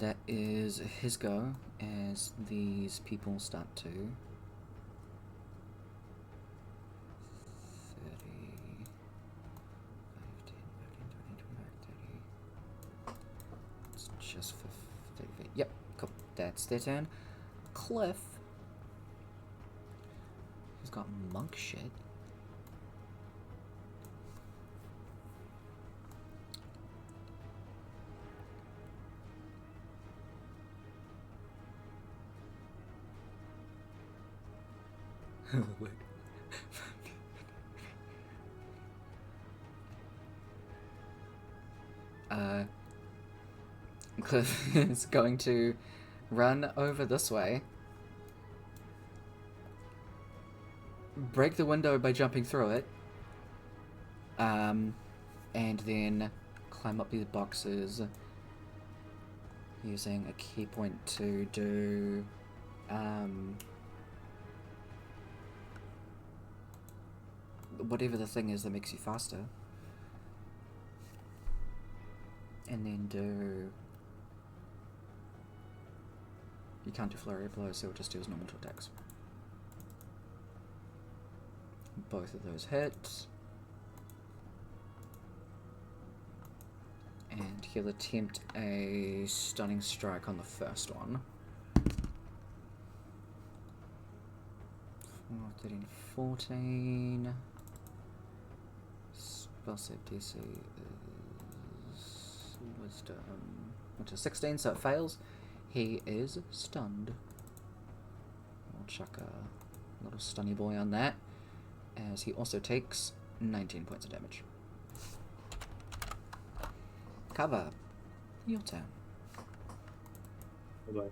that is his go as these people start to 30, 15, 15, 20, 25, 30. It's just for 30 feet. Yep, cool. That's their turn. Cliff, who's got monk shit. Cliff is going to run over this way, break the window by jumping through it, and then climb up these boxes using a key point to do whatever the thing is that makes you faster. And then do... You can't do flurry of blows, so we'll just do his normal two attacks. Both of those hit. And he'll attempt a stunning strike on the first one. 13, 14. Spell save DC is wisdom, which is 16, so it fails. He is stunned. I'll chuck a little stunny boy on that, as he also takes 19 points of damage. Cover, your turn. Bye-bye.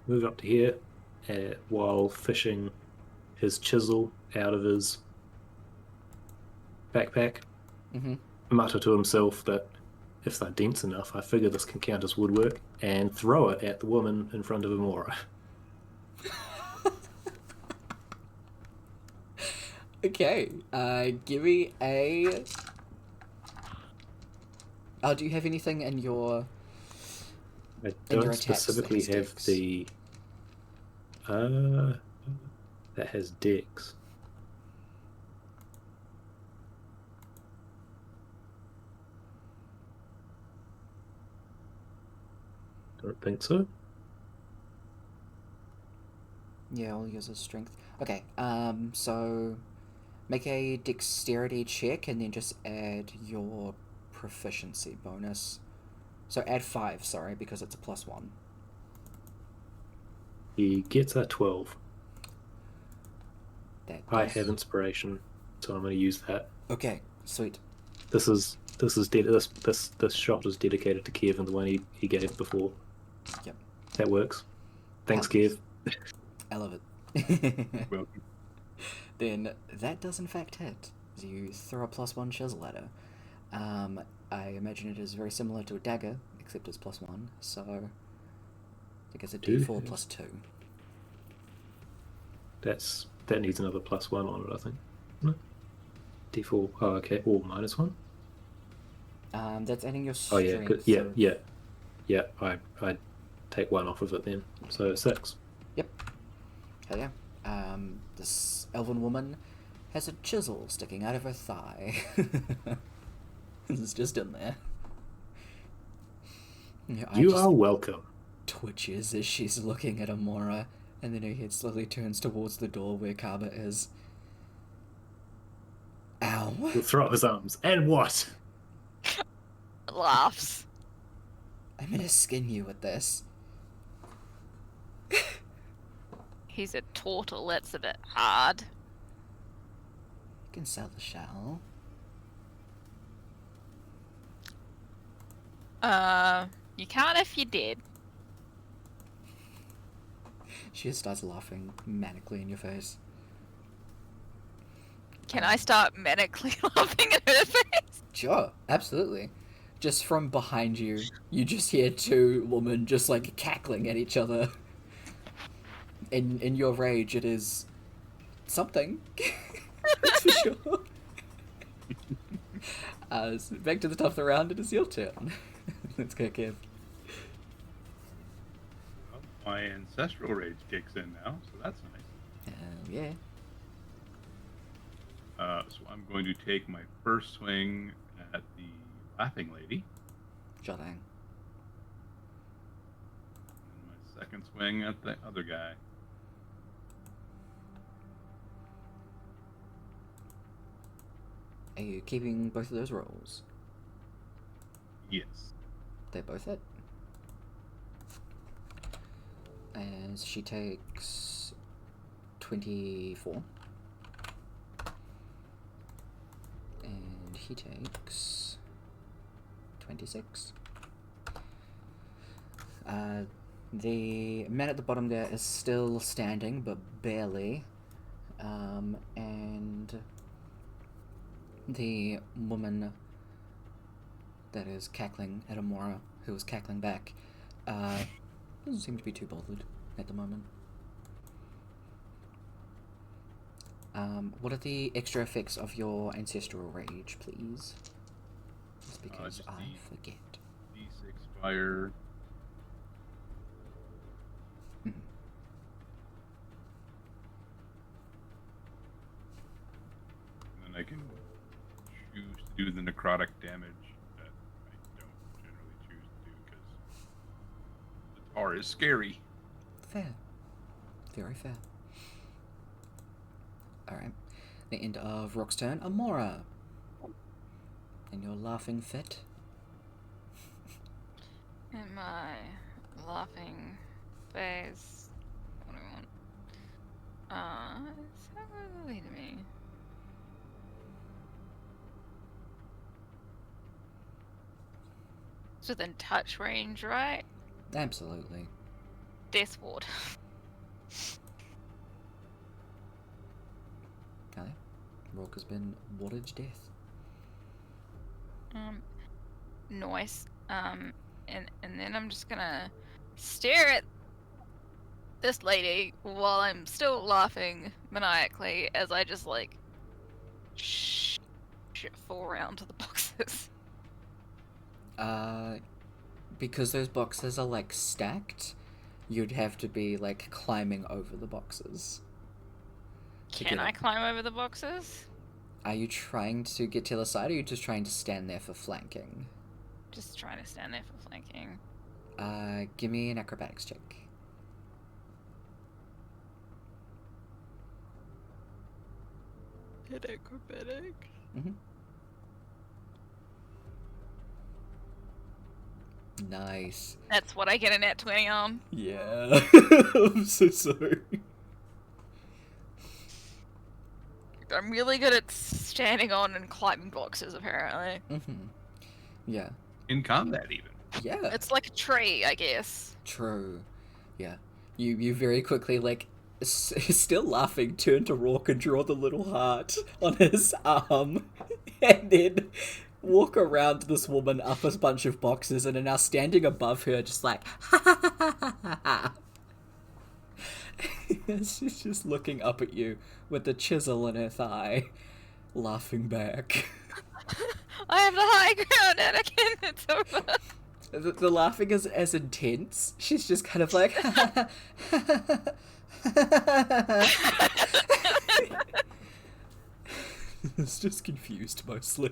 Move up to here while fishing his chisel out of his backpack. Mutter to himself that if they're dense enough, I figure this can count as woodwork, and throw it at the woman in front of Amora. Okay, give me a... Oh, do you have anything in your... I your don't attacks specifically that has have dex? the... that has dex. Don't think so. Yeah, I'll use his strength. Okay, so make a dexterity check and then just add your proficiency bonus. So add 5, sorry, because it's a +1. He gets a 12. That I does- have inspiration, so I'm going to use that. Okay, sweet. This shot is dedicated to Kev and the one he gave before. Yep. That works. Thanks, Helps. Kev. I love it. Welcome. Then that does in fact hit. You throw a +1 chisel at her. I imagine it is very similar to a dagger, except it's +1, so I think it's a Two d4 hits. plus 2. That needs another +1 on it, I think. No? D4. Oh, okay. Or -1. That's adding your Oh strength. yeah. Good. Yeah. I take 1 off of it then. So 6. Yep. Hell yeah. This elven woman has a chisel sticking out of her thigh. It's just in there. Yeah, I You just are welcome. twitches as she's looking at Amora, and then her head slowly turns towards the door where Kaba is. Ow. He'll throw up his arms. And what? Laughs. I'm gonna skin you with this. He's a turtle, that's a bit hard. You can sell the shell. You can't if you're dead. She just starts laughing manically in your face. Can I start manically laughing in her face? Sure, absolutely. Just from behind you, you just hear two women just like cackling at each other. In your rage, it is something. That's for sure. So back to the top of the round, it is your turn. Let's go, Kev. Well, my ancestral rage kicks in now, so that's nice. Yeah. So I'm going to take my first swing at the laughing lady. Jodang. And my second swing at the other guy. Are you keeping both of those rolls? Yes. They both hit. As she takes 24. And he takes 26. The man at the bottom there is still standing, but barely. And the woman that is cackling at Amora, who is cackling back, doesn't seem to be too bothered at the moment. What are the extra effects of your ancestral rage, please? Just because Just I the- forget. D6 fire. Mhm. And then I can choose to do the necrotic damage that I don't generally choose to do because the tar is scary. Fair. Very fair. Alright. The end of Rock's turn. Amora. And your laughing fit. In my laughing phase. What do I want? Is that where it'll lead me? It's within touch range, right? Absolutely. Death ward. Okay. Rock has been watered to death. Nice. And then I'm just gonna stare at this lady while I'm still laughing maniacally as I just like shit fall around to the boxes. Because those boxes are like stacked, you'd have to be like climbing over the boxes. to Can get I up. climb over the boxes? Are you trying to get to the side, or are you just trying to stand there for flanking? Just trying to stand there for flanking. Give me an acrobatics check. Hit acrobatic. Mm-hmm. Nice. That's what I get a nat 20 on. Yeah. I'm so sorry. I'm really good at standing on and climbing boxes, apparently. Mm-hmm. Yeah. In combat, even. Yeah. It's like a tree, I guess. True. Yeah. You very quickly, like, still laughing, turn to Rourke and draw the little heart on his arm, and then walk around this woman up a bunch of boxes and are now standing above her, just like, ha ha ha ha ha ha. She's just looking up at you with the chisel in her thigh, laughing back. I have the high ground, Anakin. It's over. The laughing is as intense. She's just kind of like, it's just confused mostly.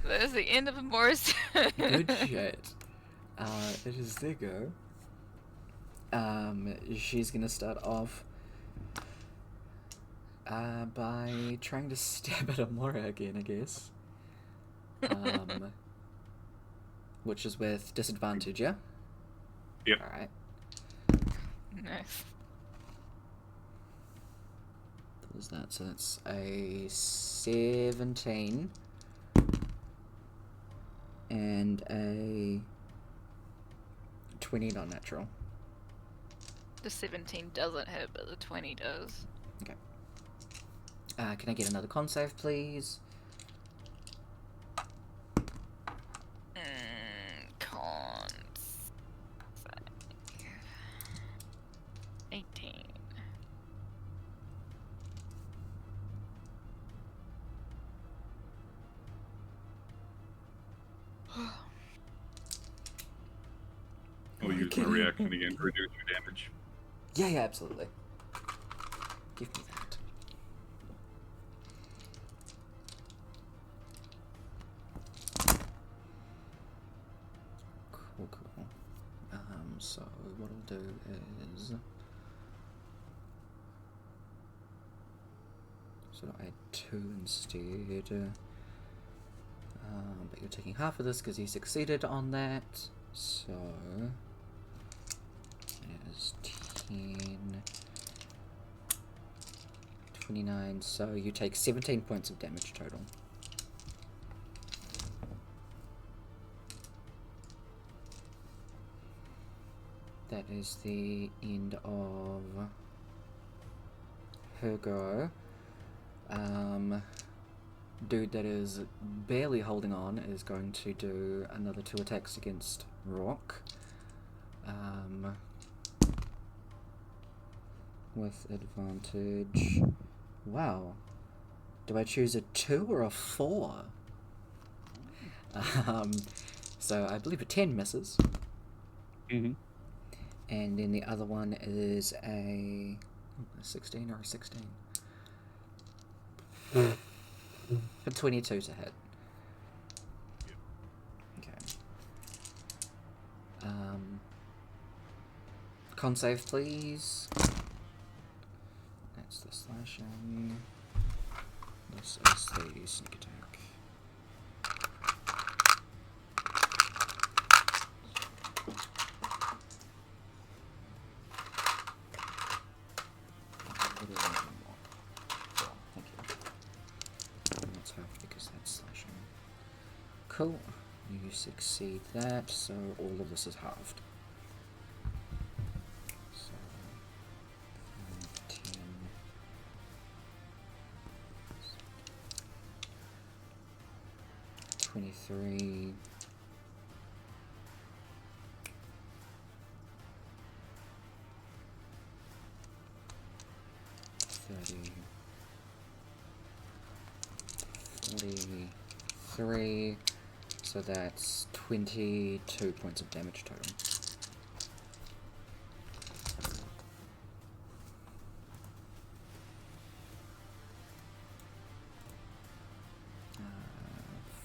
That is the end of Moore's. Good shit. It is their go. She's gonna start off by trying to stab at Amora again, I guess. Which is with disadvantage, yeah? Yep. Alright. Nice. What was that? So that's a 17 and a 20 non-natural. The 17 doesn't hit, but the 20 does. Okay. Can I get another con save, please? Con save. 18. use my reaction again to reduce your damage. Yeah, absolutely. Give me that. Cool. So what I'll do is... So I'll add 2 instead. But you're taking half of this because you succeeded on that. So... There's 10... 29, so you take 17 points of damage total. That is the end of her go. Dude that is barely holding on is going to do another 2 attacks against Rock. With advantage. Wow. Do I choose a 2 or a 4? So I believe a 10 misses. Mm-hmm. And then the other one is a 16 or a 16? A 22 to hit. Okay. Con save, please. That's the slashing. This is the sneak attack. Thank you. And that's half because that's slashing. Cool. You succeed that, so all of this is halved. So 10. 23. 30. 43. So that's 22 points of damage total. Uh,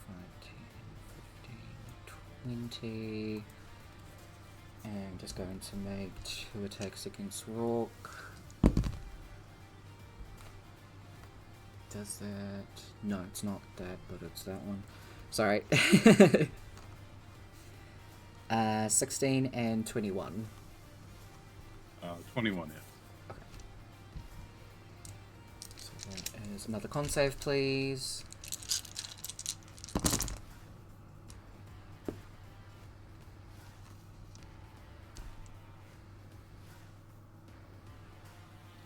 5, 10, 15, 20. And just going to make 2 attacks against Rourke. Does that... No, it's not that, but it's that one. Sorry. 16 and 21. 21, yeah. Okay. So that is another con save, please.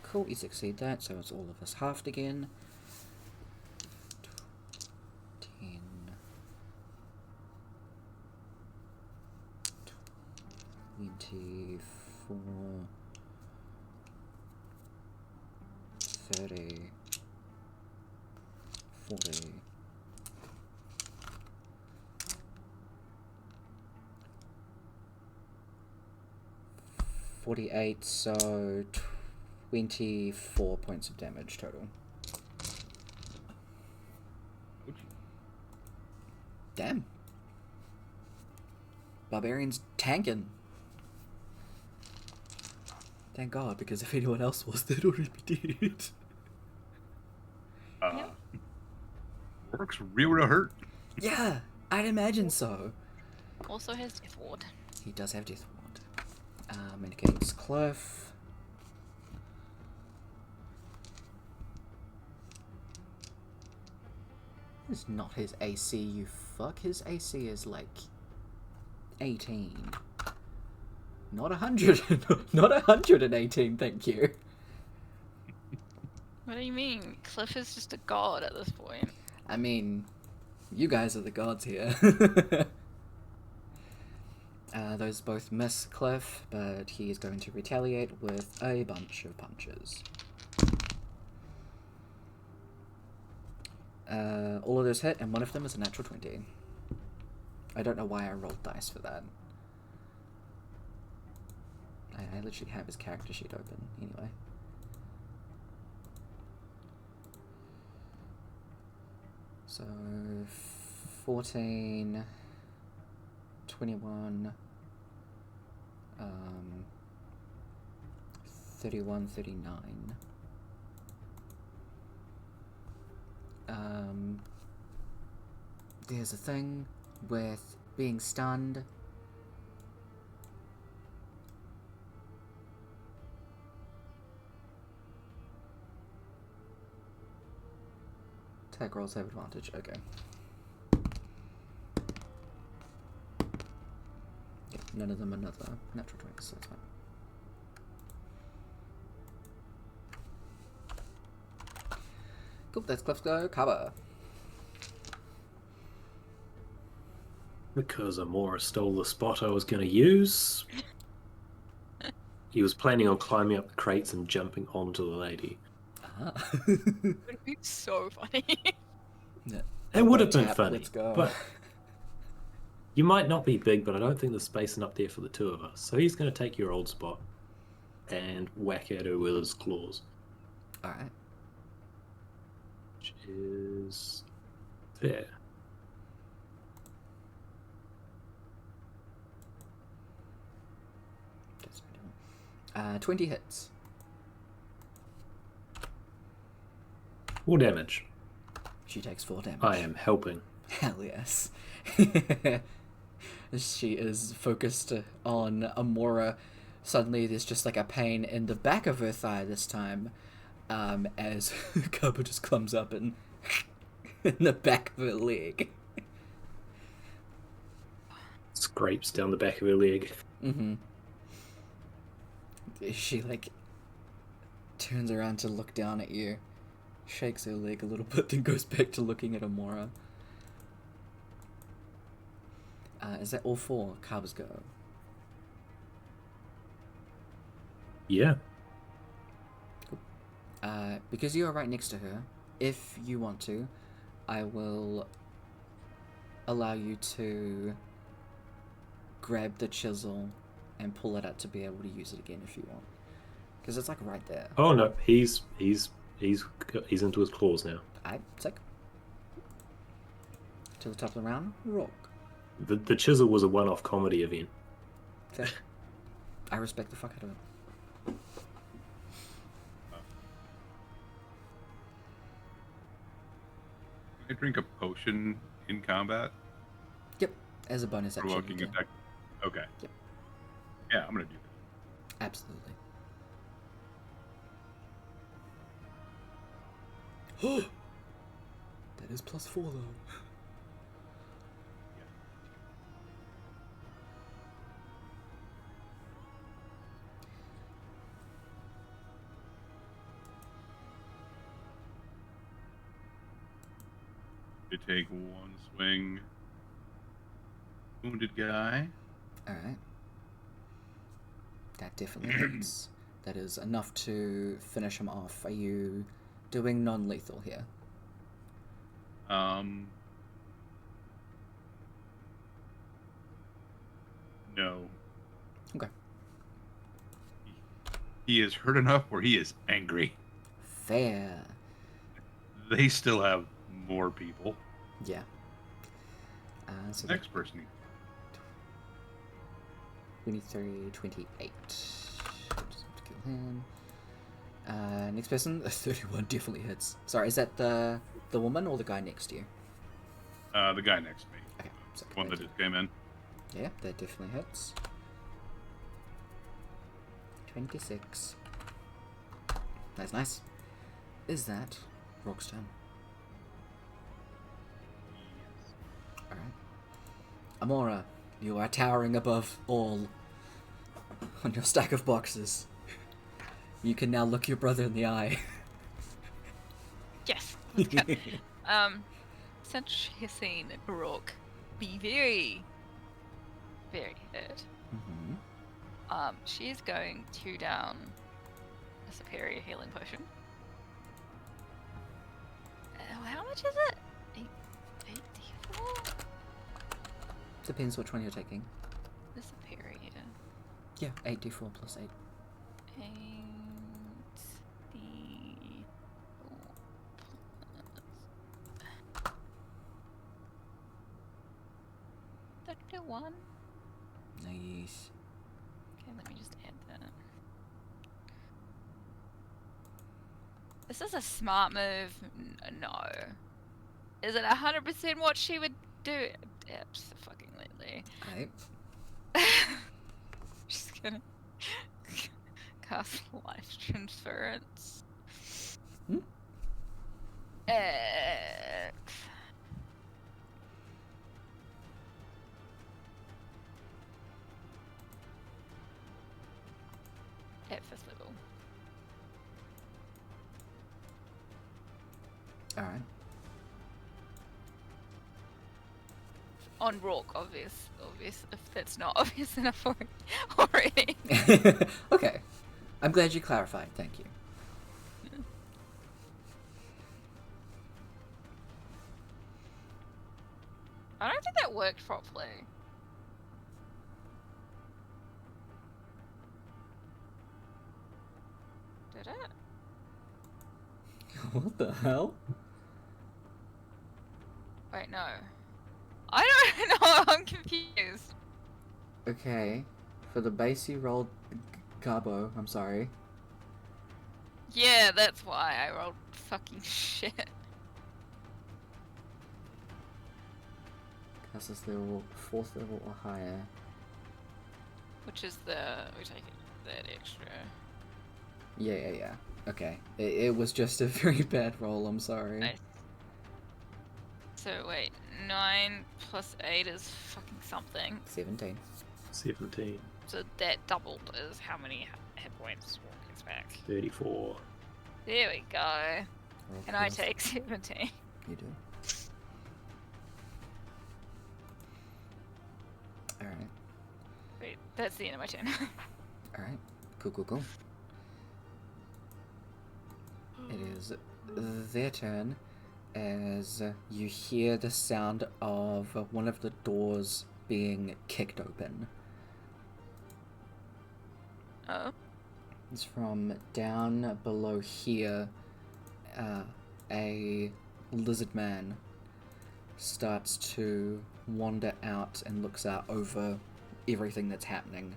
Cool, you succeed that, so it's all of us halved again. 10, 24, 30, 40, 48, so 24 points of damage total. Damn. Barbarian's tanking. Thank God, because if anyone else was, they'd already be dead. Works real hurt. Yeah, I'd imagine so. Also has Death Ward. He does have Death Ward. And against Cliff. It's not his AC, you fuck. His AC is like 18. Not 100. Not 118, thank you. What do you mean? Cliff is just a god at this point. I mean, you guys are the gods here. Those both miss Cliff, but he is going to retaliate with a bunch of punches. All of those hit, and one of them is a natural 20. I don't know why I rolled dice for that. I literally have his character sheet open anyway. So 14, 21, 31, 39. There's a thing with being stunned. Attack rolls have advantage, okay. Yep, none of them another natural 20, so that's fine. Cool, that's Cliff's go cover. Because Amora stole the spot I was going to use. He was planning on climbing up the crates and jumping onto the lady. Ah. Would be so funny. Yeah. It would have been Tap, funny, let's go. but you might not be big, but I don't think there's space enough there for the two of us. So he's going to take your old spot and whack at her with his claws. Alright. Which is there. That's what I do. 20 hits. 4 damage. She takes 4 damage. I am helping. Hell yes. She is focused on Amora. Suddenly there's just like a pain in the back of her thigh this time, as Cobra just comes up and in the back of her leg. Scrapes down the back of her leg. Mm-hmm. She like turns around to look down at you, shakes her leg a little bit, then goes back to looking at Amora. Is that all 4 Carver's go? Yeah. Cool. Because you are right next to her, if you want to, I will allow you to grab the chisel and pull it out to be able to use it again if you want. Because it's like right there. Oh no, he's into his claws now. Alright, sick. To the top of the round, rock. The chisel was a one-off comedy event. Fair. I respect the fuck out of it. Can I drink a potion in combat? Yep, as a bonus action. Provoking you can. attack. Okay. Yep. Yeah, I'm gonna do that. Absolutely. That is +4 though. They take 1 swing. Wounded guy. Alright. That definitely hits. That is enough to finish him off. Are you doing non-lethal here? No. Okay. He is hurt enough where he is angry. Fair. They still have more people. Yeah. So Next person. 23, 28. Just have to kill him. Next person, 31 definitely hits. Sorry, is that the woman or the guy next to you? The guy next to me. Okay, so One that just came in. Yeah, that definitely hits. 26. That's nice. Is that Rock's turn? Alright. Amora, you are towering above all on your stack of boxes. You can now look your brother in the eye. Yes. Since she has seen Brooke be very, very hurt, Mm-hmm. she's going to down a superior healing potion. How much is it? 8d4? Depends which one you're taking. The superior. Yeah, 8d4 plus 8. 31. Nice. Okay, let me just add that. This is a smart move. No. Is it 100% what she would do? Absolutely. Alright. She's gonna cast life transference. X. At 5th level. Alright. On Rourke, obvious. If that's not obvious enough already. Okay. I'm glad you clarified. Thank you. I don't think that worked properly. Did it? What the hell? Wait, no. I don't know, I'm confused. Okay. For the base you rolled Garbo, I'm sorry. Yeah, that's why I rolled fucking shit. Cast this level, 4th level or higher. Which is we take that extra. Yeah. Okay. It was just a very bad roll, I'm sorry. Nice. So wait, 9 plus 8 is fucking something. 17. 17. So that doubled is how many hit points Rourke gets back. 34. There we go. Roll And I first. take 17. You do. Alright. Wait, that's the end of my turn. Alright. Cool. It is their turn as you hear the sound of one of the doors being kicked open. Oh. It's from down below here. A lizard man starts to wander out and looks out over everything that's happening.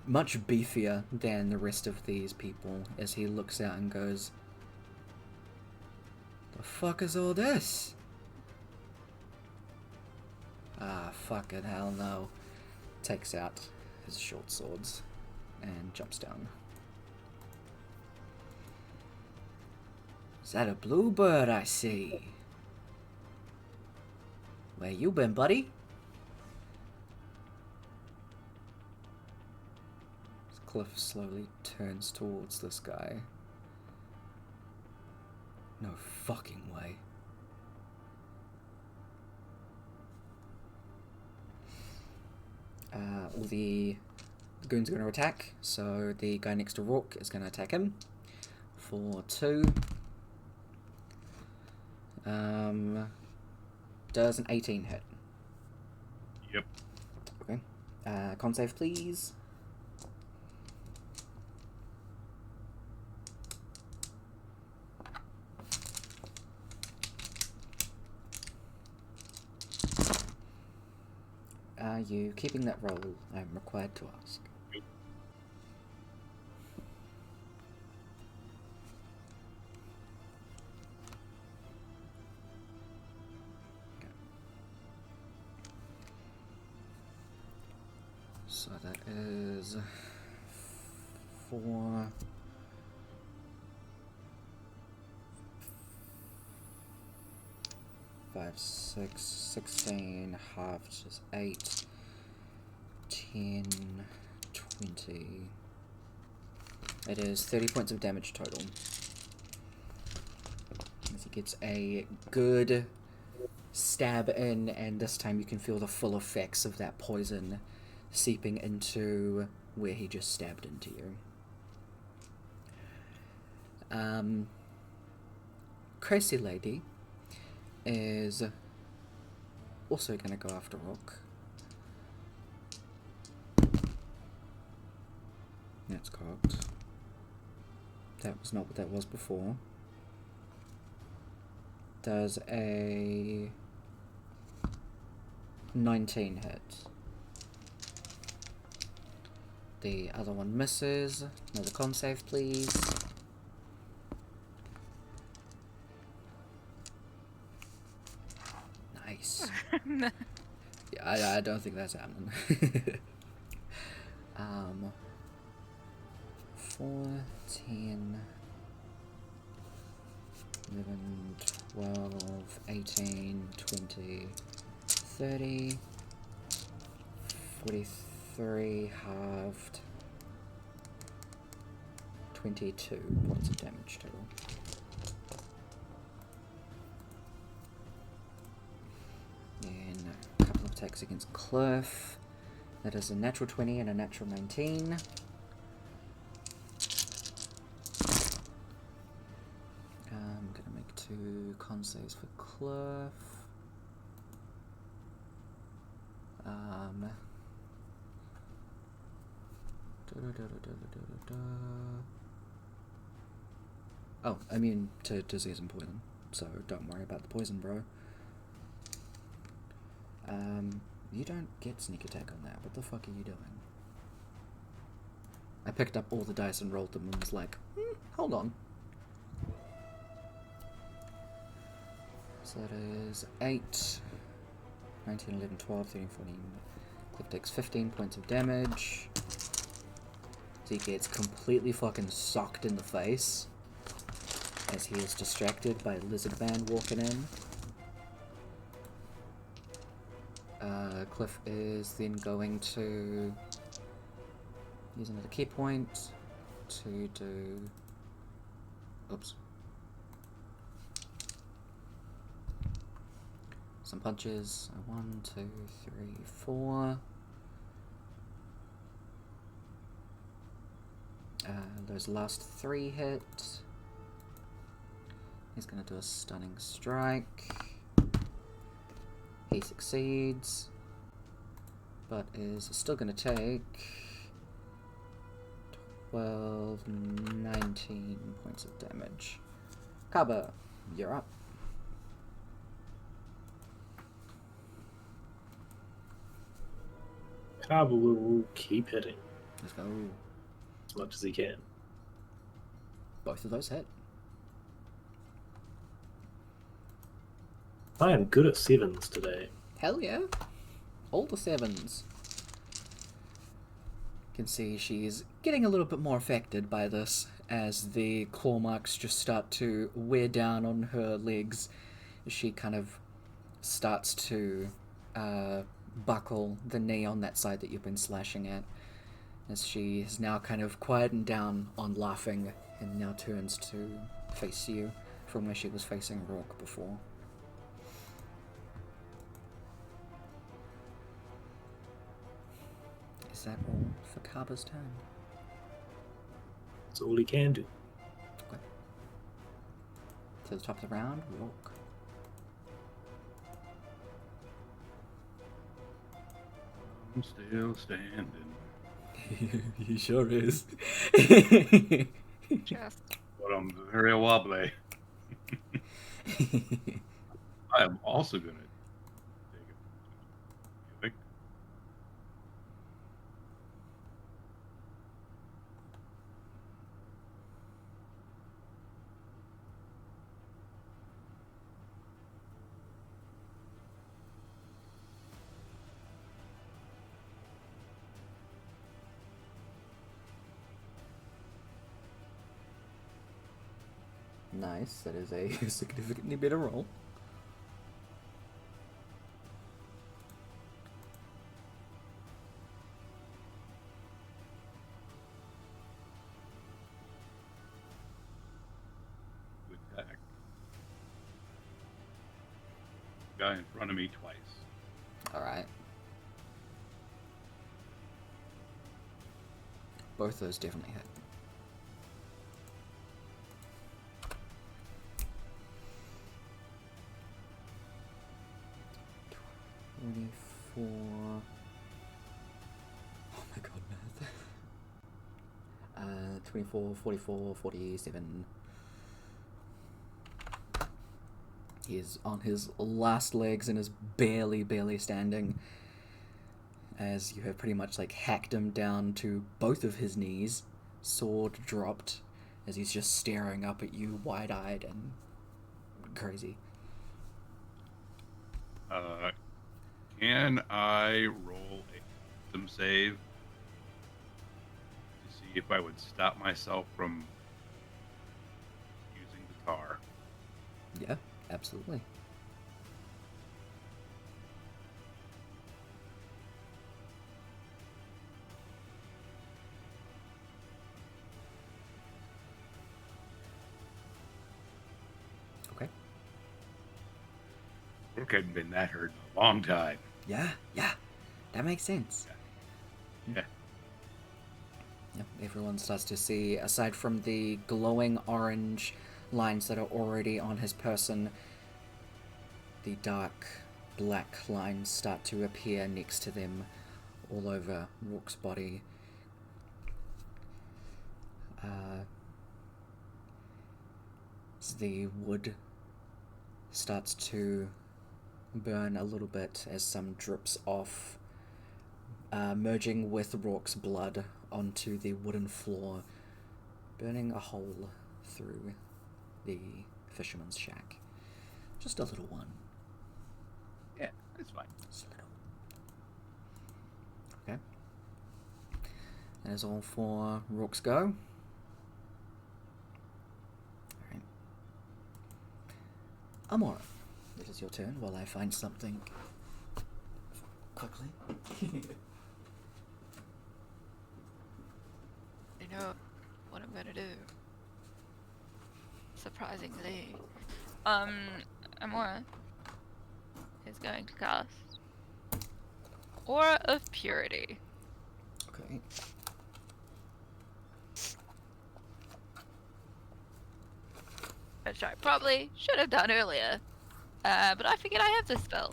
Much beefier than the rest of these people as he looks out and goes, "The fuck is all this?" Ah, fucking hell no. Takes out his short swords and jumps down. Is that a bluebird I see? Where you been, buddy? Cliff slowly turns towards this guy. No fucking way. All the goons are going to attack, so the guy next to Rourke is going to attack him for 2. Does an 18 hit? Yep. Okay. Con save, please. Are you keeping that roll? I'm required to ask. Okay. So that is 4. 5, 6, 16, halved is 8, 10, 20. It is 30 points of damage total. As he gets a good stab in, and this time you can feel the full effects of that poison seeping into where he just stabbed into you. Crazy Lady is also going to go after Rourke. that was not what that was before. Does a 19 hit. The other one misses. Another con save, please. Nice. Yeah, I don't think that's happening. 4, 10, 11, 12, 18, 20, 30, 43 halved, 22 points of damage total. Then a couple of attacks against Cliff. That is a natural 20 and a natural 19. I'm gonna make 2 con saves for Cliff. Oh, immune to disease and poison, so don't worry about the poison, bro. You don't get sneak attack on that. What the fuck are you doing? I picked up all the dice and rolled them and was like, hold on. So that is 8, 19, 11, 12, 13, 14. Cliff takes 15 points of damage. So he gets completely fucking socked in the face as he is distracted by a lizard man walking in. Cliff is then going to use another key point to do... Oops. Some punches. 1, 2, 3, 4. Those last 3 hit. He's going to do a stunning strike. He succeeds, but is still going to take 12, 19 points of damage. Kaba, you're up. Kaba will keep hitting Let's go. as much as he can. Both of those hit. I am good at 7s today. Hell yeah. All the 7s. You can see she's getting a little bit more affected by this as the claw marks just start to wear down on her legs. She kind of starts to buckle the knee on that side that you've been slashing at, as she has now kind of quietened down on laughing and now turns to face you from where she was facing Rourke before. Is that all for Kaba's turn? That's all he can do. Okay. To the top of the round, Rourke. I'm still standing. He sure is. Just But I'm very wobbly. I am also gonna take it. Nice, that is a significantly better roll. With attack. Guy in front of me twice. Alright. Both those definitely hit. Oh my god, math. 24, 44, 47. He is on his last legs and is barely standing, as you have pretty much like hacked him down to both of his knees, sword dropped, as he's just staring up at you wide-eyed and crazy. Can I roll a wisdom save to see if I would stop myself from using the tar? Yeah, absolutely. Okay. Brooke hadn't been that hurt in a long time. Yeah, that makes sense. Yeah. Yep, everyone starts to see, aside from the glowing orange lines that are already on his person, the dark black lines start to appear next to them all over Rook's body. As the wood starts to burn a little bit as some drips off, merging with Rourke's blood onto the wooden floor, burning a hole through the fisherman's shack. Just a little one. Yeah, it's fine. Just a little. Okay. That is all for Rourke's go. Alright. Amora, it is your turn while I find something quickly. I know what I'm gonna do. Surprisingly. Amora is going to cast Aura of Purity. Okay. Which I probably should have done earlier. But I figured I have this spell.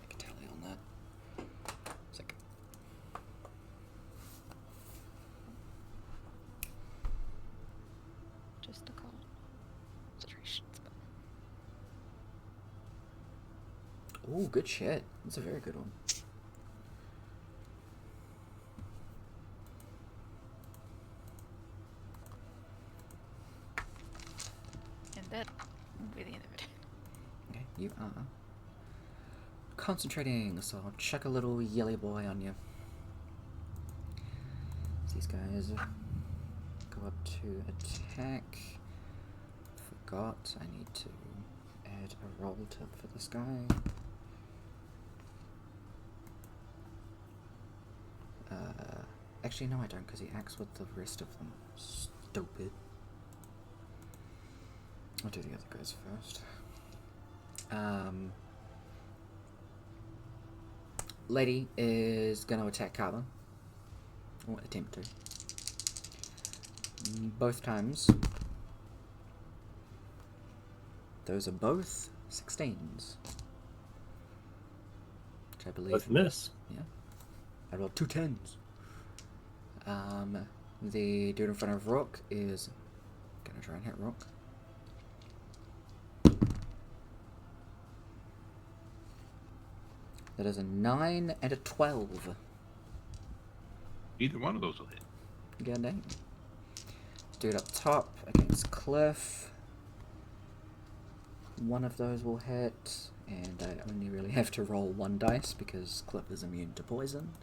Make a tally on that. Second. Just a concentration spell. Oh, good shit. That's a very good one. And that will be the end of it. Okay, you are concentrating, so I'll chuck a little yelly boy on you. These guys go up to attack. Forgot, I need to add a roll for this guy. Actually, no, I don't, because he acts with the rest of them. Stupid. I'll do the other guys first. Lady is going to attack Carla. Or attempt to. Both times. Those are both 16s. Which I believe... Both miss. Yeah. I rolled 2 10s. The dude in front of Rook is going to try and hit Rook. That is a 9 and a 12. Either one of those will hit. God dang. Dude up top against Cliff. One of those will hit, and I only really have to roll 1 dice because Cliff is immune to poison.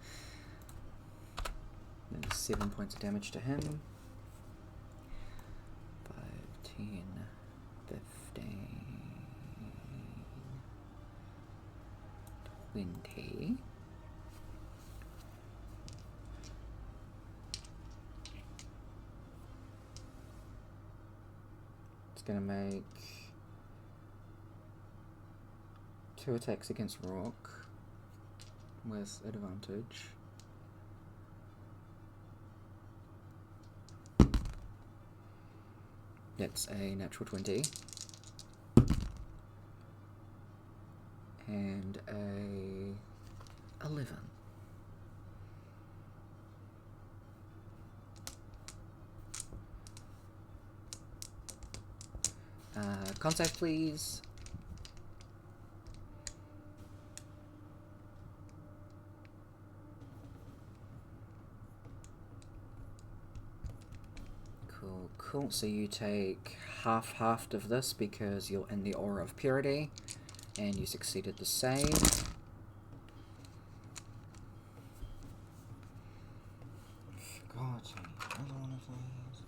Then 7 points of damage to him. 5, 10, 15, 20. It's gonna make 2 attacks against Rock with advantage. That's a natural 20. And a 11. Contact, please. Cool. So you take half of this because you're in the aura of purity, and you succeeded the save. Forgot another one of these.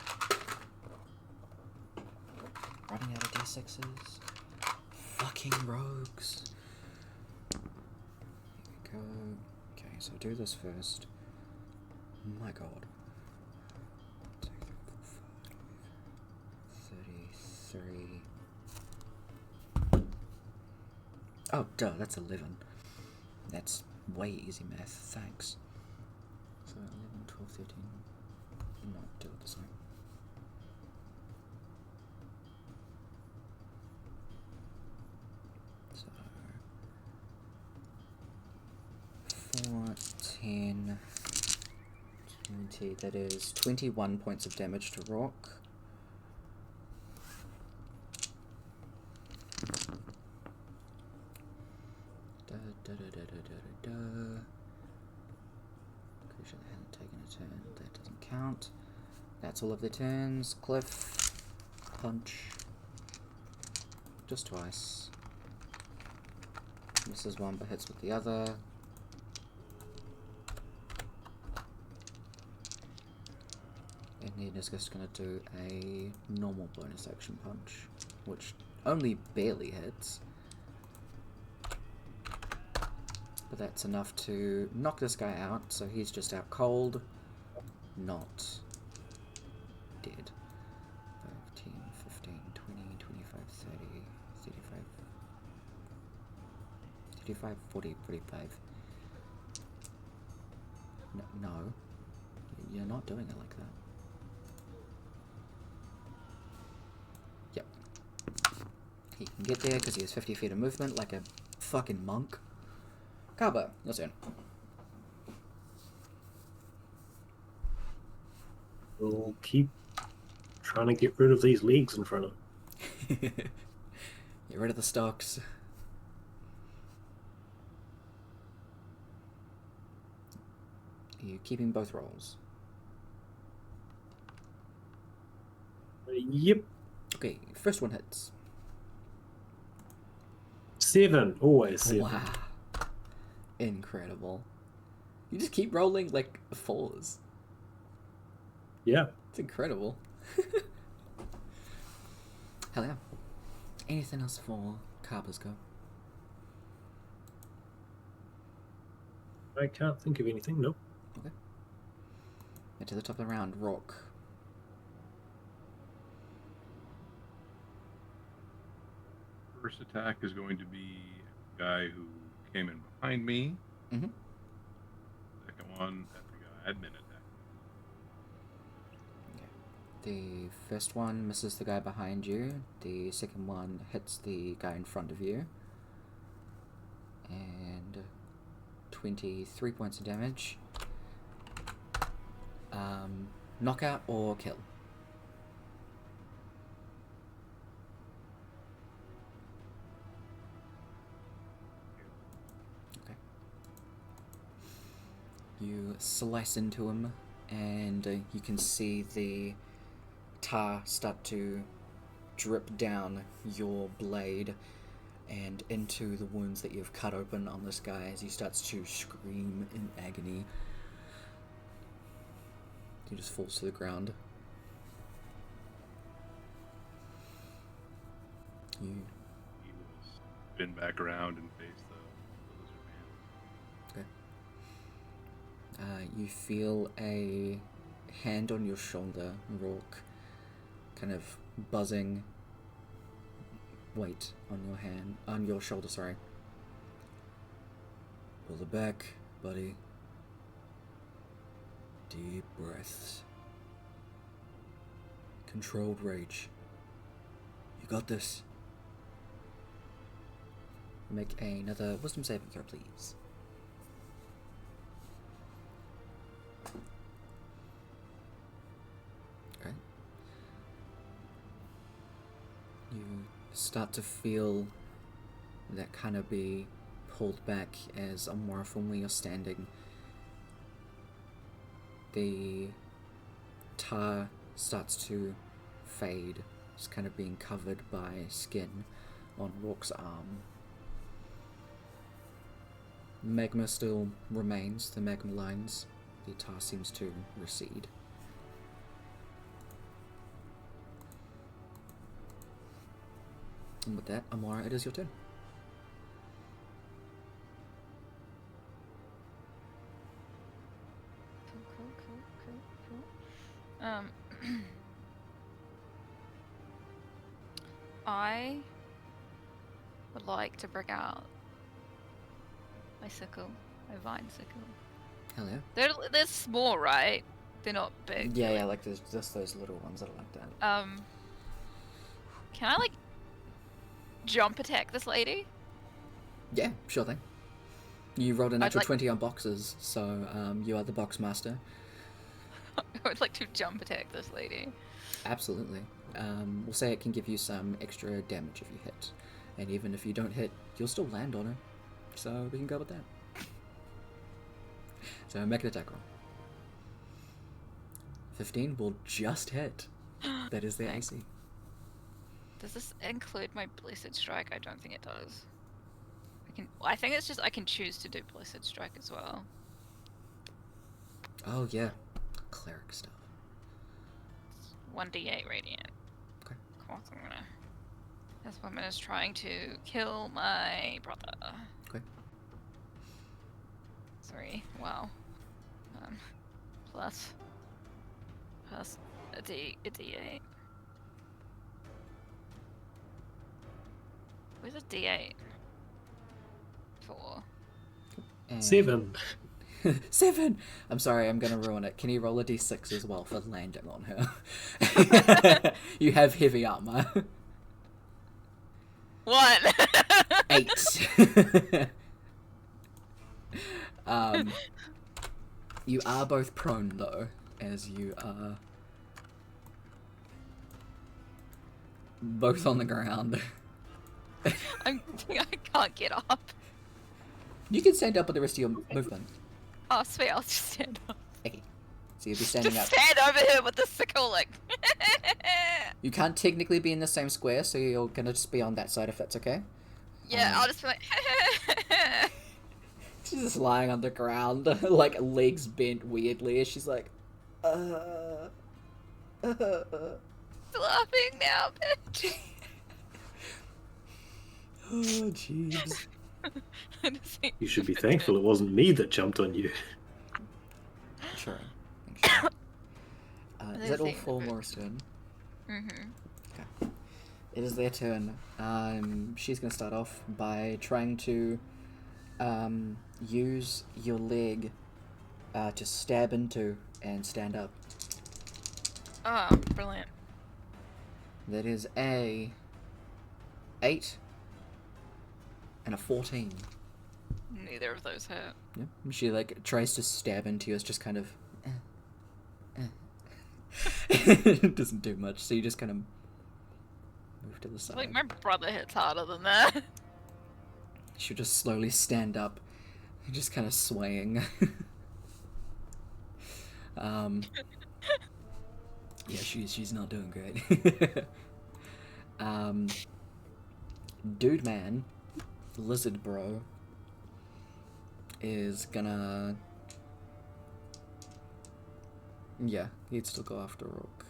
Running out of D6s. Fucking rogues. Here we go. Okay, so do this first. My god. 33. Oh, duh, that's 11. That's way easy math, thanks. So 11, 12, 13. No, do it this way. So 4, 10, 20, that is 21 points of damage to Rock. Creature that hasn't taken a turn, that doesn't count. That's all of their turns. Cliff, punch, just twice. Misses one but hits with the other. And then is just going to do a normal bonus action punch, which only barely hits. But that's enough to knock this guy out, so he's just out cold, not dead. 5, 10, 15, 20, 25, 30, 35, 35, 40, 45. No, you're not doing it like that. Yep. He can get there because he has 50 feet of movement like a fucking monk. Kaba, your turn. We'll keep trying to get rid of these leagues in front of him. Get rid of the stocks. Are you keeping both rolls? Yep. Okay, first one hits. 7, always 7. Wow. Incredible. You just keep rolling like 4s. Yeah. It's incredible. Hell yeah. Anything else for Carper's go? I can't think of anything, nope. Okay. And to the top of the round, Rock. First attack is going to be a guy who came in behind me. Mm-hmm. Second one at the guy admin attack. Okay. The first one misses the guy behind you. The second one hits the guy in front of you. And 23 points of damage. Knockout or kill? Okay. You slice into him, and you can see the tar start to drip down your blade and into the wounds that you've cut open on this guy as he starts to scream in agony. He just falls to the ground. You He will spin back around and face the lizard man. okay. You feel a hand on your shoulder, Rourke, kind of buzzing. Weight on your shoulder, sorry. Pull it back, buddy. Deep breaths. Controlled rage. You got this. Make another wisdom saving throw, please. start to feel that kind of be pulled back as more firmly you're standing. The tar starts to fade, just kind of being covered by skin on Rourke's arm. Magma still remains, the magma lines. The tar seems to recede. And with that, Amara, it is your turn. Cool. I would like to bring out my sickle, my vine sickle. Hell yeah. They're small, right? They're not big. Yeah, like there's just those little ones that are like that. Can I like jump attack this lady? Yeah, sure thing. You rolled a natural like... 20 on boxes, so you are the box master. I would like to jump attack this lady. Absolutely. We'll say it can give you some extra damage if you hit. And even if you don't hit, you'll still land on her. So we can go with that. So make an attack roll. 15 will just hit. That is the AC. Does this include my Blessed Strike? I don't think it does. I think it's just I can choose to do Blessed Strike as well. Oh yeah. Cleric stuff. 1d8 radiant. Okay. Cool. So this woman is trying to kill my brother. Okay. 3. Wow. Plus a d8. Where's a d8? 4. And 7. 7! I'm sorry, I'm gonna ruin it. Can you roll a d6 as well for landing on her? You have heavy armor. 1! 8. You are both prone though, as you are both on the ground. I can't get up. You can stand up with the rest of your movement. Oh, sweet, I'll just stand up. Okay. So you'll be standing Just up. stand over here with the sickle, like. You can't technically be in the same square, so you're gonna just be on that side if that's okay. Yeah, I'll just be like. She's just lying on the ground, like legs bent weirdly, as she's like, Laughing now, bitch. Oh, jeez. You should be thankful it wasn't me that jumped on you. Sure. Is that all for Laura's turn? Mm-hmm. Okay. It is their turn. She's gonna start off by trying to use your leg to stab into and stand up. Oh, brilliant. That is a 8 and a 14. Neither of those hit. Yep. She like tries to stab into you. It's just kind of it doesn't do much, so you just kind of move to the side. Like, my brother hits harder than that. She'll just slowly stand up, just kind of swaying. Yeah, she's not doing great. Dude man, lizard bro, is gonna... Yeah, he'd still go after Rook.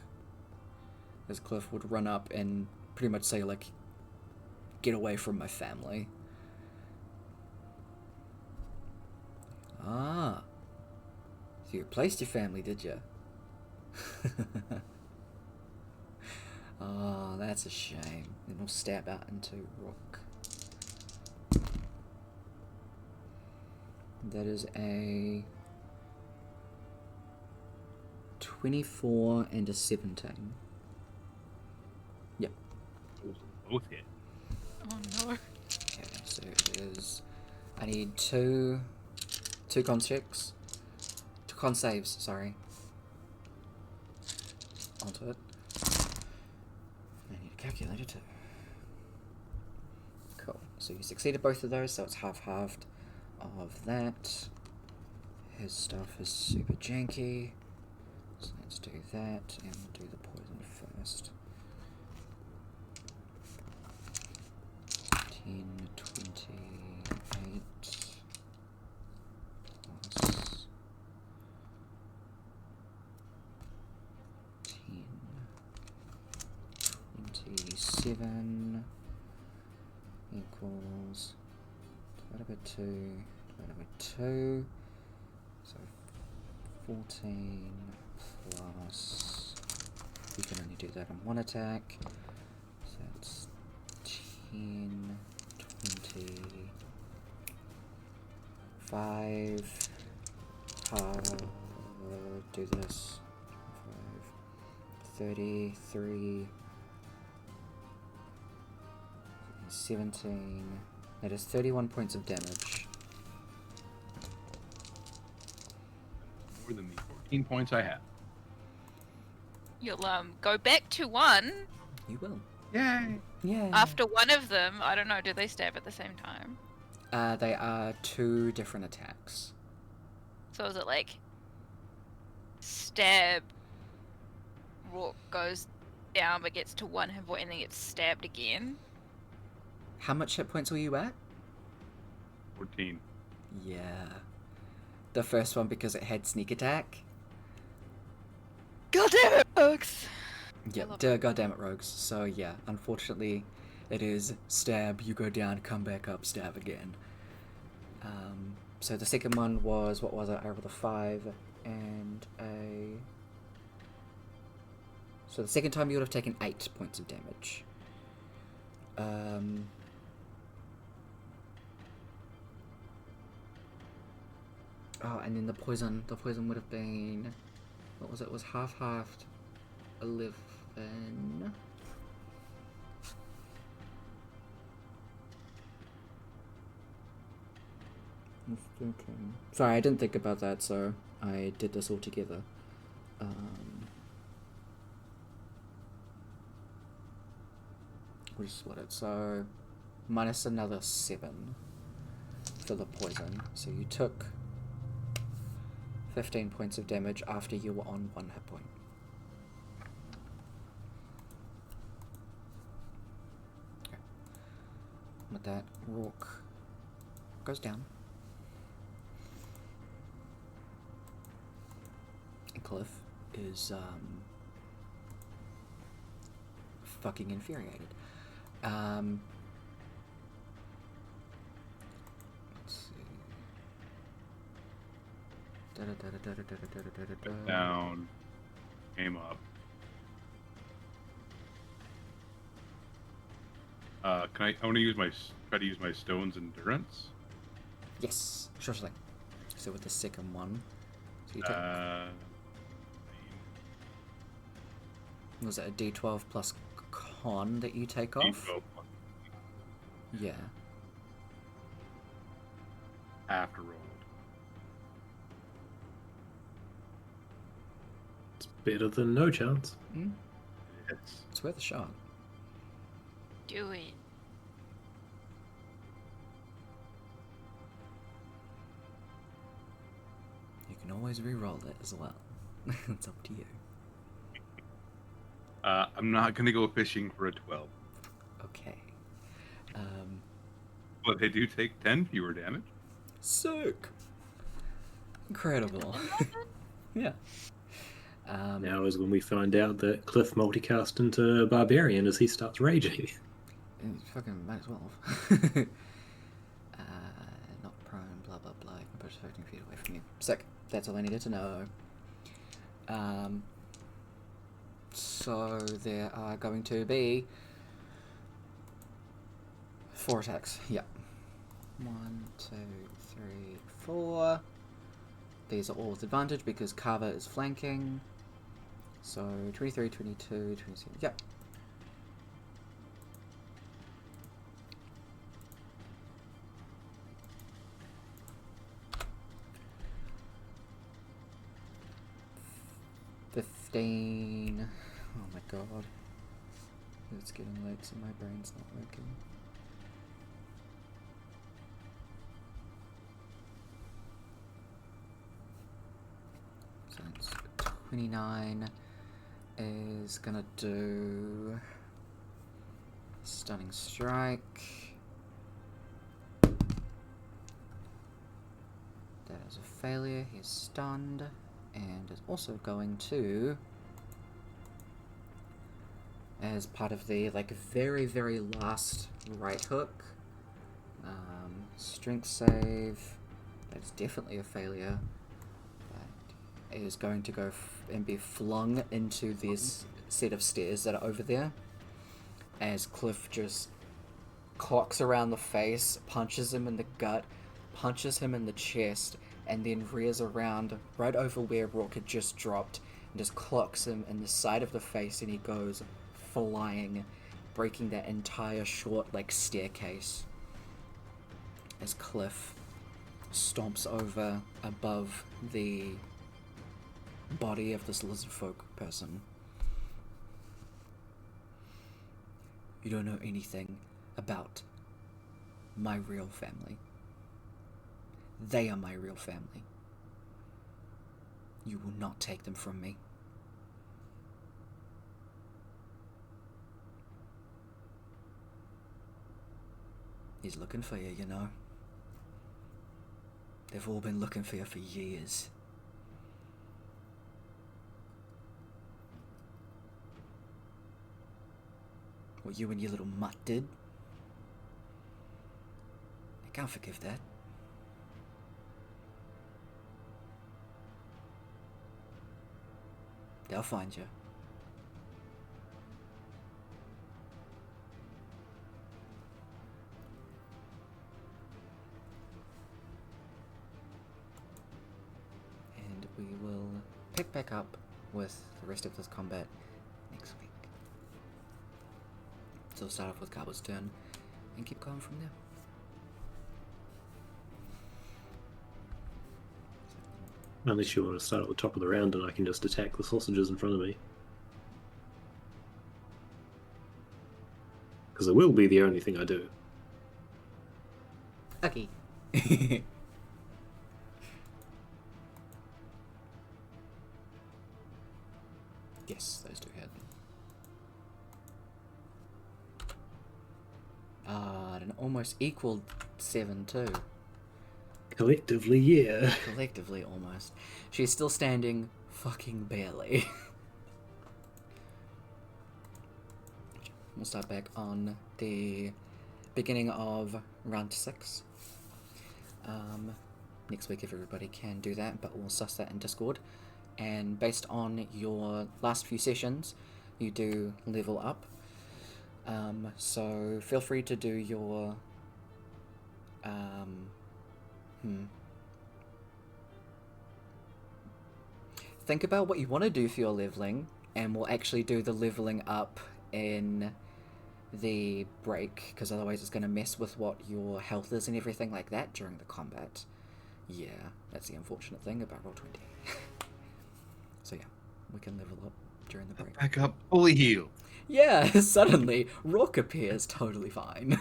As Cliff would run up and pretty much say, like, get away from my family. Ah. So you replaced your family, did you? Oh, that's a shame. Then we'll stab out into Rook. That is a 24 and a 17. Yep. Both hit. Oh no. Okay, so it is... I need two con checks. 2 con saves, sorry. Onto it. I need a calculator too. So you succeeded both of those, so it's half-halved of that. His stuff is super janky. So let's do that, and we'll do the poison first. 10, 28 plus 10, 27 equals divided by 2, divided by 2, so 14 plus, you can only do that on one attack, so that's 10, 25, do this, 5, 33, 17, that is 31 points of damage. More than the 14 points I have. You'll go back to 1. You will. Yay! Yeah. After one of them, I don't know, do they stab at the same time? They are 2 different attacks. So is it like stab, Rourke goes down but gets to 1 hit point and then gets stabbed again? How much hit points were you at? 14. Yeah. The first one because it had sneak attack. God damn it, folks! Yep, goddammit rogues. So yeah, unfortunately, it is stab, you go down, come back up, stab again. So the second one was, what was it? I rolled a 5 and a... So the second time you would have taken 8 points of damage. Oh, and then the poison would have been... What was it? It was half-halved 11. I'm thinking. Sorry, I didn't think about that, so I did this all together. We'll just split it. So, minus another 7 for the poison. So you took 15 points of damage after you were on 1 hit point. Okay. With that, Rourke goes down. And Cliff is, fucking infuriated. Let's see. Down. Came up. I want to use try to use my stone's endurance. Yes, sure thing. So with the second one, so you take, was it a D12 plus con that you take off? D12 Yeah. after rolled. It's better than no chance. Mm? It's It's worth a shot. Do it. You can always re-roll it as well. It's up to you. I'm not gonna go fishing for a 12, Okay. but they do take 10 fewer damage. Sick. Incredible. Yeah. Now is when we find out that Cliff multicast into Barbarian as he starts raging. Fucking might as well. Not prone, blah blah blah. You can push 15 feet away from you. Sick. That's all I needed to know. So there are going to be 4 attacks. Yep. 1, 2, 3, 4. These are all with advantage because Carver is flanking. So 23, 22, 27. Yep. $15. Oh my god. It's getting late, so my brain's not working. 29 is gonna do stunning strike. That is a failure. He's stunned, and is also going to, as part of the very, very last right hook, strength save. That's definitely a failure. That is going to go and be flung into this set of stairs that are over there, as Cliff just clocks around the face, punches him in the gut, punches him in the chest, and then rears around right over where Brooke had just dropped and just clocks him in the side of the face, and he goes flying, breaking that entire short staircase as Cliff stomps over above the body of this lizard folk person. You don't know anything about my real family. They are my real family. You will not take them from me. He's looking for you, you know. They've all been looking for you for years. What you and your little mutt did, I can't forgive that. They'll find you. And we will pick back up with the rest of this combat next week. So we'll start off with Carver's turn and keep going from there. Unless you want to start at the top of the round and I can just attack the sausages in front of me. Because it will be the only thing I do. Okay. Yes, those two hit. An almost equal 7 too. Collectively, yeah. Collectively, almost. She's still standing fucking barely. We'll start back on the beginning of round 6. Next week, if everybody can do that, but we'll suss that in Discord. And based on your last few sessions, you do level up. So feel free to do your think about what you want to do for your leveling, and we'll actually do the leveling up in the break, because otherwise it's going to mess with what your health is and everything like that during the combat. Yeah, that's the unfortunate thing about Roll20. So yeah, we can level up during the break. Back up, fully healed. Yeah, suddenly Rook appears totally fine.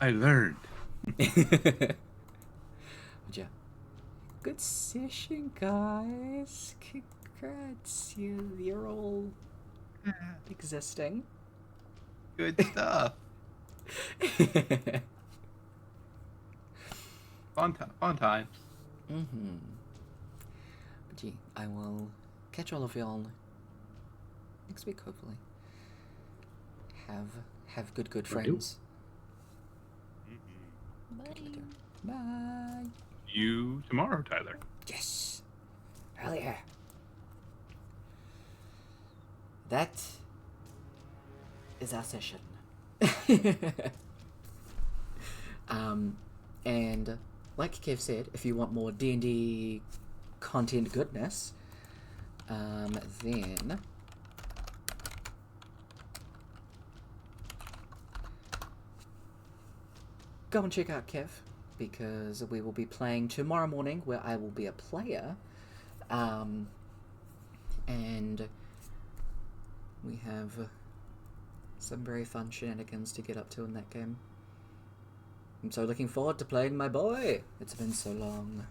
I learned. But yeah, good session, guys. Congrats, you're all existing. Good stuff. Fun times. Mm-hmm. But gee, I will catch all of y'all next week, hopefully. Have good friends. Bye. Catch you later. Bye. You tomorrow, Tyler. Yes. Earlier. That is our session. And like Kev said, if you want more D&D content goodness, then go and check out Kev, because we will be playing tomorrow morning, where I will be a player, and we have some very fun shenanigans to get up to in that game. I'm so looking forward to playing my boy. It's been so long.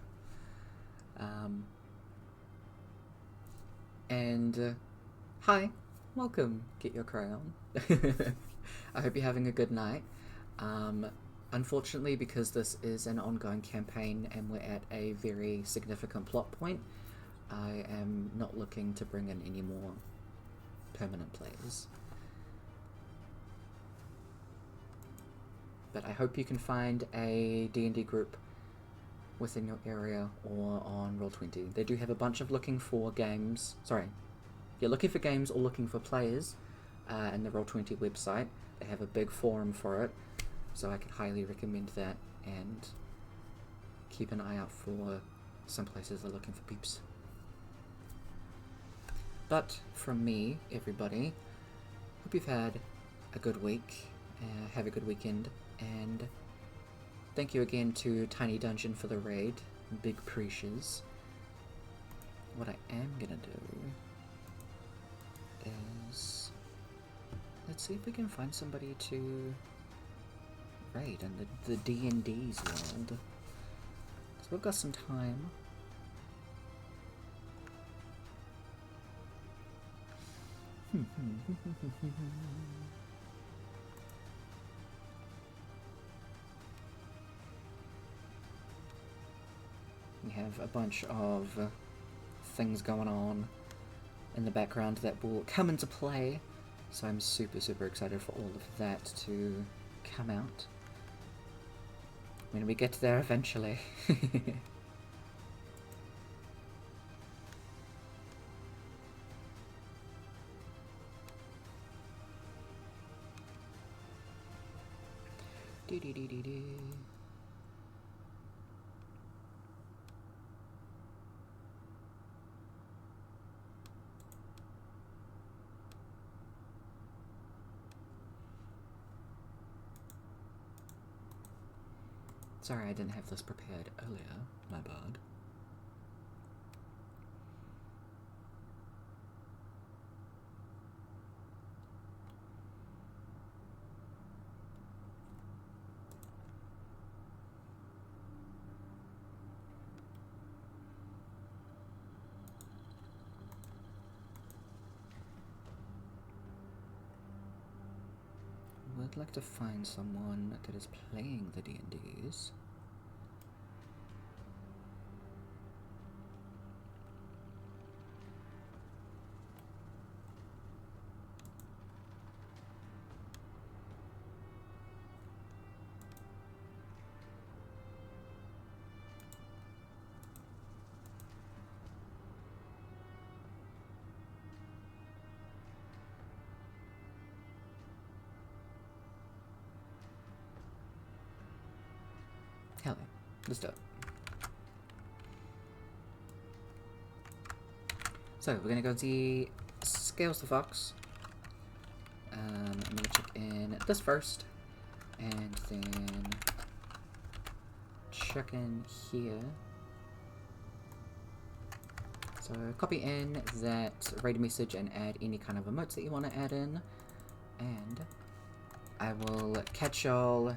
And hi, welcome. Get your crown. I hope you're having a good night. Unfortunately, because this is an ongoing campaign and we're at a very significant plot point, I am not looking to bring in any more permanent players. But I hope you can find a D&D group within your area or on Roll20. They do have a bunch of looking for games. Sorry. You're looking for games or looking for players in the Roll20 website. They have a big forum for it, so I could highly recommend that, and keep an eye out for some places that are looking for peeps. But from me, everybody, hope you've had a good week, have a good weekend, and thank you again to Tiny Dungeon for the raid. Big precious. What I am gonna do is, let's see if we can find somebody to raid in the D&D's world. So we've got some time. We have a bunch of things going on in the background that will come into play, so I'm super excited for all of that to come out when we get there eventually. Do. Sorry, I didn't have this prepared earlier. My bad. I'd like to find someone that is playing the D&Ds. Hell yeah. Let's do it. So, we're gonna go see Scales the Fox. I'm gonna check in this first, and then check in here. So, copy in that raid message and add any kind of emotes that you want to add in, and I will catch y'all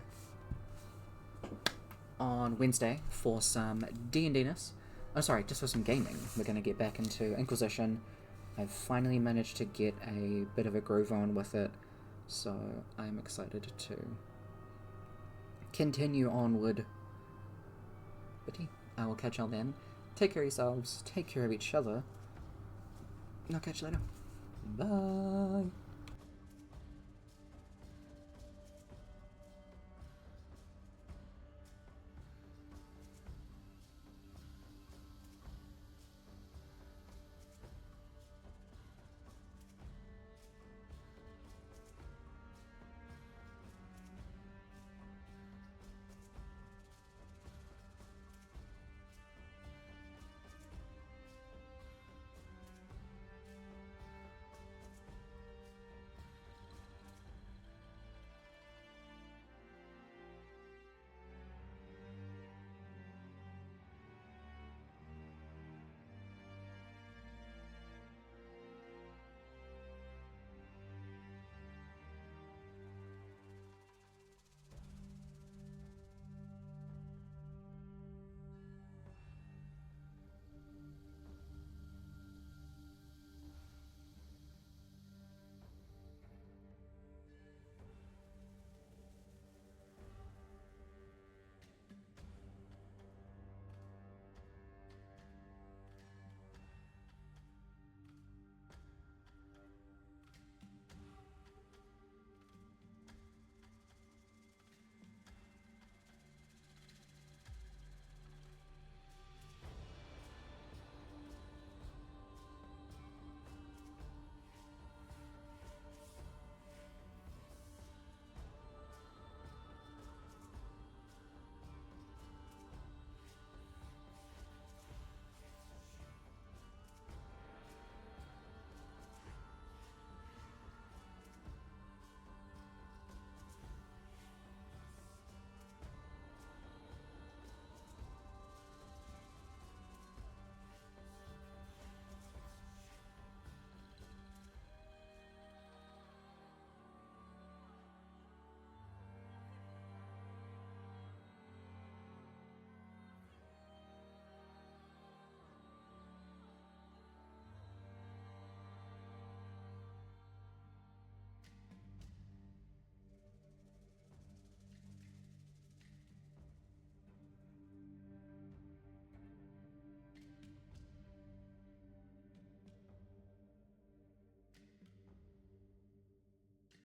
on Wednesday for some D&D-ness. Oh, sorry, just for some gaming. We're going to get back into Inquisition. I've finally managed to get a bit of a groove on with it, so I'm excited to continue onward. But yeah, I will catch y'all then. Take care of yourselves, take care of each other, and I'll catch you later. Bye!